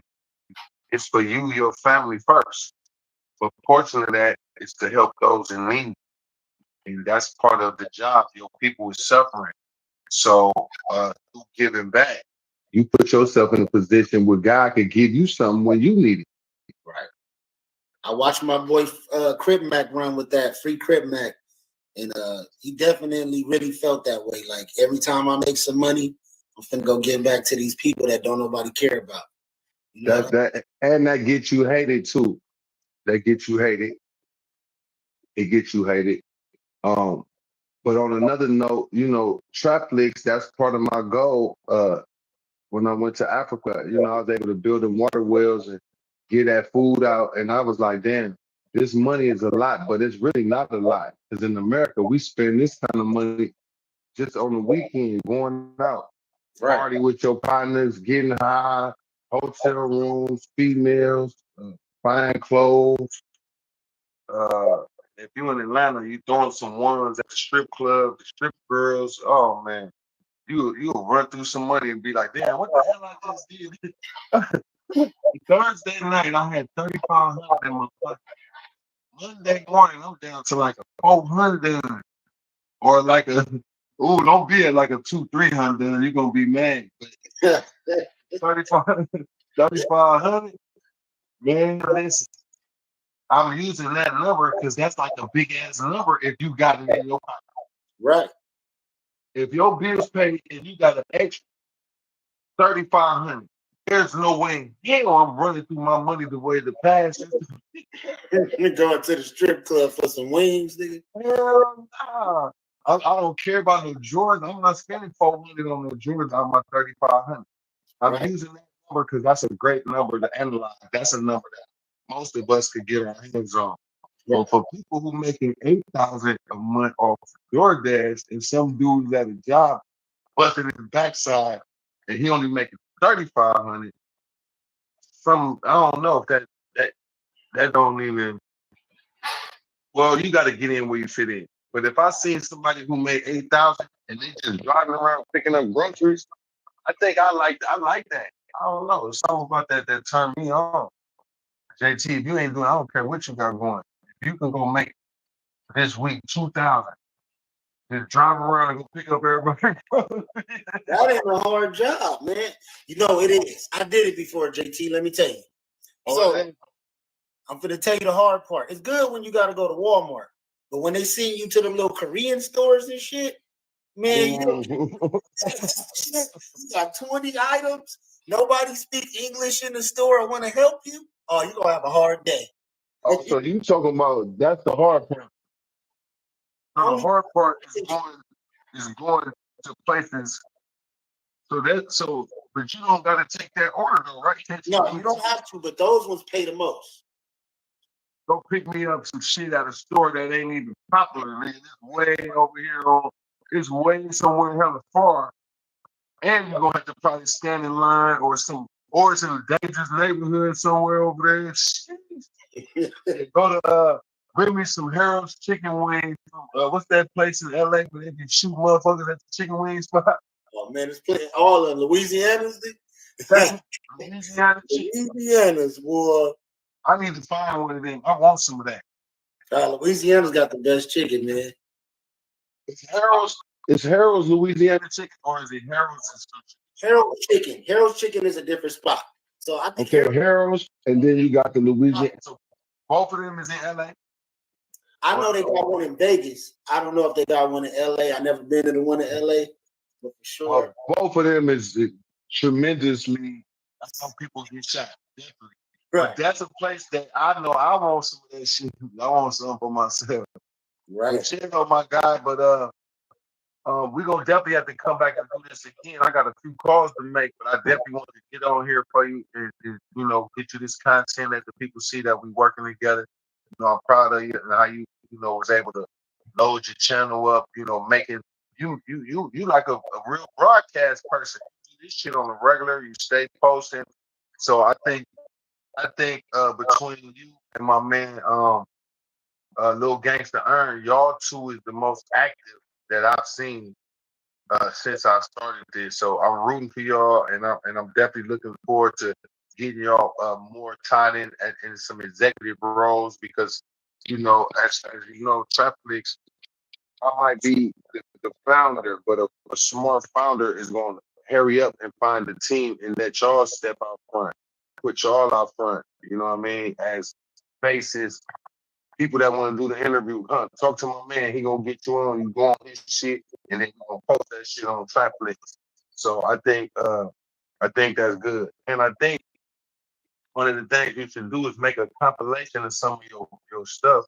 O: It's for you, your family first. But portion of that is to help those in need. And that's part of the job. Your people is suffering. So through giving back, you put yourself in a position where God could give you something when you need it.
A: Right. I watched my boy Crip Mac run with that free Crip Mac, and he definitely really felt that way. Like every time I make some money, I'm finna go give back to these people that don't nobody care about. You know
O: that gets you hated too. That gets you hated. It gets you hated. But on another note, Trapflix, that's part of my goal. When I went to Africa, I was able to build them water wells and get that food out. And I was like, damn, this money is a lot, but it's really not a lot. Because in America, we spend this kind of money just on the weekend, going out, party with your partners, getting high, hotel rooms, females, fine clothes. If you're in Atlanta, you throwing some ones at the strip club, the strip girls. Oh man, you'll run through some money and be like, damn, what the hell I just did? Thursday night, I had $3,500 in my pocket. Monday morning, I'm down to like a 400, or like a don't be at like a 200-300. You're gonna be mad. 3,500. Man, listen. I'm using that number because that's like a big ass number if you got it in your pocket.
A: Right.
O: If your bills paid and you got an extra $3,500, There's no way in hell I'm running through my money the way the past is.
A: Going to the strip club for some wings, nigga.
O: Hell nah. I don't care about no Jordan. I'm not spending 400 on no Jordan on my 3,500. I'm
A: Right.
O: using that number because that's a great number to analyze. That's a number that most of us could get our hands on. But for people who making 8,000 a month off DoorDash and some dudes at a job busting his backside and he only making 3,500, some I don't know if that don't even. Well, you got to get in where you fit in. But if I seen somebody who made 8,000 and they just driving around picking up groceries, I think I like that. I don't know. It's something about that turned me on. JT, if you ain't doing, I don't care what you got going. If you can go make this week 2,000, just drive around and go pick up everybody.
A: That ain't a hard job, man. You know it is. I did it before, JT. Let me tell you. So I'm gonna tell you the hard part. It's good when you gotta go to Walmart, but when they send you to the little Korean stores and shit, man, you got 20 items. Nobody speaks English in the store or want to help you. Oh, you're gonna have a hard day.
O: Oh, so you talking about that's the hard part. Now, the hard part is going to places. But you don't gotta take that order though, right?
A: No, you don't have to, but those ones pay the most.
O: Go pick me up some shit at a store that ain't even popular, man. It's way over here it's way somewhere hella far. And you're gonna have to probably stand in line or it's in a dangerous neighborhood somewhere over there. Go to bring me some Harold's chicken wings. What's that place in LA where they can shoot motherfuckers at the chicken wing spot?
A: Oh man, it's playing all in Louisiana's. Louisiana's, boy.
O: I need to find one of them. I want some of that.
A: Louisiana's got the best chicken, man.
O: Is Harold's Louisiana chicken or is it Harold's?
A: Harold's chicken. Harold's chicken is a different spot. So I think
O: Harold's, and then you got the Louisiana. So both of them is in LA.
A: I know they got one in Vegas. I don't know if they got one in LA. I never been to the one in LA, but for sure.
O: Both of them is tremendously. That's how people get shot. Definitely. Right. But that's a place that I know I want some of that shit. I want some for myself.
A: Right.
O: But you know, my guy, but we gonna definitely have to come back and do this again. I got a few calls to make, but I definitely want to get on here for you and get you this content, let the people see that we working together. You know, I'm proud of you and how you was able to load your channel up. You know, making you like a real broadcast person. You do this shit on a regular. You stay posting. So I think between you and my man, Lil Gangsta Earn, y'all two is the most active that I've seen since I started this. So I'm rooting for y'all, and I'm definitely looking forward to getting y'all more tied in some executive roles because as you know, Trapflix, I might be the founder, but a smart founder is going to hurry up and find the team and let y'all step out front, put y'all out front. You know what I mean? As faces, people that want to do the interview, talk to my man. He gonna get you on. You go on his shit, and then you gonna post that shit on Trapflix. So I think that's good, and I think one of the things you should do is make a compilation of some of your stuff,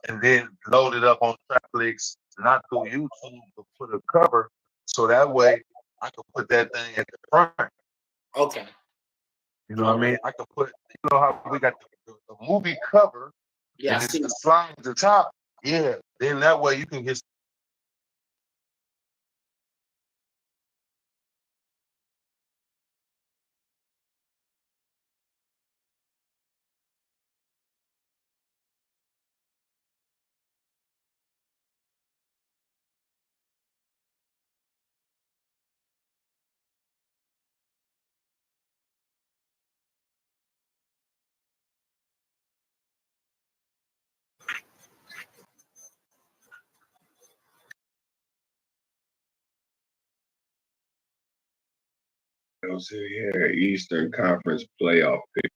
O: and then load it up on Trapflix, not through YouTube, but put a cover, so that way I can put that thing at the front.
A: Okay.
O: You know what I mean? I could put, how we got the movie cover.
A: Yeah,
O: and the slide at the top. Yeah, then that way you can get here Eastern Conference playoff pick.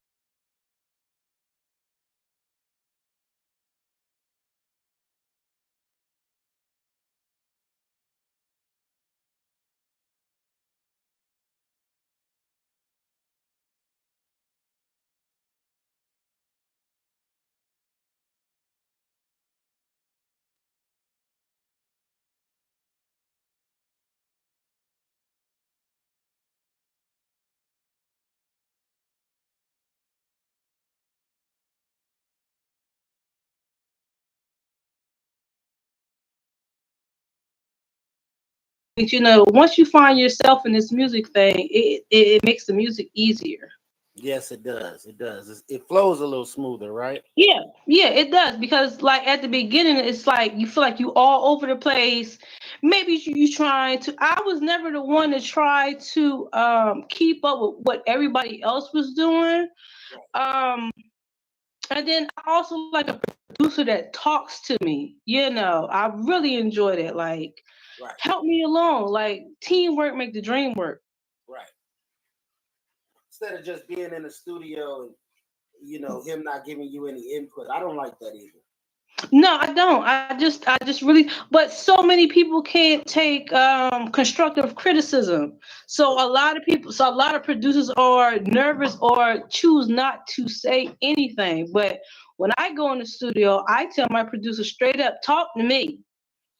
P: you know, once you find yourself in this music thing, it makes the music easier.
A: Yes, it does. It does. It flows a little smoother, right?
P: Yeah, it does, because like at the beginning, it's like you feel like you all over the place. Maybe you trying to. I was never the one to try to keep up with what everybody else was doing. And then I also like a producer that talks to me. You know, I really enjoyed it. Like, help me along. Like, teamwork make the dream work.
A: Right. Instead of just being in the studio and, you know, him not giving you any input. I don't like that either.
P: No, I don't. I just really, but so many people can't take constructive criticism. So a lot of producers are nervous or choose not to say anything. But when I go in the studio, I tell my producer straight up, talk to me.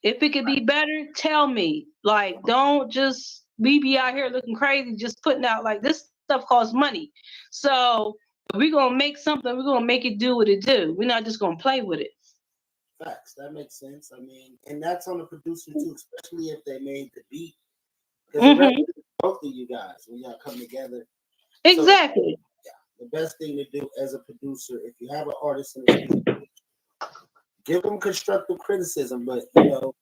P: If it could be better, tell me. Like, don't just be out here looking crazy, just putting out, like, this stuff costs money. So if we're gonna make something, we're gonna make it do what it do. We're not just gonna play with it.
A: Facts. That makes sense. I mean, and that's on the producer too, especially if they made the beat. Because both of you guys, when y'all come together.
P: Exactly.
A: So, yeah, the best thing to do as a producer, if you have an artist in the studio, give them constructive criticism, but you know,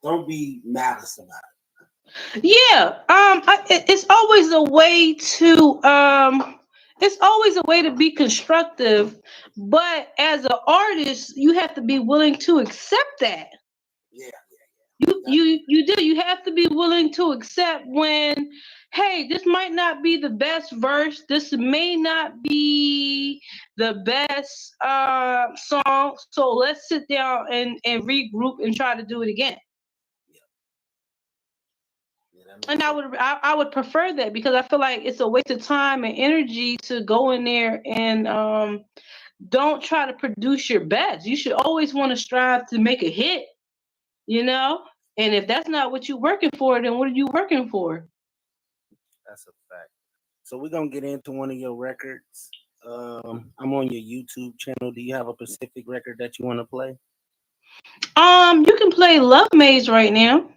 A: don't be malice about it.
P: Yeah. It's always a way to it's always a way to be constructive, but as an artist, you have to be willing to accept that.
A: Yeah.
P: You do. You have to be willing to accept when, hey, this might not be the best verse. This may not be the best song. So let's sit down and regroup and try to do it again. And I would prefer that, because I feel like it's a waste of time and energy to go in there and don't try to produce your best. You should always want to strive to make a hit, you know? And if that's not what you're working for, then what are you working for?
A: That's a fact. So we're going to get into one of your records. I'm on your YouTube channel. Do you have a specific record that you want to play?
P: You can play Love Maze right now.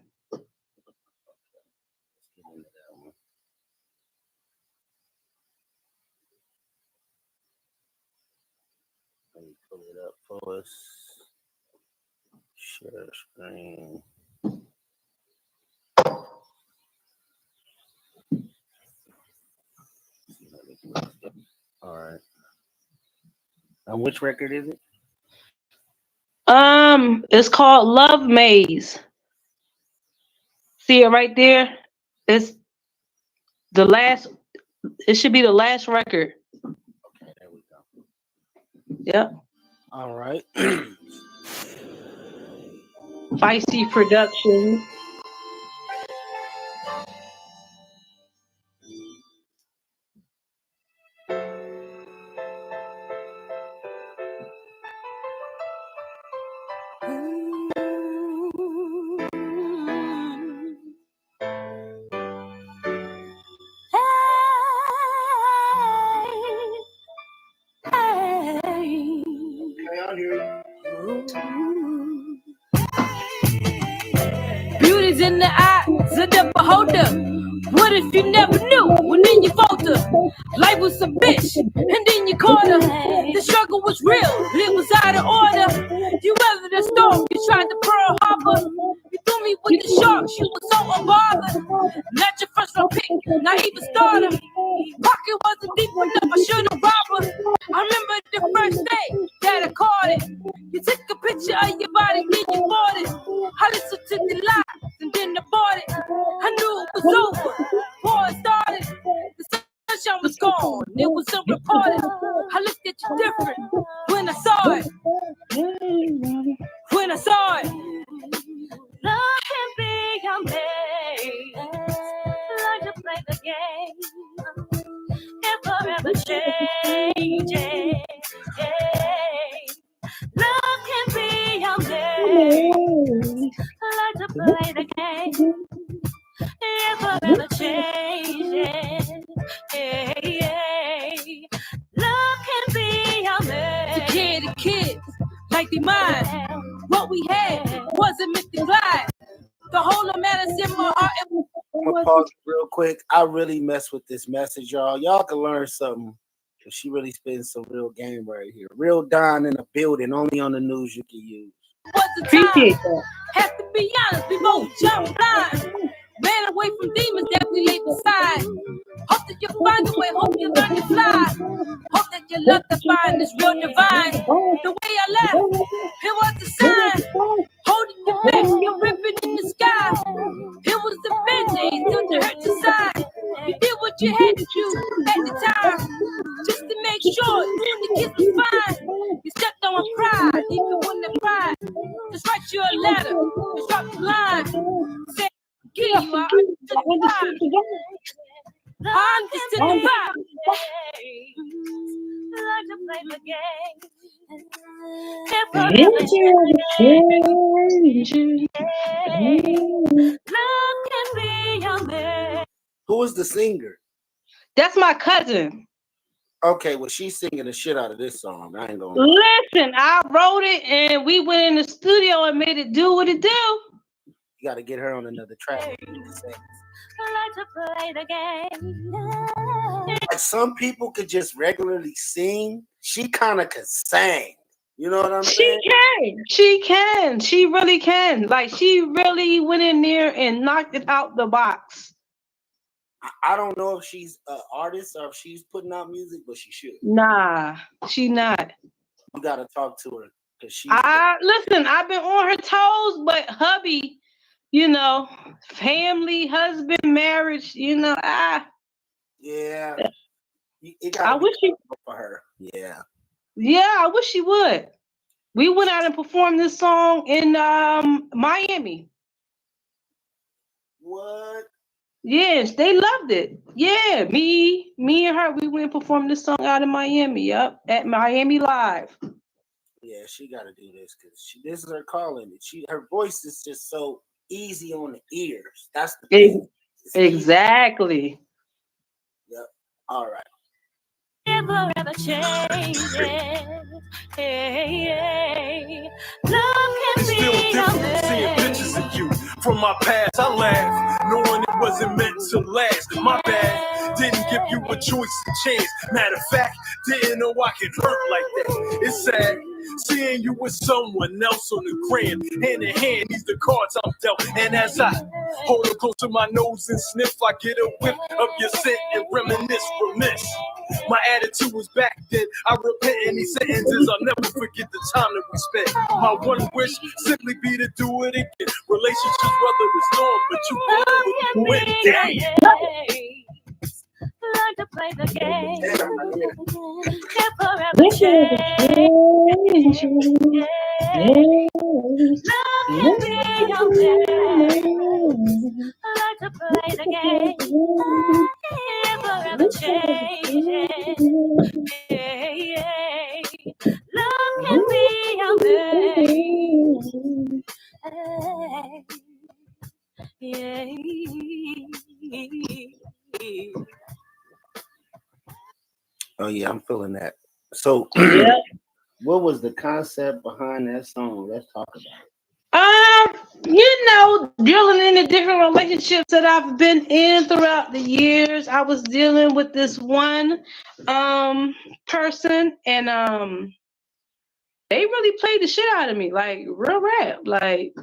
A: Let me pull it up for us. Share screen. All right. And which record is it?
P: It's called Love Maze. See it right there? It's the last. It should be the last record.
A: Okay, there we go.
P: Yep.
A: All right.
P: Feisty Productions.
Q: Beauty's in the eyes of the beholder. What if you never knew? And then you falter. Life was a bitch, and then you caught her. The struggle was real, it was out of order. You weathered the storm, you tried to Pearl Harbor. You threw me with the sharks, you were so unbothered. Not your first round pick, not even starter. Pocket wasn't deep enough, I should've robbed her. I remember the first day that I caught it. You took a picture of your body, then you bought it. I listened to the lies, and then I bought it. I knew it was over before it started. The sunshine was gone, it was unreported. I looked at you different when I saw it. When I saw it. Love can be your mate. Learn to play the game. And forever changing. Love can be your mate. Learn to play the game. And forever changing. Love can be your mate. To kids, like they mine. What we had wasn't meant to glide. The whole of matters in
A: to pause real quick. I really mess with this message, y'all. Y'all can learn something. Cause she really spends some real game right here. Real Don in the building, only on the news you can use.
Q: What's the time? Have to be honest, we both jumped blind. Ran away from demons that we laid beside. Hope that you find a way, hope you learn to fly. Hope that your luck to find is real divine. The way I left, it was the sign. Holding you back, you're ripping in the sky. It was the band-aid till you hurt your side. You did what you had to do at the time, just to make sure you and the kids was fine. You stepped on pride, even when the pride. Just write you a letter, just drop the line. Say, kill you, I'm just in the vibe. Like to play the game. Love can be your man.
A: Who is the singer?
P: That's my cousin.
A: Okay, well, she's singing the shit out of this song. I ain't gonna
P: Listen, I wrote it and we went in the studio and made it do what it do.
A: You gotta get her on another track.
Q: Like to play the game.
A: Like some people could just regularly sing. She kind of could sing. You know what I'm saying?
P: She can. She really can. Like she really went in there and knocked it out the box.
A: I don't know if she's an artist or if she's putting out music, but she should.
P: Nah, she not.
A: You gotta talk to her because she.
P: Listen, I've been on her toes, but hubby, you know, family, husband, marriage, you know,
A: Yeah.
P: I wish she
A: for her. Yeah.
P: Yeah, I wish she would. We went out and performed this song in Miami.
A: What?
P: Yes, they loved it. Yeah, me and her, we went and performed this song out in Miami. Yep, at Miami Live.
A: Yeah, she got to do this because this is her calling. Her voice is just so easy on the ears. That's the thing.
P: Exactly.
A: Yep. All right.
Q: Never ever changes. Hey. Love can
K: It's
Q: be
K: still
Q: your
K: different seeing
Q: man.
K: pictures of you from my past. I laugh, knowing it wasn't meant to last. My bad, didn't give you a choice and chance. Matter of fact, didn't know I could hurt like that. It's sad seeing you with someone else on the gram. Hand in hand, these the cards I'm dealt. And as I hold her close to my nose and sniff, I get a whiff of your scent and reminisce. My attitude was back then. I repent any sentences. I'll never forget the time that we spent. My one wish simply be to do it again. Relationships, whether it's long, but you know when damn.
Q: Like to play the game. Never ever change. Love can be your man. Like to play the game. Never ever change. Love can be your man. Yeah.
A: Oh yeah, I'm feeling that. So, what was the concept behind that song? Let's talk about it.
P: You know, dealing in the different relationships that I've been in throughout the years. I was dealing with this one person, and they really played the shit out of me, like real rap, like.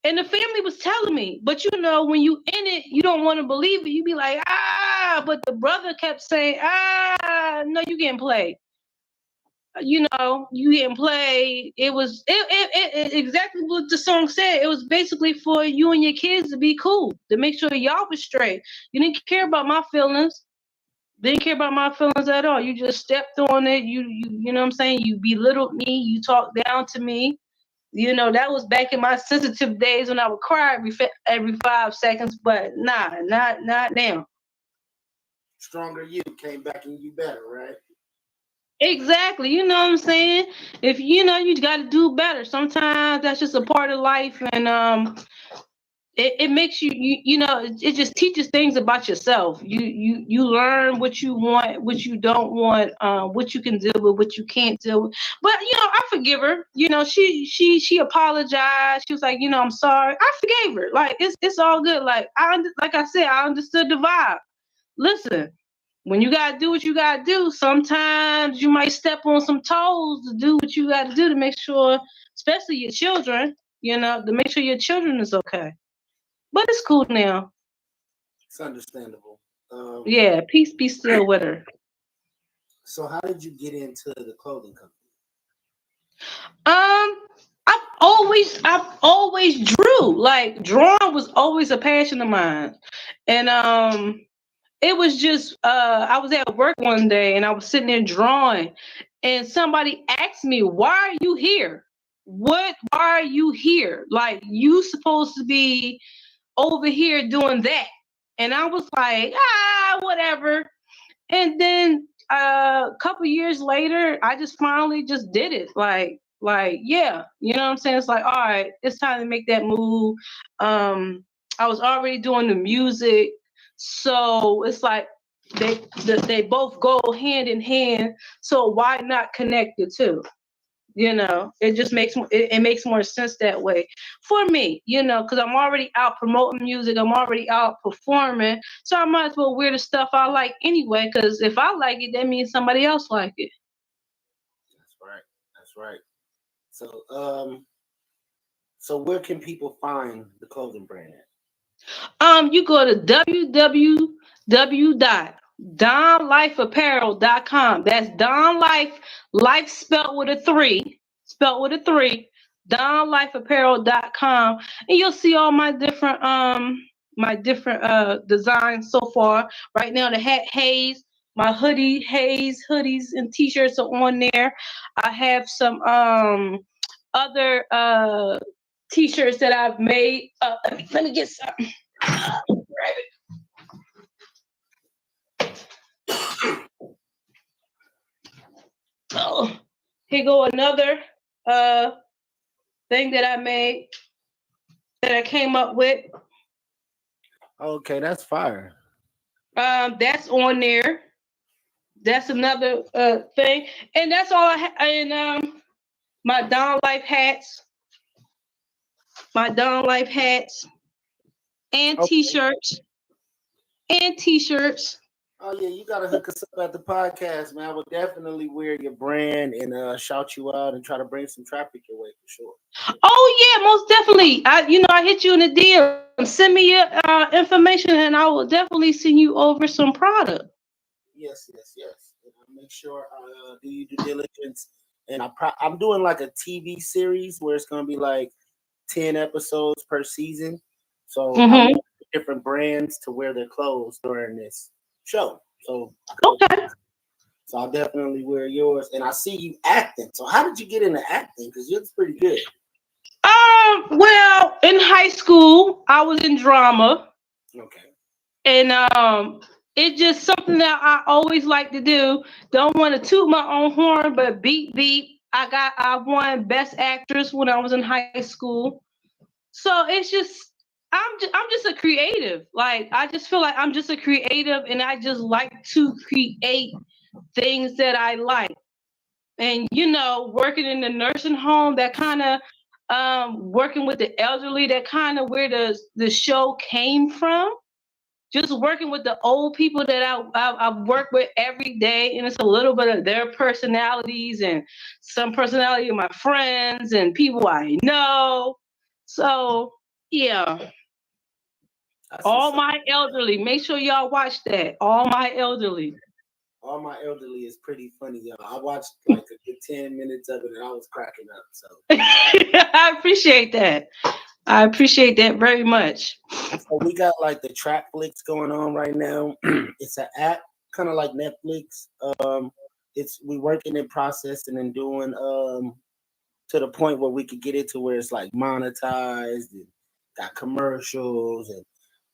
P: And the family was telling me, but you know, when you in it, you don't want to believe it. You be like, but the brother kept saying, no, you getting played. You know, you getting played. It was exactly what the song said. It was basically for you and your kids to be cool, to make sure y'all was straight. You didn't care about my feelings. Didn't care about my feelings at all. You just stepped on it. You know what I'm saying? You belittled me. You talked down to me. You know, that was back in my sensitive days when I would cry every 5 seconds, but not now.
A: Stronger you came back and you better, right?
P: Exactly. You know what I'm saying? If you know, you got to do better. Sometimes that's just a part of life, and it makes you, it just teaches things about yourself. You learn what you want, what you don't want, what you can deal with, what you can't deal with. But I forgive her. She apologized. She was like, I'm sorry. I forgave her. Like it's all good. Like I said, I understood the vibe. Listen, when you gotta do what you gotta do, sometimes you might step on some toes to do what you gotta do to make sure, especially your children, to make sure your children is okay. But it's cool now.
A: It's understandable.
P: Yeah, peace be still with her.
A: So how did you get into the clothing company?
P: I've always drew. Like drawing was always a passion of mine. And it was just I was at work one day and I was sitting there drawing and somebody asked me, "Why are you here? Why are you here? Like you supposed to be over here doing that." And I was like, whatever. And then a couple years later, I just finally just did it. Like, yeah, you know what I'm saying? It's like, all right, it's time to make that move. I was already doing the music. So it's like they both go hand in hand. So why not connect the two? It just makes it makes more sense that way for me, because I'm already out promoting music. I'm already out performing. So I might as well wear the stuff I like anyway, because if I like it, that means somebody else like it.
A: That's right. So where can people find the clothing brand at?
P: You go to www.donlifeapparel.com. That's Don Life spelled with a 3, donlifeapparel.com, and you'll see all my different designs so far. Right now, the hat Haze, my Haze hoodies and t-shirts are on there. I have some other t-shirts that I've made. Let me get some. Grab it. Oh, here go another thing that I made that I came up with.
A: Okay, that's fire.
P: That's on there. That's another thing, and that's all I have. And my Don Life hats, and t-shirts,
A: Oh yeah, you gotta hook us up at the podcast, man. I would definitely wear your brand and shout you out and try to bring some traffic your way for sure.
P: Oh yeah, most definitely. I hit you in the DM. Send me your information, and I will definitely send you over some product.
A: Yes. And I'll make sure I do your due diligence. And I'm doing like a TV series where it's gonna be like 10 episodes per season. So I want different brands to wear their clothes during this show. So I'll definitely wear yours. And I see you acting. So how did you get into acting? Because you're pretty good.
P: Well, in high school, I was in drama.
A: Okay.
P: And it's just something that I always like to do. Don't want to toot my own horn, but beep. I won Best Actress when I was in high school. So it's just I'm just a creative. Like I just feel like I'm just a creative, and I just like to create things that I like. And working in the nursing home, that kind of working with the elderly, that kind of where the show came from. Just working with the old people that I work with every day, and it's a little bit of their personalities and some personality of my friends and people I know. So yeah, all my elderly. Make sure y'all watch that. All my elderly.
A: All my elderly is pretty funny, y'all. I watched like a good 10 minutes of it, and I was cracking up. So
P: I appreciate that. I appreciate that very much.
A: So we got like the Trapflix going on right now. It's an app, kind of like Netflix. We working in processing and doing to the point where we could get it to where it's like monetized and got commercials, and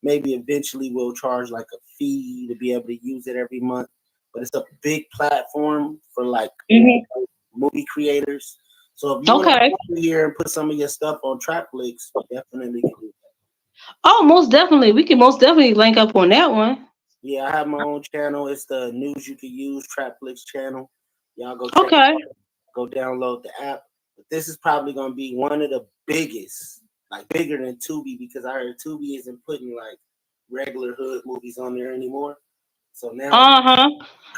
A: maybe eventually we'll charge like a fee to be able to use it every month. But it's a big platform for like movie creators. So if you want to come here and put some of your stuff on Trapflix, we definitely can do
P: Oh, most definitely. We can most definitely link up on that one.
A: Yeah, I have my own channel. It's the News You Can Use Trapflix channel. Y'all go check
P: Okay.
A: it out. Go download the app. But this is probably gonna be one of the biggest, like bigger than Tubi, because I heard Tubi isn't putting like regular hood movies on there anymore. So now,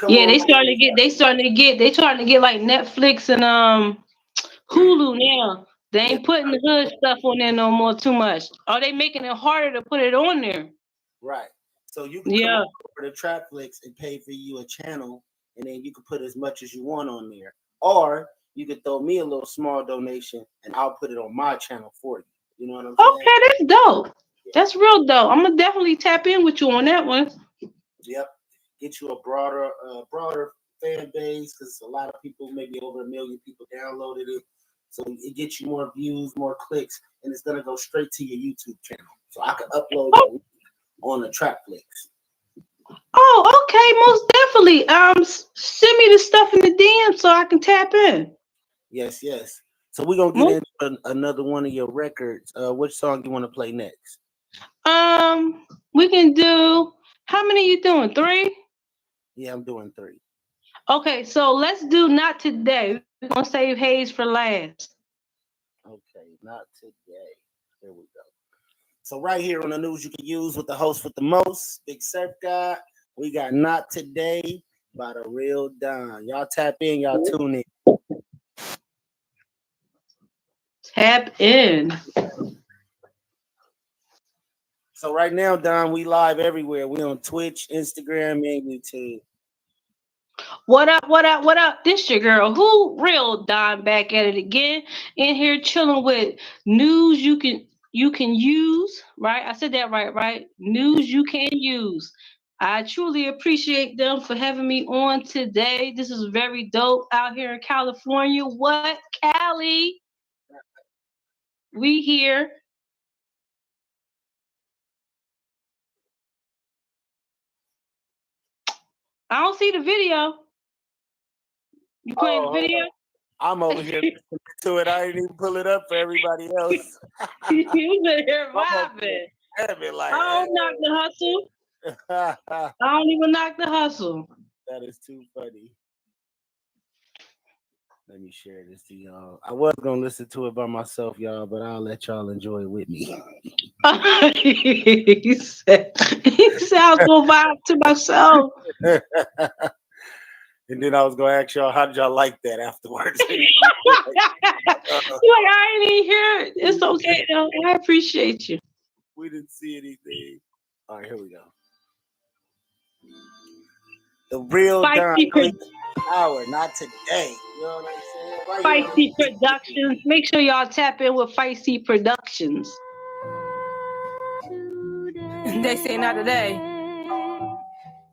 P: Yeah, they starting to get like Netflix and Hulu now. They ain't putting the hood stuff on there no more too much. Are they making it harder to put it on there?
A: right. So you can come over to Trapflix and pay for you a channel, and then you can put as much as you want on there. Or you could throw me a little small donation, and I'll put it on my channel for you. You know what I'm saying?
P: Okay, that's dope. That's real dope. I'm gonna definitely tap in with you on that one.
A: Yep. Get you a broader fan base, because a lot of people, maybe over 1 million people downloaded it. So it gets you more views, more clicks, and it's gonna go straight to your YouTube channel. So I can upload it on the Trapflix.
P: Oh, okay, most definitely. Send me the stuff in the DM so I can tap in.
A: Yes, yes. So we're gonna get into another one of your records. Which song you want to play next?
P: We can do. How many you doing? 3?
A: Yeah, I'm doing 3.
P: Okay, so let's do Not Today. We're gonna save Hayes for last.
A: Okay, Not Today. There we go. So right here on the News You Can Use with the host with the most, Big Surf God, we got Not Today by The Real Don. Y'all tap in, y'all tune in.
P: Tap in.
A: So right now, Don, we live everywhere. We on Twitch, Instagram, and YouTube.
P: What up, what up, what up? This your girl, Who Real Don, back at it again. In here chilling with News You Can Use, right? I said that right? News You Can Use. I truly appreciate them for having me on today. This is very dope out here in California. What, Cali? We here. I don't see the video. You playing the video?
A: I'm over here listening to it. I didn't even pull it up for everybody else.
P: You been here vibing.
A: Like,
P: I don't knock the hustle. I don't even knock the hustle.
A: That is too funny. Let me share this to y'all. I was gonna listen to it by myself, y'all, but I'll let y'all enjoy it with me.
P: he said I was gonna vibe to myself.
A: And then I was gonna ask y'all, how did y'all like that afterwards?
P: Like, I ain't even hear it. It's okay though. I appreciate you.
A: We didn't see anything. All right, here we go. The Real Don Power, Not Today. You know what I'm saying?
P: Feisty Productions. Make sure y'all tap in with Feisty Productions.
Q: They say not today,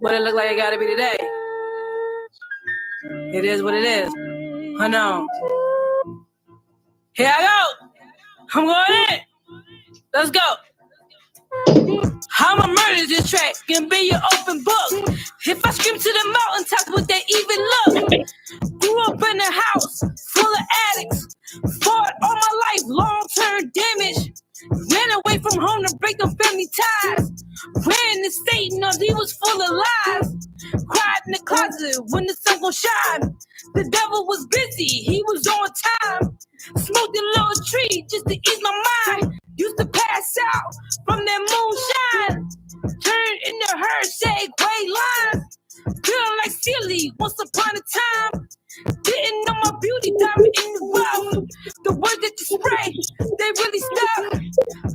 Q: but it look like it gotta be today. It is what it is. I know. Here I go. I'm going in. Let's go. I'ma murder this track and be your open book. If I scream to the mountaintops, would they even look? Grew up in a house full of addicts. Fought all my life, long-term damage. Ran away from home to break the family ties. Ran the state, no, he was full of lies. Cried in the closet when the sun gon' shine. The devil was busy, he was on time. Smoked a little tree just to ease my mind. Used to pass out from that moonshine. Turned into her, say gray lines. Feeling like silly once upon a time. Didn't know my beauty diamond in the rough. The words that you spray, they really stuck.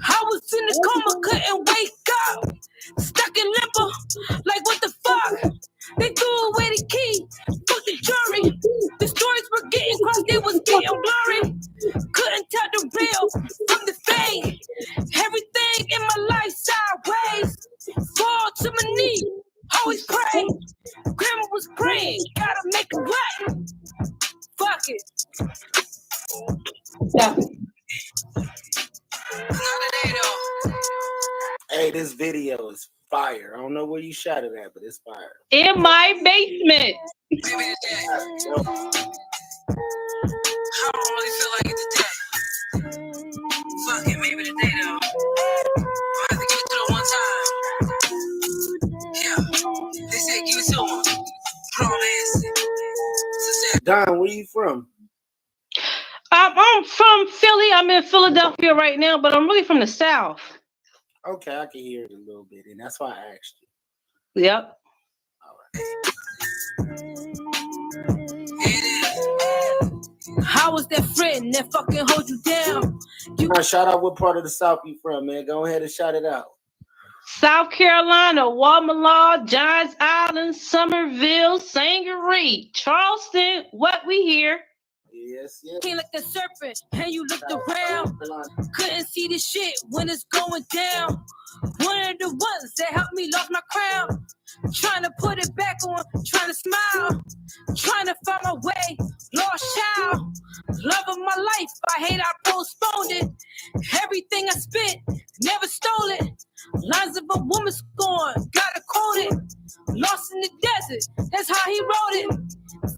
Q: I was in a coma, couldn't wake up. Stuck in limbo, like what the fuck? They threw away the key, fuck the jury. The stories were getting crossed, they was getting blurry. Couldn't tell the real from the fake. Everything in my life sideways. Fall to my knee, always pray. Grandma was praying, gotta make it right. Fuck it.
P: Yeah.
A: Hey, this video is fire. I don't know where you shot it at, but it's fire.
P: In my basement.
Q: I don't really feel like it today. Fuck it, maybe today though. I
R: They said, give it to him. Promise.
A: Don, where you from?
P: I'm from Philly. I'm in Philadelphia right now, but I'm really from the South.
A: Okay, I can hear it a little bit, and that's why I asked you.
P: Yep.
Q: How was that friend that fucking hold you down?
A: Shout out what part of the South you from, man. Go ahead and shout it out.
P: South Carolina, Walmalaw, Johns Island, Somerville, Sangaree, Charleston. What we hear?
A: Yes.
Q: Came like a serpent, and you looked around. Couldn't see the shit when it's going down. One of the ones that helped me lost my crown. Trying to put it back on, trying to smile. Trying to find my way, lost child. Love of my life, I hate I postponed it. Everything I spit, never stole it. Lines of a woman scorn, gotta quote it. Lost in the desert, that's how he wrote it.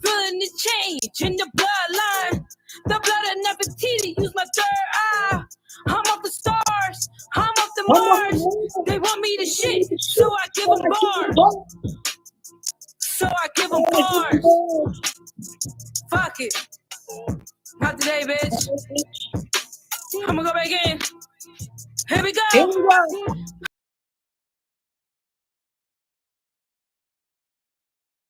Q: Feeling the change in the bloodline. The blood of Nefertiti, use my third eye. I'm off the stars, I'm off the Mars. They want me to shit, so I give them bars. So I give them bars. Fuck it. Not today, bitch. I'ma go back in. Here we go.